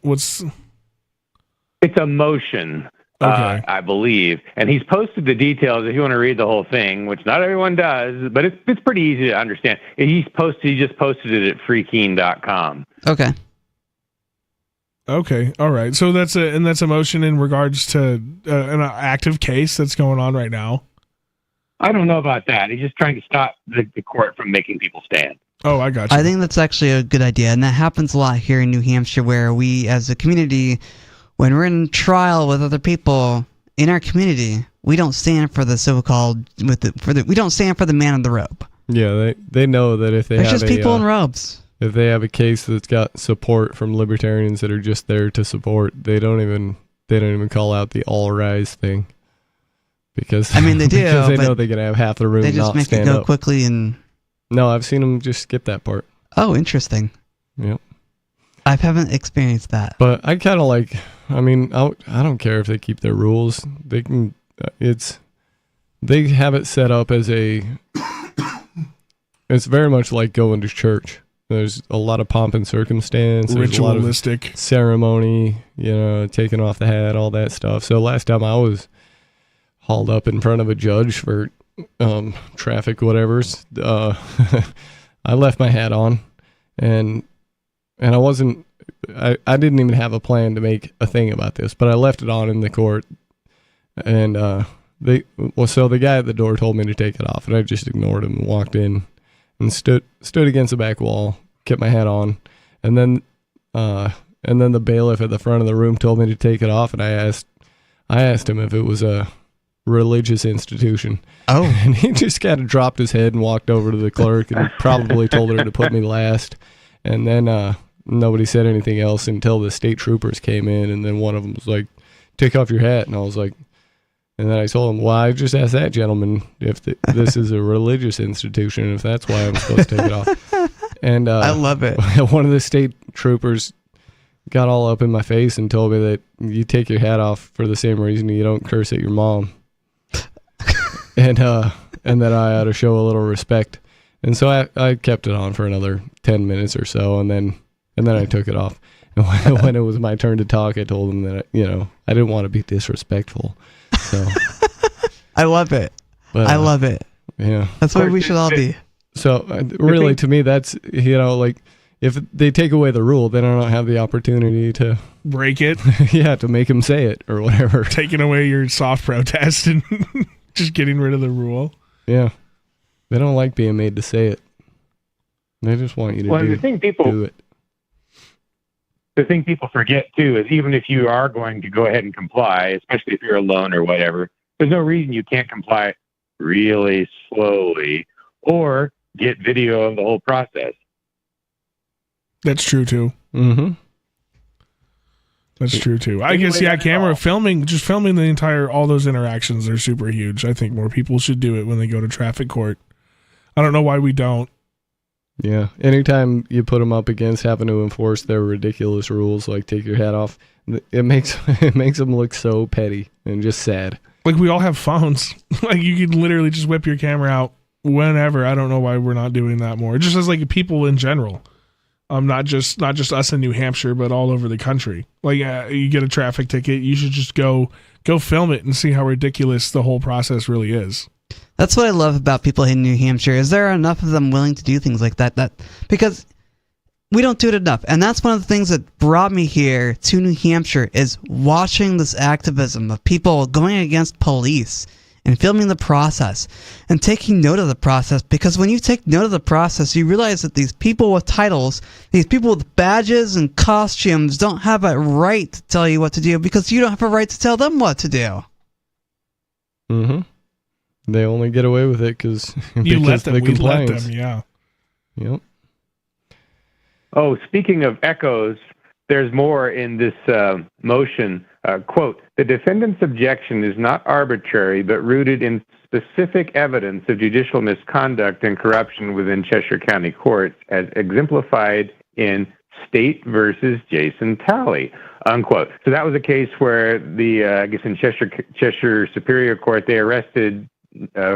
It's a motion, okay. I believe. And he's posted the details if you want to read the whole thing, which not everyone does, but it's pretty easy to understand. He just posted it at freekeen.com. Okay. Okay. All right. So that's a motion in regards to an active case that's going on right now. I don't know about that. He's just trying to stop the court from making people stand. Oh, I got you. I think that's actually a good idea, and that happens a lot here in New Hampshire, where we, as a community, when we're in trial with other people in our community, we don't stand for the so-called we don't stand for the man in the robe. Yeah, they know that if they There's have just people in robes. If they have a case that's got support from libertarians that are just there to support, they don't even call out the all rise thing. Because they do, because they know they're gonna have half the room. They just not make stand it go up. quickly and. No, I've seen them just skip that part. Oh, interesting. Yep. I haven't experienced that. But I kind of like. I don't care if they keep their rules. They can. They have it set up as a. It's very much like going to church. There's a lot of pomp and circumstance. There's ritualistic a lot of ceremony. Taking off the hat, all that stuff. So last time I was hauled up in front of a judge for traffic whatevers. I left my hat on, and I wasn't. I didn't even have a plan to make a thing about this, but I left it on in the court, and so the guy at the door told me to take it off, and I just ignored him and walked in and stood against the back wall, kept my hat on, and then the bailiff at the front of the room told me to take it off, and I asked him if it was a religious institution. Oh. And he just kind of dropped his head and walked over to the clerk and probably told her to put me last. And then nobody said anything else until the state troopers came in, and then one of them was like, take off your hat. And I was like, and then I told him, well, I just asked that gentleman if this is a religious institution, if that's why I'm supposed to take it off. And I love it. One of the state troopers got all up in my face and told me that you take your hat off for the same reason you don't curse at your mom. and that I ought to show a little respect. And so I kept it on for another 10 minutes or so, and then I took it off. And when it was my turn to talk, I told him that I didn't want to be disrespectful. So I love it. But, I love it. Yeah, that's what we should all be. So really, to me, that's like if they take away the rule, then I don't have the opportunity to break it. Yeah, to make them say it or whatever. Taking away your soft protest and just getting rid of the rule. Yeah, they don't like being made to say it. They just want you to do it. The thing people forget, too, is even if you are going to go ahead and comply, especially if you're alone or whatever, there's no reason you can't comply really slowly or get video of the whole process. That's true, too. Mm-hmm. That's true too. I guess camera filming all those interactions are super huge. I think more people should do it when they go to traffic court. I don't know why we don't. Yeah, anytime you put them up against having to enforce their ridiculous rules, like take your hat off, it makes them look so petty and just sad. Like, we all have phones. Like, you can literally just whip your camera out whenever. I don't know why we're not doing that more. Just as like people in general, not just us in New Hampshire, but all over the country. Like, you get a traffic ticket, you should just go film it and see how ridiculous the whole process really is. That's what I love about people in New Hampshire. Is there are enough of them willing to do things like that? Because we don't do it enough. And that's one of the things that brought me here to New Hampshire, is watching this activism of people going against police and filming the process and taking note of the process. Because when you take note of the process, you realize that these people with titles, these people with badges and costumes don't have a right to tell you what to do, because you don't have a right to tell them what to do. Mm-hmm. They only get away with it because you let them. The We let compliance. them. Yeah. Yep. Oh, speaking of echoes, there's more in this motion. Quote, the defendant's objection is not arbitrary, but rooted in specific evidence of judicial misconduct and corruption within Cheshire County courts, as exemplified in State versus Jason Talley, unquote. So that was a case where I guess in Cheshire Superior Court, they arrested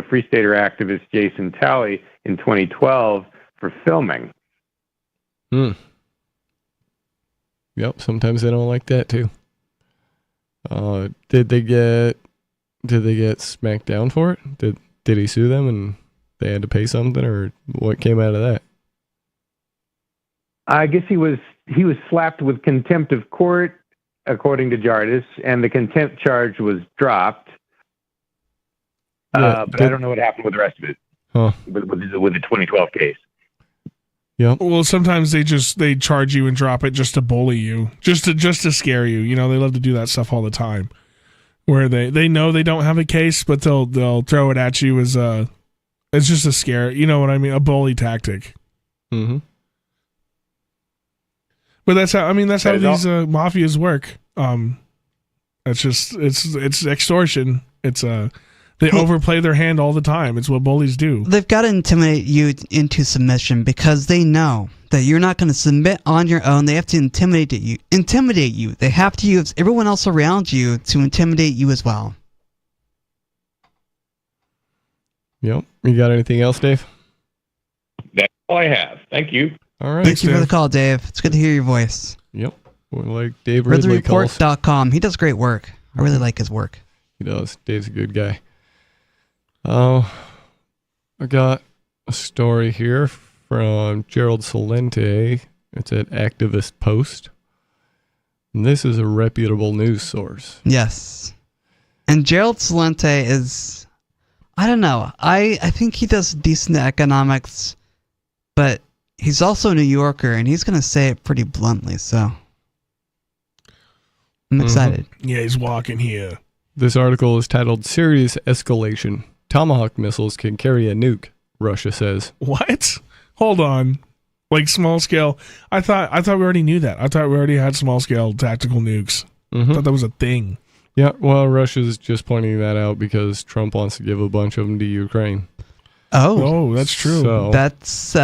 Free Stater activist Jason Talley in 2012 for filming. Yep, sometimes they don't like that too. Did they get smacked down for it? Did he sue them and they had to pay something, or what came out of that? I guess he was slapped with contempt of court, according to Jardis, and the contempt charge was dropped. But I don't know what happened with the rest of it. Huh. With the 2012 case. Yep. Well, sometimes they charge you and drop it just to bully you, just to scare you. You know, they love to do that stuff all the time, where they know they don't have a case, but they'll throw it at you as it's just a scare. You know what I mean? A bully tactic. Mm-hmm. But that's how these mafias work. It's extortion. They overplay their hand all the time. It's what bullies do. They've got to intimidate you into submission, because they know that you're not going to submit on your own. They have to intimidate you. They have to use everyone else around you to intimidate you as well. Yep. You got anything else, Dave? That's all I have. Thank you. All right. Thank you for the call, Dave. It's good to hear your voice. Yep. We're like Dave Ridley calls. RidleyReport.com. He does great work. I really like his work. He does. Dave's a good guy. I got a story here from Gerald Celente. It's at Activist Post. And this is a reputable news source. Yes. And Gerald Celente is, I don't know, I think he does decent economics, but he's also a New Yorker, and he's going to say it pretty bluntly, so I'm excited. Yeah, he's walking here. This article is titled Serious Escalation. Tomahawk missiles can carry a nuke, Russia says. What? Hold on. Like small scale. I thought we already knew that. I thought we already had small scale tactical nukes. I thought that was a thing. Yeah, well, Russia's just pointing that out because Trump wants to give a bunch of them to Ukraine. Oh, that's true. So, that's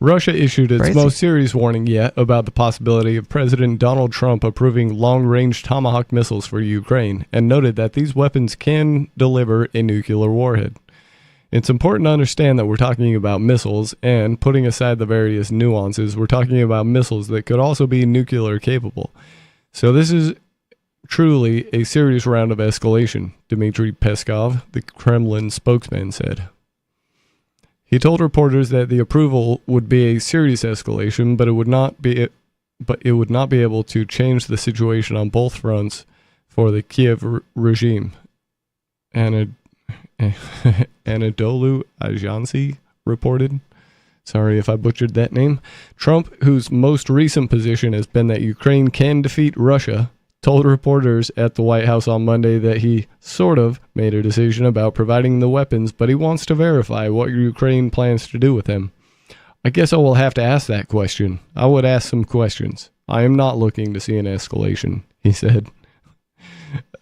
Russia issued its crazy. most serious warning yet about the possibility of President Donald Trump approving long-range Tomahawk missiles for Ukraine, and noted that these weapons can deliver a nuclear warhead. It's important to understand that we're talking about missiles, and putting aside the various nuances, we're talking about missiles that could also be nuclear capable. So this is truly a serious round of escalation, Dmitry Peskov, the Kremlin spokesman, said. He told reporters that the approval would be a serious escalation, but it would not be able to change the situation on both fronts for the Kiev regime. Anadolu Ajansi reported. Sorry if I butchered that name. Trump, whose most recent position has been that Ukraine can defeat Russia, told reporters at the White House on Monday that he sort of made a decision about providing the weapons, but he wants to verify what Ukraine plans to do with them. I guess I will have to ask that question. I would ask some questions. I am not looking to see an escalation, he said.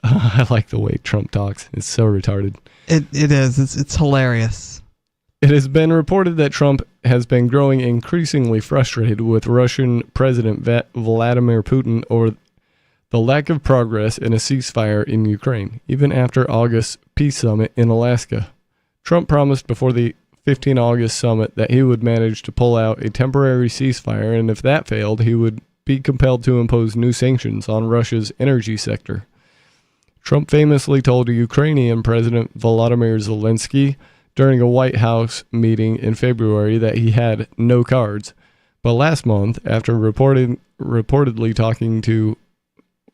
I like the way Trump talks. It's so retarded. It is. It's hilarious. It has been reported that Trump has been growing increasingly frustrated with Russian President Vladimir Putin over the lack of progress in a ceasefire in Ukraine, even after August's peace summit in Alaska. Trump promised before the 15 August summit that he would manage to pull out a temporary ceasefire, and if that failed, he would be compelled to impose new sanctions on Russia's energy sector. Trump famously told Ukrainian President Volodymyr Zelensky during a White House meeting in February that he had no cards. But last month, after reportedly talking to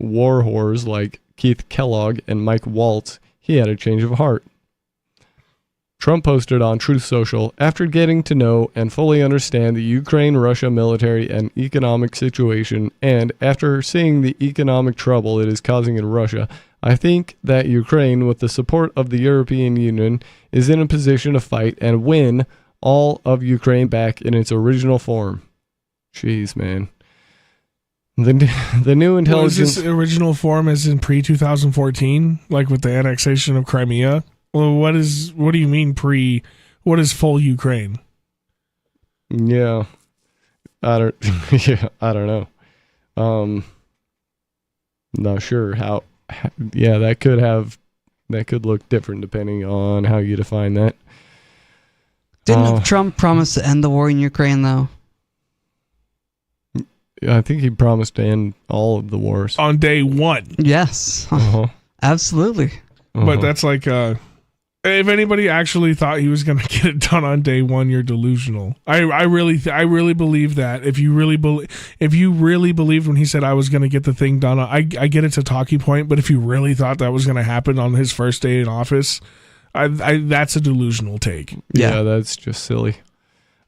war whores like Keith Kellogg and Mike Waltz, he had a change of heart. Trump posted on Truth Social, after getting to know and fully understand the Ukraine-Russia military and economic situation, and after seeing the economic trouble it is causing in Russia, I think that Ukraine, with the support of the European Union, is in a position to fight and win all of Ukraine back in its original form. Jeez, man. The new intelligence... Was this original form as in pre-2014, like with the annexation of Crimea? Well, what do you mean what is full Ukraine? Yeah. I don't know. Not sure how that could look different depending on how you define that. Didn't Trump promise to end the war in Ukraine, though? I think he promised to end all of the wars. On day one. Yes. Absolutely. But that's like, if anybody actually thought he was going to get it done on day one, you're delusional. I really believe that. If you really believed when he said I was going to get the thing done, I get it's a talking point, but if you really thought that was going to happen on his first day in office, that's a delusional take. Yeah, that's just silly.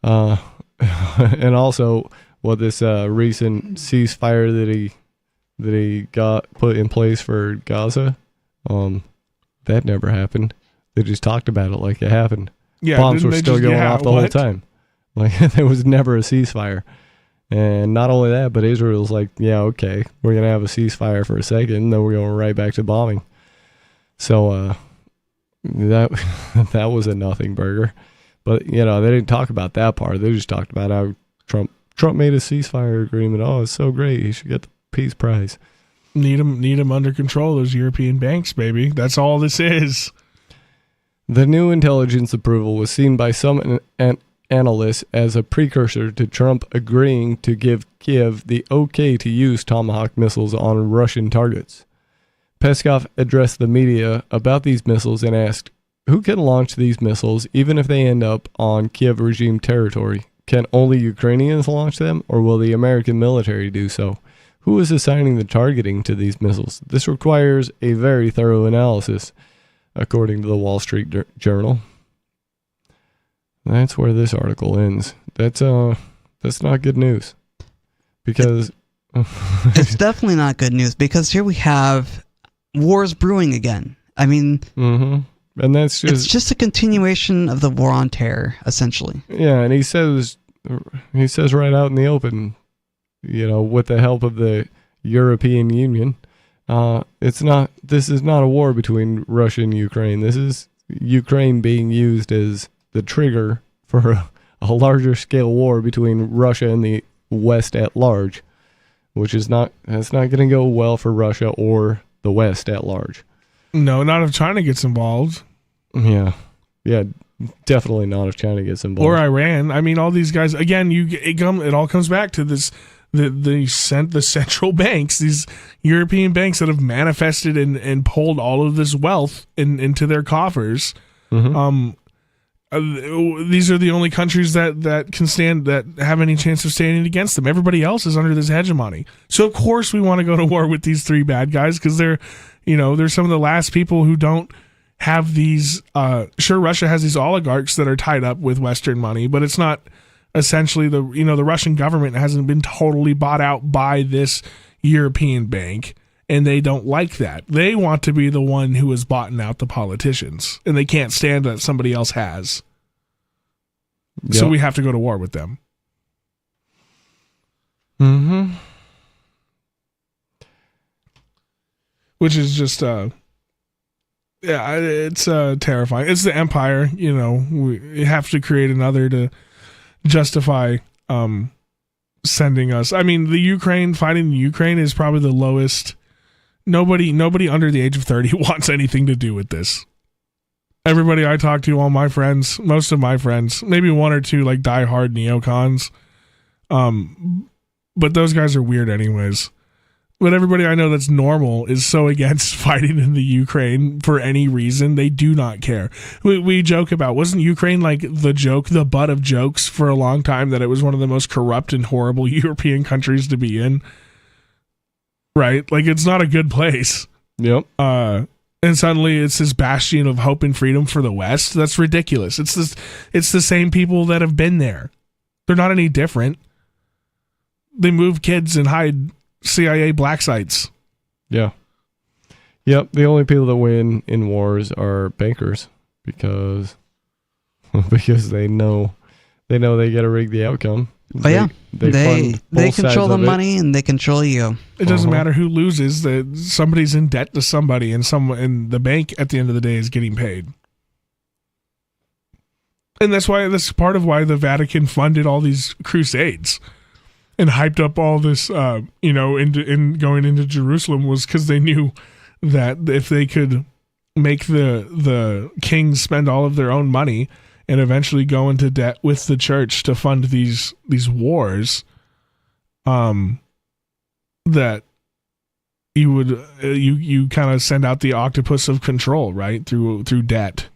And also, what this recent ceasefire that he got put in place for Gaza, that never happened. They just talked about it like it happened. Yeah, bombs were still going off the whole time. Like there was never a ceasefire. And not only that, but Israel's like, yeah, okay, we're gonna have a ceasefire for a second, then we're going right back to bombing. So that was a nothing burger. But they didn't talk about that part. They just talked about how Trump made a ceasefire agreement. Oh, it's so great. He should get the Peace Prize. Need him under control. Those European banks, baby. That's all this is. The new intelligence approval was seen by some analysts as a precursor to Trump agreeing to give Kiev the okay to use Tomahawk missiles on Russian targets. Peskov addressed the media about these missiles and asked, who can launch these missiles even if they end up on Kiev regime territory? Can only Ukrainians launch them, or will the American military do so? Who is assigning the targeting to these missiles? This requires a very thorough analysis, according to the Wall Street Journal. That's where this article ends. That's not good news. Because it's definitely not good news, because here we have wars brewing again. I mean, and that's it's just a continuation of the war on terror, essentially. Yeah, and he says right out in the open, with the help of the European Union, this is not a war between Russia and Ukraine. This is Ukraine being used as the trigger for a larger scale war between Russia and the West at large, that's not going to go well for Russia or the West at large. No, not if China gets involved. Yeah, definitely not if China gets involved. Or Iran. I mean, all these guys, again, it all comes back to this. The central banks, these European banks that have manifested and pulled all of this wealth into their coffers. These are the only countries that can stand, that have any chance of standing against them. Everybody else is under this hegemony. So of course we want to go to war with these three bad guys, because they're some of the last people who don't have these. Sure, Russia has these oligarchs that are tied up with Western money, but it's not. Essentially, the Russian government hasn't been totally bought out by this European bank, and they don't like that. They want to be the one who is boughting out the politicians, and they can't stand that somebody else has. Yep. So we have to go to war with them. which is just it's terrifying. It's the empire, we have to create another to justify sending us. I mean, fighting the Ukraine is probably the lowest. Nobody under the age of 30 wants anything to do with this. Everybody I talk to, all my friends, most of my friends, maybe one or two like diehard neocons, but those guys are weird anyways. But everybody I know that's normal is so against fighting in the Ukraine for any reason. They do not care. We joke about, wasn't Ukraine like the butt of jokes for a long time, that it was one of the most corrupt and horrible European countries to be in? Right? Like, it's not a good place. Yep. And suddenly it's this bastion of hope and freedom for the West. That's ridiculous. It's the same people that have been there. They're not any different. They move kids and hide CIA black sites. Yeah. Yep. The only people that win in wars are bankers because they know they get to rig the outcome. Oh yeah, they control the money and they control you. It doesn't matter who loses. That somebody's in debt to somebody, and the bank at the end of the day is getting paid. And that's part of why the Vatican funded all these crusades and hyped up all this, in going into Jerusalem, was because they knew that if they could make the kings spend all of their own money and eventually go into debt with the church to fund these wars, that you would you kind of send out the octopus of control, right, through debt.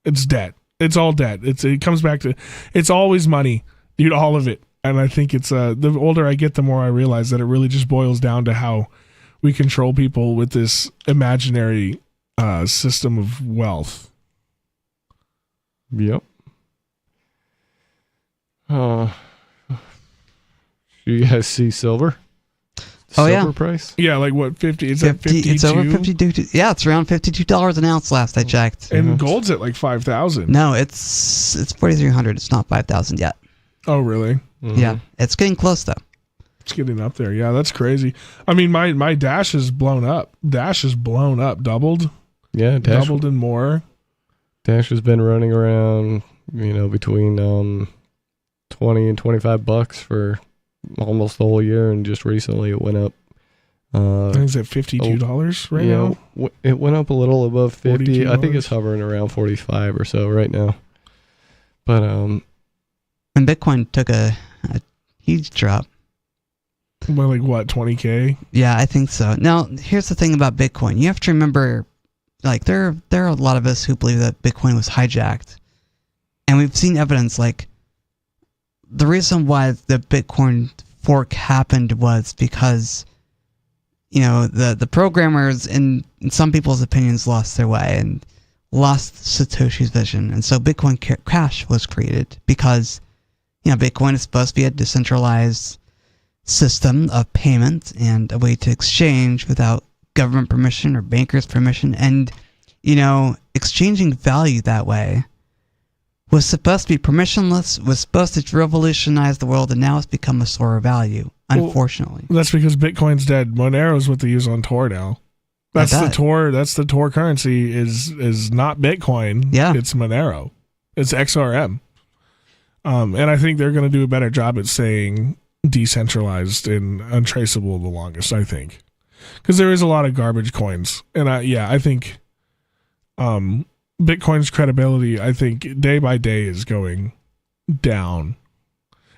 It's debt. It's all debt. It comes back to, it's always money, dude, all of it. And I think it's the older I get, the more I realize that it really just boils down to how we control people with this imaginary system of wealth. Yep. Do you guys see silver? Silver price? Yeah, like what, 50? Is that 52? It's over 52. Yeah, it's around $52 an ounce last I checked. And gold's at like 5,000. No, it's 4,300. It's not 5,000 yet. Oh, really? Mm-hmm. Yeah, it's getting close though. It's getting up there. Yeah, that's crazy. I mean, my Dash is blown up. Dash is blown up, doubled. Yeah, doubled and more. Dash has been running around, between $20 and $25 for almost the whole year, and just recently it went up. I think it's at $52 right now. It went up a little above 50. $42. I think it's hovering around 45 or so right now. But and Bitcoin took a huge drop. Well, like what, 20K? Yeah, I think so. Now, here's the thing about Bitcoin. You have to remember, like, there are a lot of us who believe that Bitcoin was hijacked. And we've seen evidence, like, the reason why the Bitcoin fork happened was because, the programmers, in some people's opinions, lost their way and lost Satoshi's vision. And so Bitcoin Cash was created because, Bitcoin is supposed to be a decentralized system of payment and a way to exchange without government permission or bankers' permission. And, exchanging value that way was supposed to be permissionless, was supposed to revolutionize the world, and now it's become a store of value, unfortunately. Well, that's because Bitcoin's dead. Monero is what they use on Tor now. That's the Tor currency is not Bitcoin. Yeah. It's Monero. It's XRM. And I think they're going to do a better job at saying decentralized and untraceable the longest, I think. Because there is a lot of garbage coins. And I think Bitcoin's credibility, I think, day by day is going down.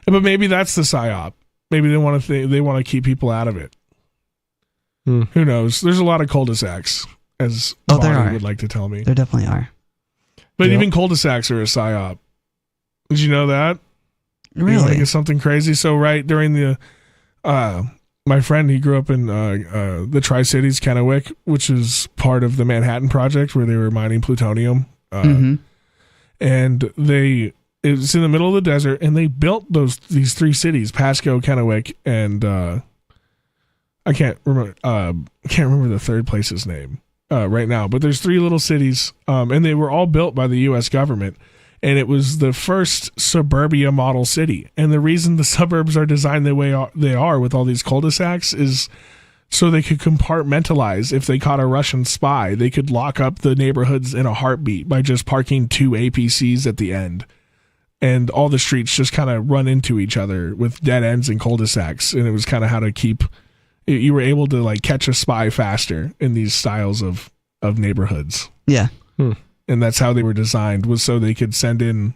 But maybe that's the psyop. Maybe they want to keep people out of it. Who knows? There's a lot of cul-de-sacs, as Bonnie would like to tell me. There definitely are. But even cul-de-sacs are a psyop. Did you know that? Really? You want to get something crazy? So right during the, my friend, he grew up in the Tri-Cities, Kennewick, which is part of the Manhattan Project where they were mining plutonium. And it's in the middle of the desert, and they built these three cities, Pasco, Kennewick, and I can't remember the third place's name right now, but there's three little cities, and they were all built by the U.S. government. And it was the first suburbia model city. And the reason the suburbs are designed the way they are with all these cul-de-sacs is so they could compartmentalize. If they caught a Russian spy, they could lock up the neighborhoods in a heartbeat by just parking 2 APCs at the end. And all the streets just kind of run into each other with dead ends and cul-de-sacs. And it was kind of how to keep, you were able to like catch a spy faster in these styles of neighborhoods. Yeah. And that's how they were designed, was so they could send in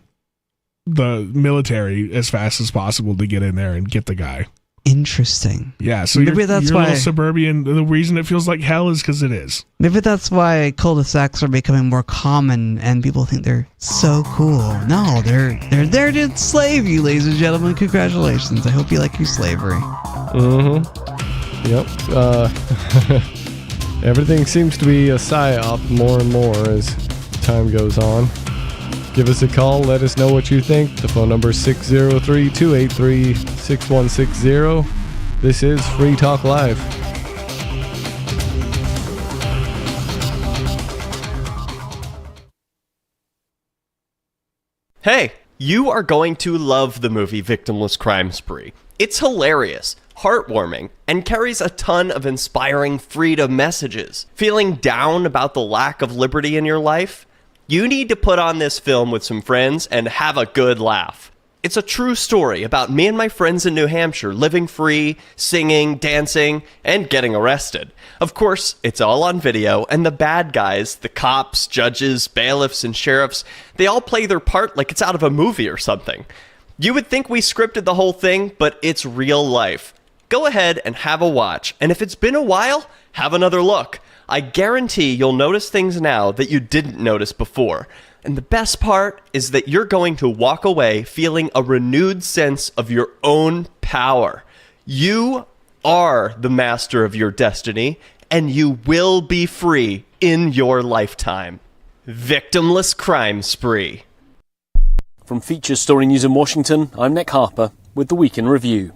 the military as fast as possible to get in there and get the guy. Interesting. Yeah, so maybe your that's why little suburban, the reason it feels like hell is because it is. Maybe that's why cul-de-sacs are becoming more common and people think they're so cool. No, they're there to enslave you, ladies and gentlemen. Congratulations. I hope you like your slavery. Yep. Everything seems to be a psyop more and more as time goes on. Give us a call. Let us know what you think. The phone number is 603-283-6160. This is Free Talk Live. Hey, you are going to love the movie Victimless Crime Spree. It's hilarious, heartwarming, and carries a ton of inspiring freedom messages. Feeling down about the lack of liberty in your life? You need to put on this film with some friends and have a good laugh. It's a true story about me and my friends in New Hampshire living free, singing, dancing, and getting arrested. Of course, it's all on video, and the bad guys, the cops, judges, bailiffs, and sheriffs, they all play their part like it's out of a movie or something. You would think we scripted the whole thing, but it's real life. Go ahead and have a watch, and if it's been a while, have another look. I guarantee you'll notice things now that you didn't notice before. And the best part is that you're going to walk away feeling a renewed sense of your own power. You are the master of your destiny, and you will be free in your lifetime. Victimless Crime Spree. From Feature Story News in Washington, I'm Nick Harper with the Week in Review.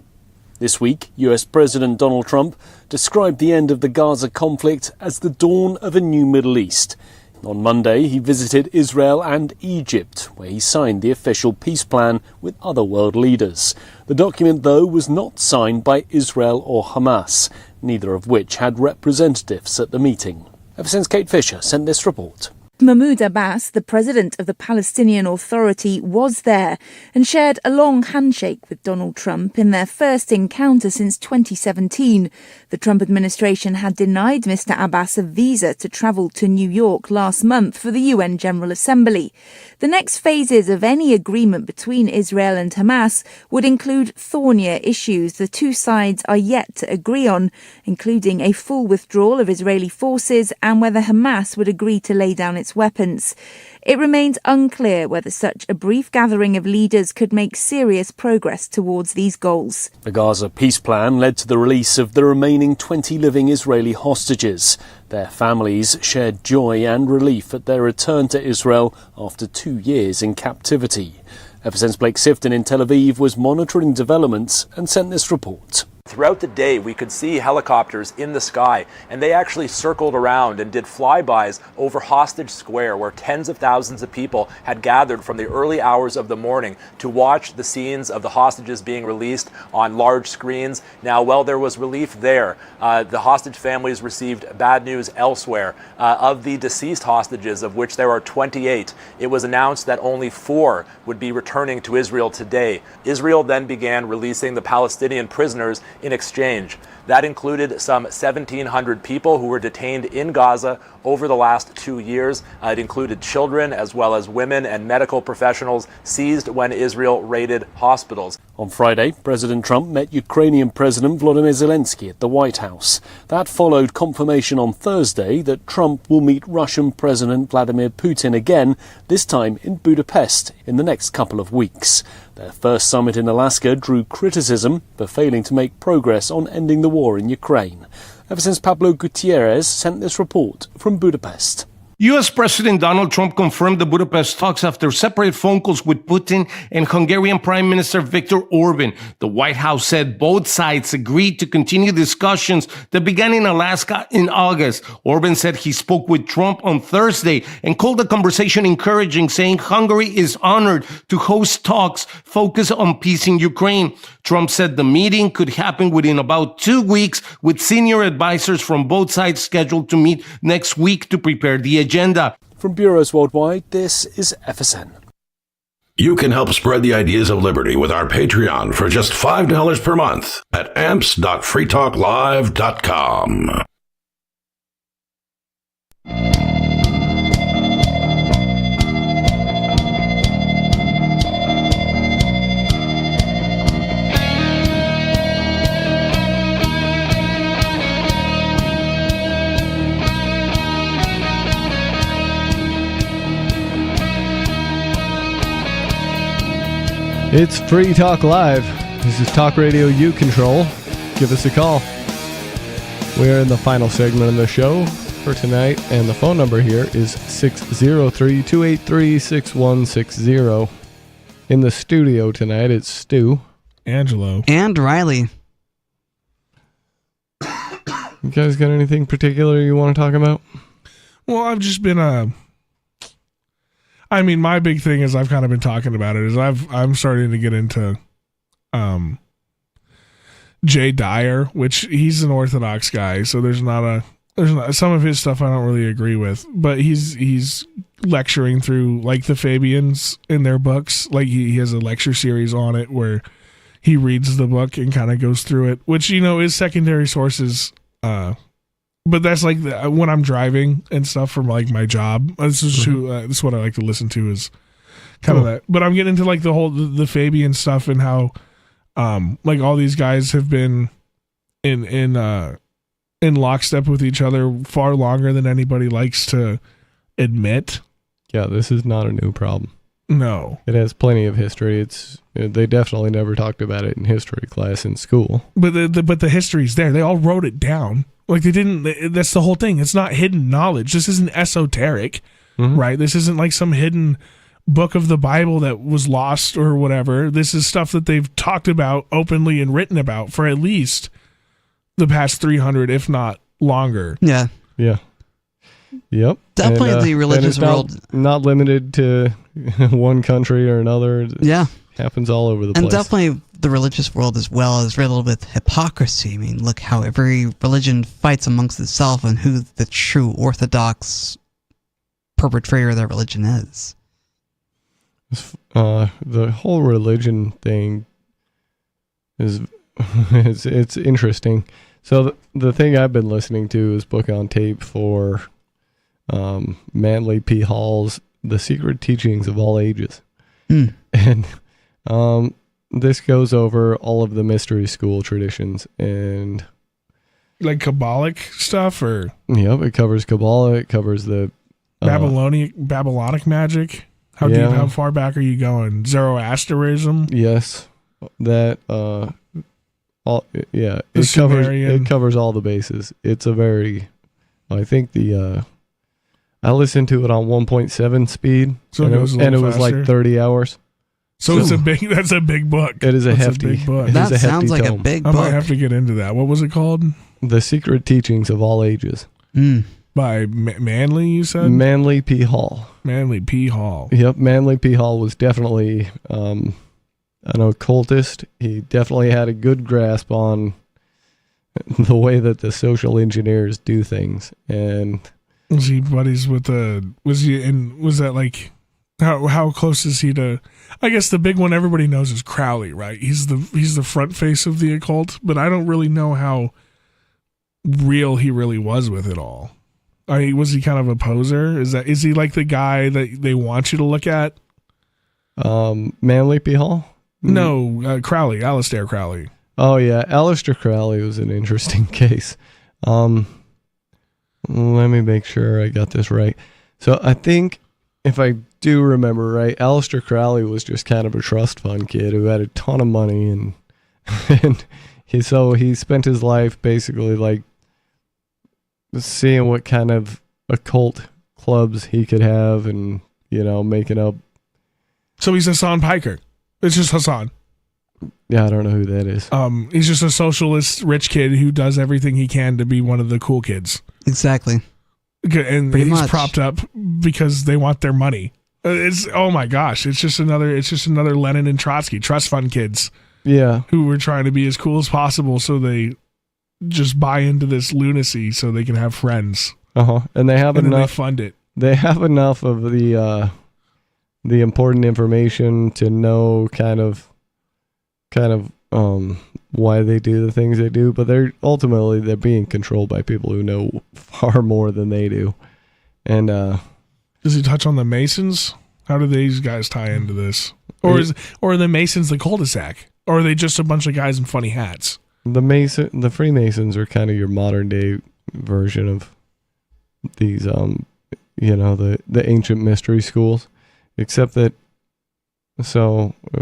This week, US President Donald Trump described the end of the Gaza conflict as the dawn of a new Middle East. On Monday, he visited Israel and Egypt, where he signed the official peace plan with other world leaders. The document, though, was not signed by Israel or Hamas, neither of which had representatives at the meeting. Ever since Kate Fisher sent this report. Mahmoud Abbas, the president of the Palestinian Authority, was there and shared a long handshake with Donald Trump in their first encounter since 2017. The Trump administration had denied Mr. Abbas a visa to travel to New York last month for the UN General Assembly. The next phases of any agreement between Israel and Hamas would include thornier issues the two sides are yet to agree on, including a full withdrawal of Israeli forces and whether Hamas would agree to lay down its weapons. It remains unclear whether such a brief gathering of leaders could make serious progress towards these goals. The Gaza peace plan led to the release of the remaining 20 living Israeli hostages. Their families shared joy and relief at their return to Israel after 2 years in captivity. Ever since Blake Sifton in Tel Aviv was monitoring developments and sent this report. Throughout the day, we could see helicopters in the sky, and they actually circled around and did flybys over Hostage Square, where tens of thousands of people had gathered from the early hours of the morning to watch the scenes of the hostages being released on large screens. Now, while there was relief there, the hostage families received bad news elsewhere. Of the deceased hostages, of which there are 28, it was announced that only 4 would be returning to Israel today. Israel then began releasing the Palestinian prisoners in exchange. That included some 1,700 people who were detained in Gaza over the last 2 years. It included children as well as women and medical professionals seized when Israel raided hospitals. On Friday, President Trump met Ukrainian President Volodymyr Zelensky at the White House. That followed confirmation on Thursday that Trump will meet Russian President Vladimir Putin again, this time in Budapest, in the next couple of weeks. Their first summit in Alaska drew criticism for failing to make progress on ending the war in Ukraine. Ever since Pablo Gutierrez sent this report from Budapest. U.S. President Donald Trump confirmed the Budapest talks after separate phone calls with Putin and Hungarian Prime Minister Viktor Orban. The White House said both sides agreed to continue discussions that began in Alaska in August. Orban said he spoke with Trump on Thursday and called the conversation encouraging, saying Hungary is honored to host talks focused on peace in Ukraine. Trump said the meeting could happen within about 2 weeks, with senior advisors from both sides scheduled to meet next week to prepare the agenda. From bureaus worldwide, this is FSN. You can help spread the ideas of liberty with our Patreon for just $5 per month at amps.freetalklive.com. It's Free Talk Live. This is Talk Radio You Control. Give us a call. We're in the final segment of the show for tonight, and the phone number here is 603-283-6160. In the studio tonight, it's Stu, Angelo, and Riley. You guys got anything particular you want to talk about? Well, I've just been I mean, my big thing is I've kind of been talking about it is I'm starting to get into Jay Dyer, which he's an Orthodox guy, so there's not some of his stuff I don't really agree with, but he's lecturing through like the Fabians in their books. Like he has a lecture series on it where he reads the book and kind of goes through it, which is secondary sources. But that's like when I'm driving and stuff from like my job. This is this is what I like to listen to is kind of that. But I'm getting into like the whole the Fabian stuff and how like all these guys have been in lockstep with each other far longer than anybody likes to admit. Yeah, this is not a new problem. No, it has plenty of history. They definitely never talked about it in history class in school. But the history's there. They all wrote it down. Like they didn't. That's the whole thing. It's not hidden knowledge. This isn't esoteric, right? This isn't like some hidden book of the Bible that was lost or whatever. This is stuff that they've talked about openly and written about for at least the past 300, if not longer. Yeah. Yeah. Yep. Definitely the religious world. Not limited to one country or another. Yeah. Happens all over the place. And definitely the religious world as well is riddled with hypocrisy. I mean, look how every religion fights amongst itself and who the true orthodox perpetrator of that religion is. The whole religion thing is it's interesting. So the thing I've been listening to is Book on Tape for Manly P. Hall's The Secret Teachings of All Ages. And this goes over all of the mystery school traditions and like Kabbalic stuff, or yep, it covers Kabbalah. It covers the Babylonic magic. How deep? How far back are you going? Zoroastrianism. Yes, that. It covers all the bases. It's a very. I think I listened to it on 1.7 speed, so and it was like 30 hours. So it's that's a big book. It is a hefty big book. That sounds like a big book. I might have to get into that. What was it called? The Secret Teachings of All Ages. By Manly, you said? Manly P. Hall. Manly P. Hall. Yep, Manly P. Hall was definitely an occultist. He definitely had a good grasp on the way that the social engineers do things. And was he buddies with was that like how close is he to, I guess the big one everybody knows is Crowley, right? He's the front face of the occult, but I don't really know how real he really was with it all. Was he kind of a poser? Is he like the guy that they want you to look at? Manly P. Hall? No, Crowley, Aleister Crowley. Oh yeah, Aleister Crowley was an interesting case. Let me make sure I got this right. So I think if I do remember right, Aleister Crowley was just kind of a trust fund kid who had a ton of money and he spent his life basically like seeing what kind of occult clubs he could have, and making up. So he's Hassan Piker. It's just Hassan. Yeah, I don't know who that is. He's just a socialist rich kid who does everything he can to be one of the cool kids. Exactly. And Pretty he's much. propped up because they want their money. It's oh my gosh! It's just another Lenin and Trotsky trust fund kids. Yeah, who were trying to be as cool as possible, so they just buy into this lunacy so they can have friends. And they have and enough. Then they fund it. They have enough of the important information to know kind of why they do the things they do, but they're being controlled by people who know far more than they do. And does he touch on the Masons? How do these guys tie into this? Or are the Masons the cul-de-sac? Or are they just a bunch of guys in funny hats? The Freemasons are kind of your modern day version of these the ancient mystery schools, except that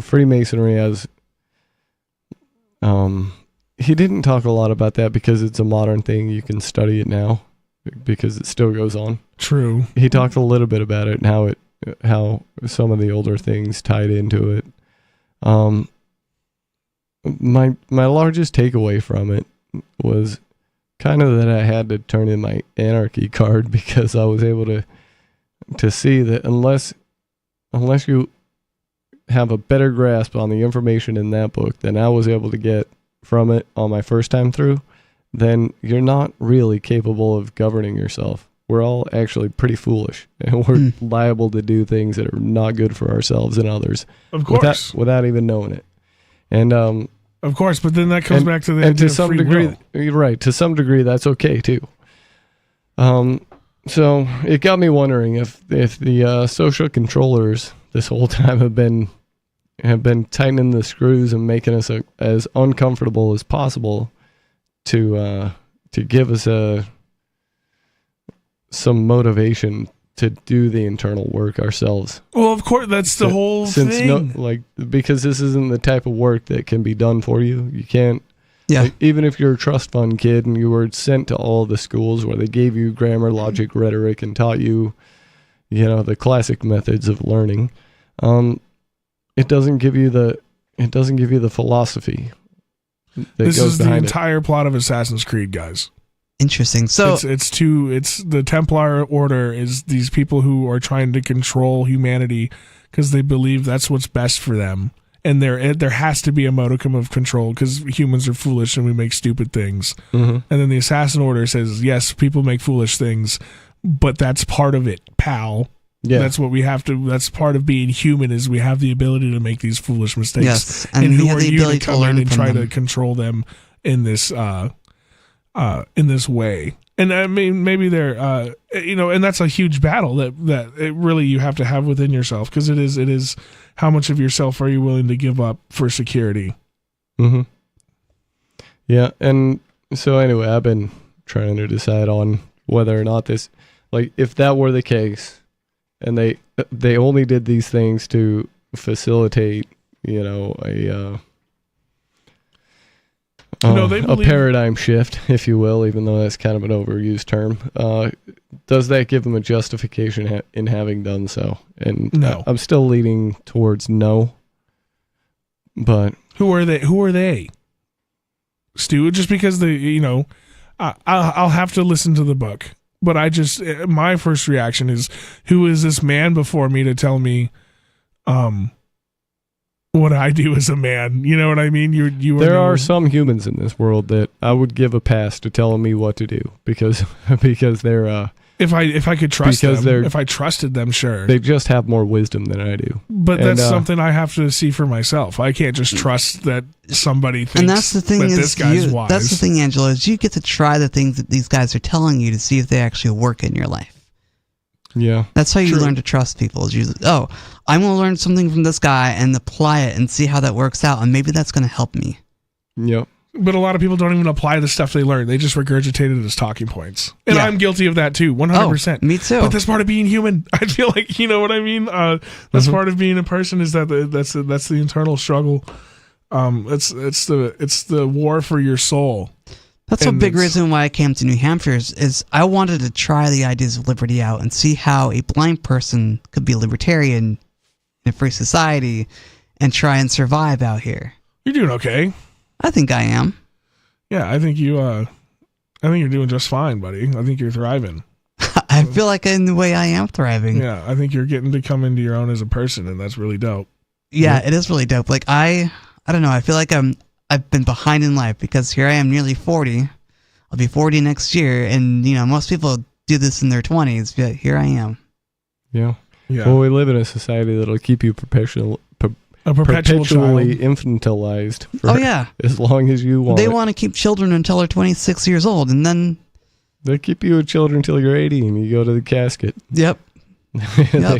Freemasonry has he didn't talk a lot about that because it's a modern thing. You can study it now because it still goes on. True. He talked a little bit about it and how some of the older things tied into it. My largest takeaway from it was kind of that I had to turn in my anarchy card because I was able to see that unless you have a better grasp on the information in that book than I was able to get from it on my first time through, then you're not really capable of governing yourself. We're all actually pretty foolish, and we're liable to do things that are not good for ourselves and others. Of course. Without even knowing it. And of course, but then that comes back to the and idea to of some free degree, will. you're right. To some degree, that's okay too. So it got me wondering if the social controllers this whole time have been tightening the screws and making us as uncomfortable as possible to give us some motivation to do the internal work ourselves. Well, of course, that's the whole thing. Because this isn't the type of work that can be done for you. You can't. Yeah. Even if you're a trust fund kid and you were sent to all the schools where they gave you grammar, logic, rhetoric, and taught you, the classic methods of learning, it doesn't give you the philosophy. This is the entire plot of Assassin's Creed, guys. Interesting. So it's the Templar Order is these people who are trying to control humanity because they believe that's what's best for them. And there has to be a modicum of control because humans are foolish and we make stupid things. Mm-hmm. And then the Assassin Order says, yes, people make foolish things, but that's part of it, pal. Yeah. That's what we have to. That's part of being human is we have the ability to make these foolish mistakes. Yes, and we who have are the you ability to to come learn in and from try them. to control them in this way? And I mean, maybe they're, and that's a huge battle that it really you have to have within yourself because it is how much of yourself are you willing to give up for security? Mm-hmm. Yeah, and so anyway, I've been trying to decide on whether or not this, if that were the case, and they only did these things to facilitate, a paradigm shift, if you will, even though that's kind of an overused term. Does that give them a justification in having done so? And no. I'm still leaning towards no. But who are they? Stu, just because I'll have to listen to the book, but my first reaction is, who is this man before me to tell me, what I do as a man? You know what I mean? There are some humans in this world that I would give a pass to telling me what to do because they're if I could trust them, if I trusted them, sure. They just have more wisdom than I do. But that's something I have to see for myself. I can't just trust that somebody thinks and that's the thing that is this guy's wise. That's the thing, Angela, is you get to try the things that these guys are telling you to see if they actually work in your life. Yeah. That's how you learn to trust people. Is I'm going to learn something from this guy and apply it and see how that works out, and maybe that's going to help me. Yep. But a lot of people don't even apply the stuff they learn. They just regurgitate it as talking points. And I'm guilty of that too, 100%. Me too. But that's part of being human. I feel like, you know what I mean? That's part of being a person is that that's the internal struggle. It's the war for your soul. That's a big reason why I came to New Hampshire is I wanted to try the ideas of liberty out and see how a blind person could be libertarian in a free society and try and survive out here. You're doing okay. I think I am. Yeah, I think you're doing just fine, buddy. I think you're thriving. I feel like in the way I am thriving. Yeah, I think you're getting to come into your own as a person, and that's really dope. Yeah, it is really dope. Like I don't know. I feel like I've been behind in life because here I am, nearly 40. I'll be 40 next year, and most people do this in their 20s. But here I am. Yeah. Yeah. Well, we live in a society that'll keep you perpetually infantilized for as long as you want. They want to keep children until they're 26 years old, and then they keep you with children until you're 80 and you go to the casket. Yep.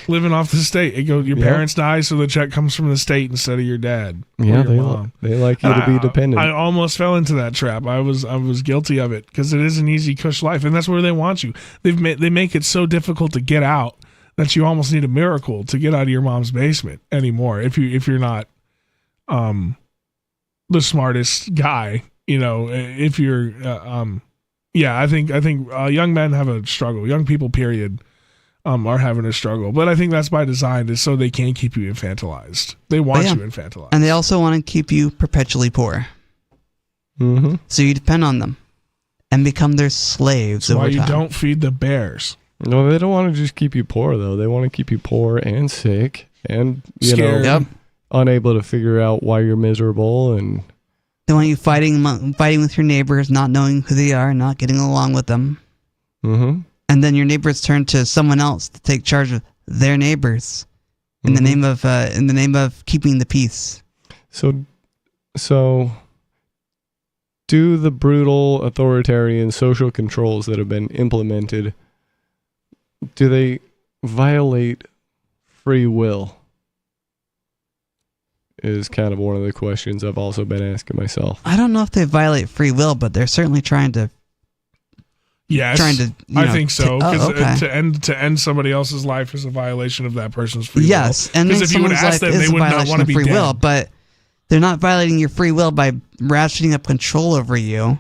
Living off the state. Your parents die, so the check comes from the state instead of your dad. Yeah, or your mom. They like you to be dependent. I almost fell into that trap. I was guilty of it because it is an easy cush life, and that's where they want you. They make it so difficult to get out that you almost need a miracle to get out of your mom's basement anymore. If you're not the smartest guy, if you're I think young men have a struggle. Young people, period, are having a struggle. But I think that's by design, is so they can't keep you infantilized. They want you infantilized. And they also want to keep you perpetually poor. Mm-hmm. So you depend on them and become their slaves That's over why you time. don't feed the bears. No, they don't want to just keep you poor, though. They want to keep you poor and sick and, Scared. unable to figure out why you're miserable. And They want you fighting with your neighbors, not knowing who they are, not getting along with them. Mm-hmm. And then your neighbors turn to someone else to take charge of their neighbors in the name of keeping the peace. So do the brutal authoritarian social controls that have been implemented, do they violate free will? Is kind of one of the questions I've also been asking myself. I don't know if they violate free will, but they're certainly trying to. Yes, I think so. Okay. To end somebody else's life is a violation of that person's free will. Yes, and because if you would ask them, they would not want to be free dead. will, but they're not violating your free will by ratcheting up control over you.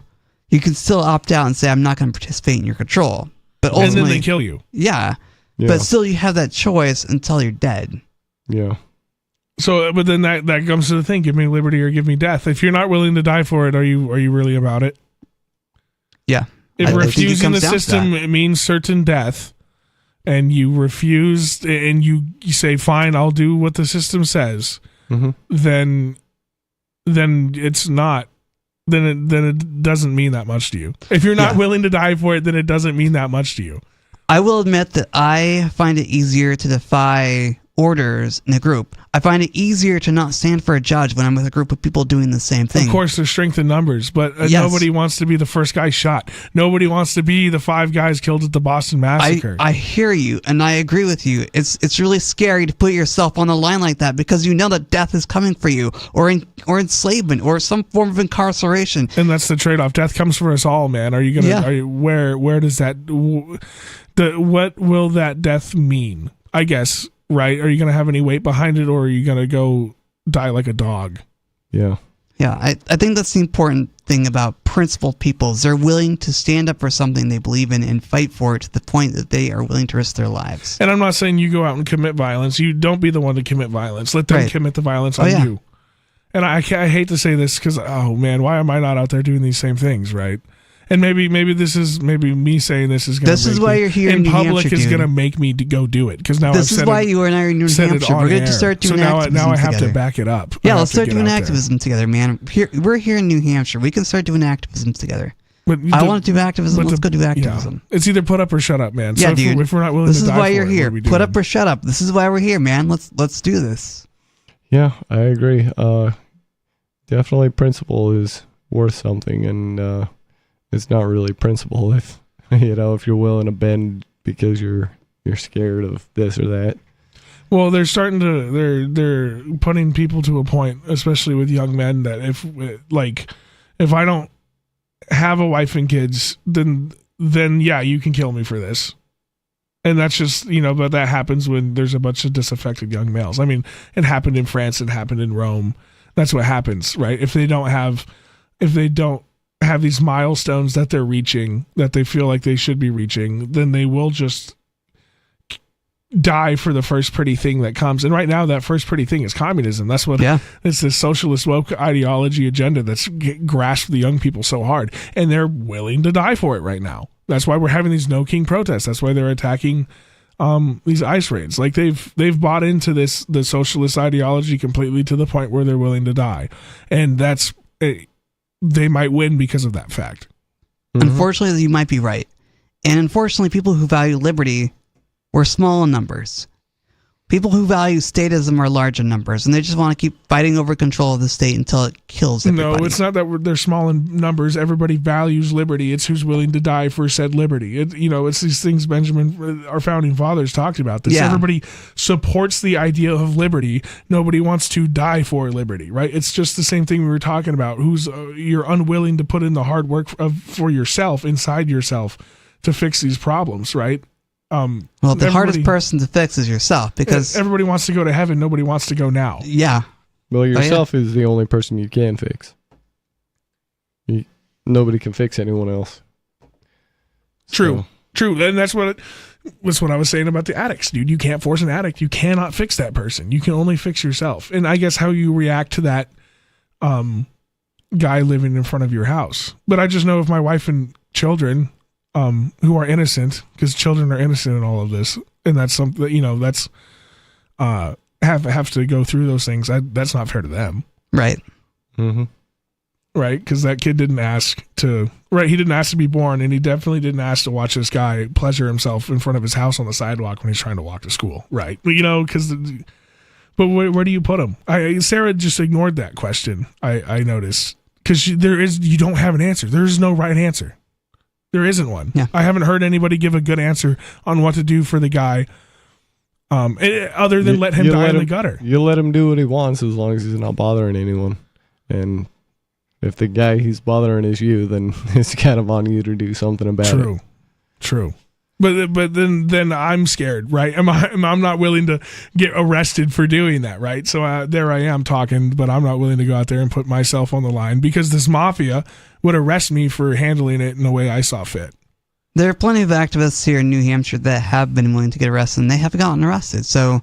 You can still opt out and say, "I'm not going to participate in your control." But ultimately, and then they kill you. Yeah, but still, you have that choice until you're dead. Yeah. So, but then that comes to the thing: give me liberty or give me death. If you're not willing to die for it, are you really about it? Yeah. If I think it refusing comes the down to system that. it means certain death, and you refuse, and you say, "Fine, I'll do what the system says," then it's not. Then it doesn't mean that much to you. If you're not willing to die for it, then it doesn't mean that much to you. I will admit that I find it easier to defy orders in a group. I find it easier to not stand for a judge when I'm with a group of people doing the same thing. Of course, there's strength in numbers, but Yes. nobody wants to be the first guy shot. Nobody wants to be the 5 guys killed at the Boston Massacre. I hear you, and I agree with you. It's really scary to put yourself on the line like that because you know that death is coming for you, or enslavement, or some form of incarceration. And that's the trade-off. Death comes for us all, man. Are you gonna? Yeah. Are you, where does that? What will that death mean? I guess. Right? Are you going to have any weight behind it, or are you going to go die like a dog? Yeah. Yeah, I think that's the important thing about principled people is they're willing to stand up for something they believe in and fight for it to the point that they are willing to risk their lives. And I'm not saying you go out and commit violence. You don't be the one to commit violence. Let them commit the violence on you. And I hate to say this because, oh man, why am I not out there doing these same things, right? And maybe me saying this is going to. This is why you're here in New public Hampshire, is dude. going to make me to go do it because now This is why you and I are in New Hampshire. We're going to start doing activism now I have together. to back it up. Yeah, I let's have to start get doing out there. activism together, man. We're here in New Hampshire. We can start doing activism together. But I want to do activism. Let's go do activism. Yeah. It's either put up or shut up, man. Yeah, So dude. if we're not willing this to is die why for you're it, here. what are we Put doing? up or shut up. This is why we're here, man. Let's do this. Yeah, I agree. Definitely principle is worth something, and it's not really principle if if you're willing to bend because you're scared of this or that. Well, they're starting to they're putting people to a point, especially with young men, that if I don't have a wife and kids, then yeah, you can kill me for this. And that's just, but that happens when there's a bunch of disaffected young males. I mean, it happened in France, it happened in Rome. That's what happens, right? If they don't have these milestones that they're reaching, that they feel like they should be reaching, then they will just die for the first pretty thing that comes. And right now, that first pretty thing is communism. That's what it's this socialist woke ideology agenda that's grasped the young people so hard, and they're willing to die for it right now. That's why we're having these No King protests. That's why they're attacking these ICE raids. Like they've bought into the socialist ideology completely to the point where they're willing to die, and they might win because of that fact. Unfortunately, you might be right, and unfortunately, people who value liberty were small in numbers. People who value statism are large in numbers, and they just want to keep fighting over control of the state until it kills everybody. No, it's not that they're small in numbers. Everybody values liberty. It's who's willing to die for said liberty. It's these things our founding fathers talked about. This. Yeah. Everybody supports the idea of liberty. Nobody wants to die for liberty, right? It's just the same thing we were talking about. You're unwilling to put in the hard work for yourself, inside yourself, to fix these problems, right? Well, the hardest person to fix is yourself, because everybody wants to go to heaven. Nobody wants to go now. Yeah. Well, yourself is the only person you can fix. Nobody can fix anyone else. True. And that's what I was saying about the addicts, dude. You can't force an addict. You cannot fix that person. You can only fix yourself. And I guess how you react to that guy living in front of your house. But I just know if my wife and children who are innocent, because children are innocent in all of this, and that's something that's have to go through those things. That's not fair to them, right? Mm-hmm. Right, because that kid didn't ask to. Right, he didn't ask to be born, and he definitely didn't ask to watch this guy pleasure himself in front of his house on the sidewalk when he's trying to walk to school. Right, because. But where do you put him? Sarah just ignored that question. I noticed, because you don't have an answer. There is no right answer. There isn't one. Yeah. I haven't heard anybody give a good answer on what to do for the guy, other than let him die in the gutter. You let him do what he wants as long as he's not bothering anyone. And if the guy he's bothering is you, then it's kind of on you to do something about it. True. But then I'm scared, right? I'm not willing to get arrested for doing that, right? So there I am talking, but I'm not willing to go out there and put myself on the line because this mafia would arrest me for handling it in the way I saw fit. There are plenty of activists here in New Hampshire that have been willing to get arrested, and they have gotten arrested. So,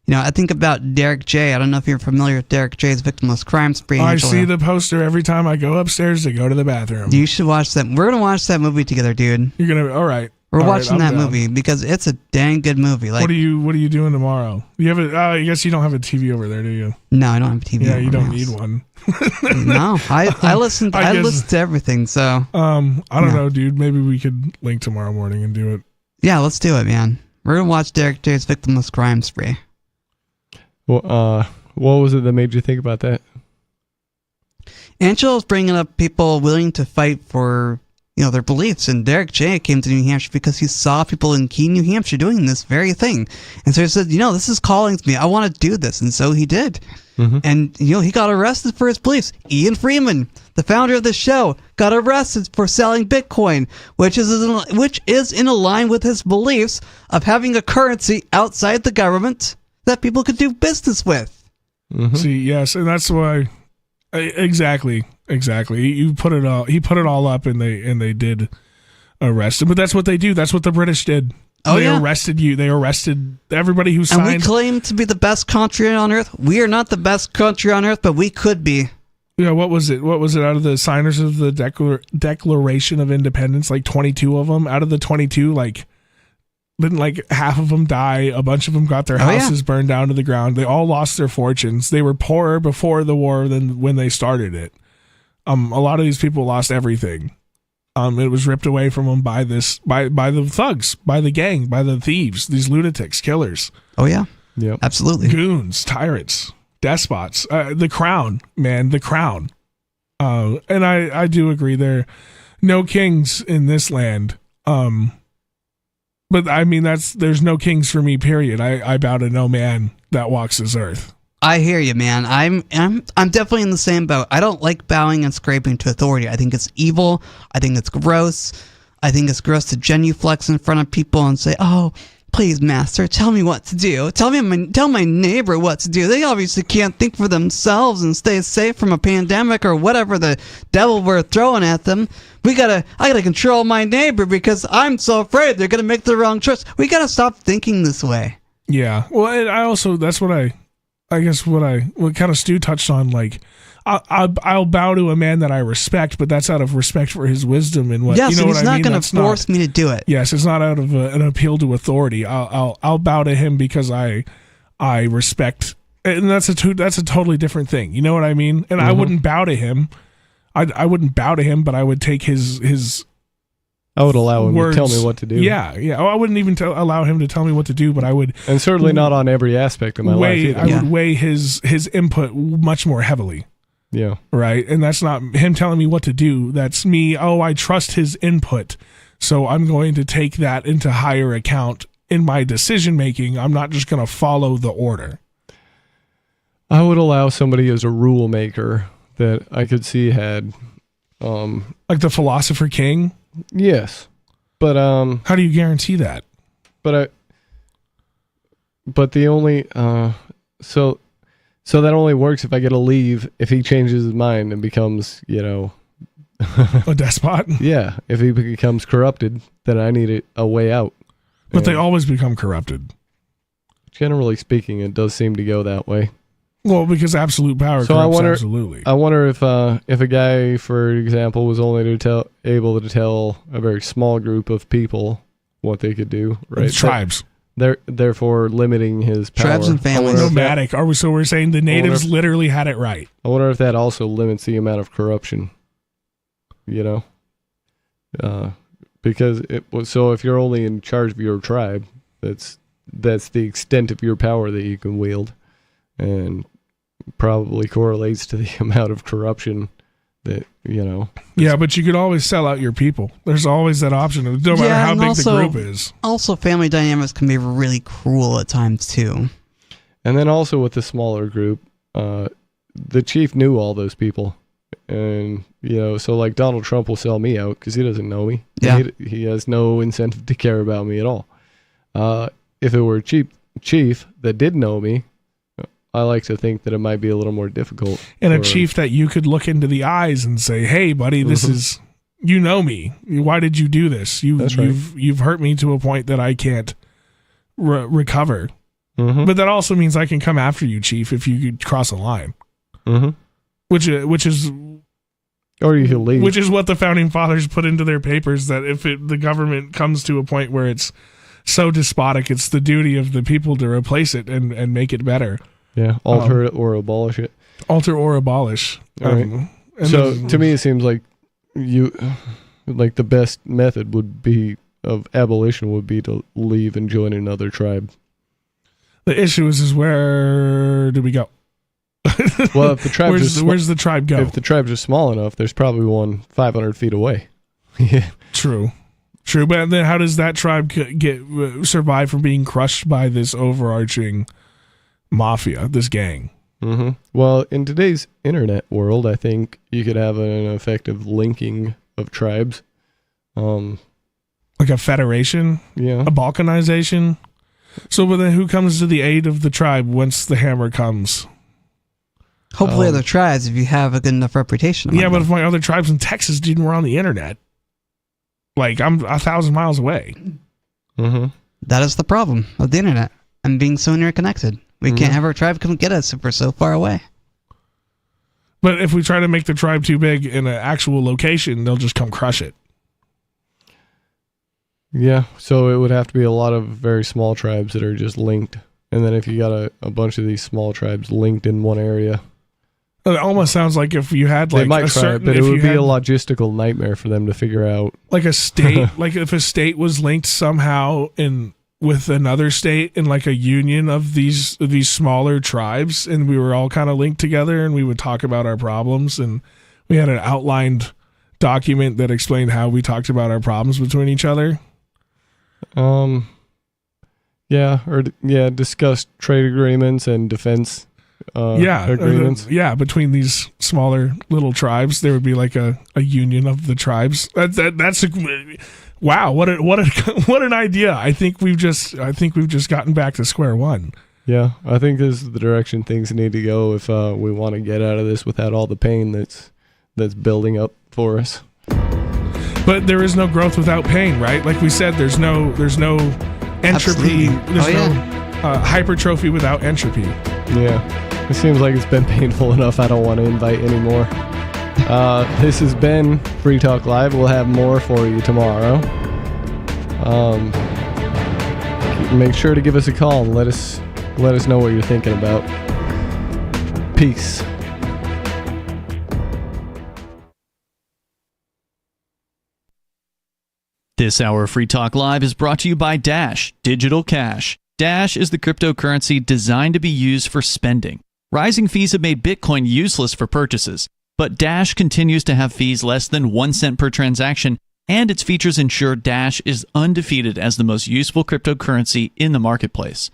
I think about Derek J. I don't know if you're familiar with Derek J's victimless crime spree. I see the poster every time I go upstairs to go to the bathroom. You should watch that. We're going to watch that movie together, dude. You're going to, all right. We're watching that movie because it's a dang good movie. Like, what are you doing tomorrow? You have I guess you don't have a TV over there, do you? No, I don't have a TV. Yeah, you don't need one. No, I listen to everything. So I don't know, dude. Maybe we could link tomorrow morning and do it. Yeah, let's do it, man. We're gonna watch Derek J's victimless crime spree. Well, what was it that made you think about that? Angela's bringing up people willing to fight for their beliefs, and Derek J came to New Hampshire because he saw people in Keene, New Hampshire doing this very thing, and so he said, this is calling to me. I want to do this, and so he did. Mm-hmm. And he got arrested for his beliefs. Ian Freeman, the founder of the show, got arrested for selling Bitcoin, which is in line with his beliefs of having a currency outside the government that people could do business with. Mm-hmm. See, yes, and that's why. Exactly. He put it all up, and they did arrest him. But that's what they do. That's what the British did. They arrested you. They arrested everybody who signed. And we claim to be the best country on earth. We are not the best country on earth, but we could be. Yeah, what was it? Out of the signers of the Declaration of Independence, like 22 of them, out of the 22, didn't half of them die? A bunch of them got their houses burned down to the ground. They all lost their fortunes. They were poorer before the war than when they started it. A lot of these people lost everything. It was ripped away from them by the thugs, by the gang, by the thieves, these lunatics, killers. Oh yeah, yeah, absolutely. Goons, tyrants, despots. The crown, man, the crown. And I do agree, there are no kings in this land. But I mean, there's no kings for me, period. I bow to no man that walks this earth. I hear you, man. I'm definitely in the same boat. I don't like bowing and scraping to authority. I think it's evil. I think it's gross. I think it's gross to genuflex in front of people and say, "Oh, Please, master, tell me what to do. Tell my neighbor what to do. They obviously can't think for themselves and stay safe from a pandemic or whatever the devil we're throwing at them. I gotta control my neighbor because I'm so afraid they're gonna make the wrong choice. We gotta stop thinking this way. Yeah. Well, and I also, that's what what kind of Stu touched on, like, I'll bow to a man that I respect, but that's out of respect for his wisdom and what. Yes, you know and what he's I not mean? going That's to force me to do it. Yes, it's not out of an appeal to authority. I'll bow to him because I respect, and that's a totally different thing. You know what I mean? And I wouldn't bow to him. I wouldn't bow to him, but I would take his. I would allow him words. to tell me what to do. Yeah. Oh, I wouldn't even allow him to tell me what to do, but I would. And certainly not on every aspect of my life either. I would weigh his input much more heavily. Yeah. Right. And that's not him telling me what to do. That's me. Oh, I trust his input. So I'm going to take that into higher account in my decision making. I'm not just going to follow the order. I would allow somebody as a rule maker that I could see had. Like the Philosopher King? Yes. But how do you guarantee that? But the only so that only works if I get to leave if he changes his mind and becomes, a despot. Yeah, if he becomes corrupted, then I need a way out. But they always become corrupted. Generally speaking, it does seem to go that way. Well, because absolute power So corrupts I wonder, absolutely. I wonder if a guy, for example, was only able to tell a very small group of people what they could do, right? The tribes. Therefore limiting his power. Tribes and families. Nomadic. So we're saying the natives literally had it right. I wonder if that also limits the amount of corruption. Because if you're only in charge of your tribe, that's the extent of your power that you can wield, and probably correlates to the amount of corruption that Yeah, but you could always sell out your people. There's always that option, no matter how big the group is. Also, family dynamics can be really cruel at times too. And then also with the smaller group, the chief knew all those people, and so like Donald Trump will sell me out because he doesn't know me. Yeah, he has no incentive to care about me at all. If it were a chief that did know me, I like to think that it might be a little more difficult. And a chief that you could look into the eyes and say, "Hey, buddy, this is, you know me. Why did you do this? You've hurt me to a point that I can't recover." Mm-hmm. But that also means I can come after you, chief, if you could cross a line. Mm-hmm. Which is, or you can leave. Which is what the founding fathers put into their papers, that if the government comes to a point where it's so despotic, it's the duty of the people to replace it and make it better. Yeah, alter it or abolish it. Alter or abolish. Right. So to me, it seems like the best method of abolition would be to leave and join another tribe. The issue is where do we go? Well, if the tribe where's the tribe go? If the tribes are small enough, there's probably one 500 feet away. Yeah. True, but then how does that tribe survive from being crushed by this overarching mafia, this gang? Mm-hmm. Well, in today's internet world, I think you could have an effective linking of tribes. Like a federation? Yeah. A balkanization? So, but then who comes to the aid of the tribe once the hammer comes? Hopefully other tribes, if you have a good enough reputation. Yeah, but if my other tribes in Texas were on the internet, like I'm 1,000 miles away. Mm-hmm. That is the problem of the internet and being so interconnected. We can't have our tribe come get us if we're so far away. But if we try to make the tribe too big in an actual location, they'll just come crush it. Yeah, so it would have to be a lot of very small tribes that are just linked. And then if you got a bunch of these small tribes linked in one area. It almost sounds like if you had they might a try certain... it, but it would be a logistical nightmare for them to figure out. Like a state, like if a state was linked somehow with another state in like a union of these smaller tribes, and we were all kind of linked together, and we would talk about our problems, and we had an outlined document that explained how we talked about our problems between each other. Discuss trade agreements and defense agreements. Between these smaller little tribes, there would be like a union of the tribes. That's wow. What an idea. I think we've just gotten back to square one. Yeah, I think this is the direction things need to go if we want to get out of this without all the pain that's building up for us. But there is no growth without pain, right? Like we said, there's no entropy. Absolutely. There's no hypertrophy without entropy. Yeah, it seems like it's been painful enough. I don't want to invite anymore. This has been Free Talk Live. We'll have more for you tomorrow. Make sure to give us a call and let us know what you're thinking about. Peace. This hour of Free Talk Live is brought to you by Dash Digital Cash. Dash is the cryptocurrency designed to be used for spending. Rising fees have made Bitcoin useless for purchases, but Dash continues to have fees less than 1 cent per transaction, and its features ensure Dash is undefeated as the most useful cryptocurrency in the marketplace.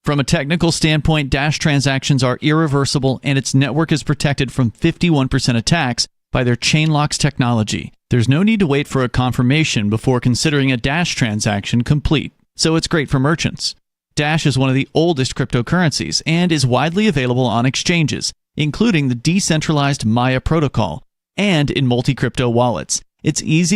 From a technical standpoint, Dash transactions are irreversible, and its network is protected from 51% attacks by their Chainlocks technology. There's no need to wait for a confirmation before considering a Dash transaction complete, so it's great for merchants. Dash is one of the oldest cryptocurrencies and is widely available on exchanges, including the decentralized Maya protocol, and in multi-crypto wallets. It's easy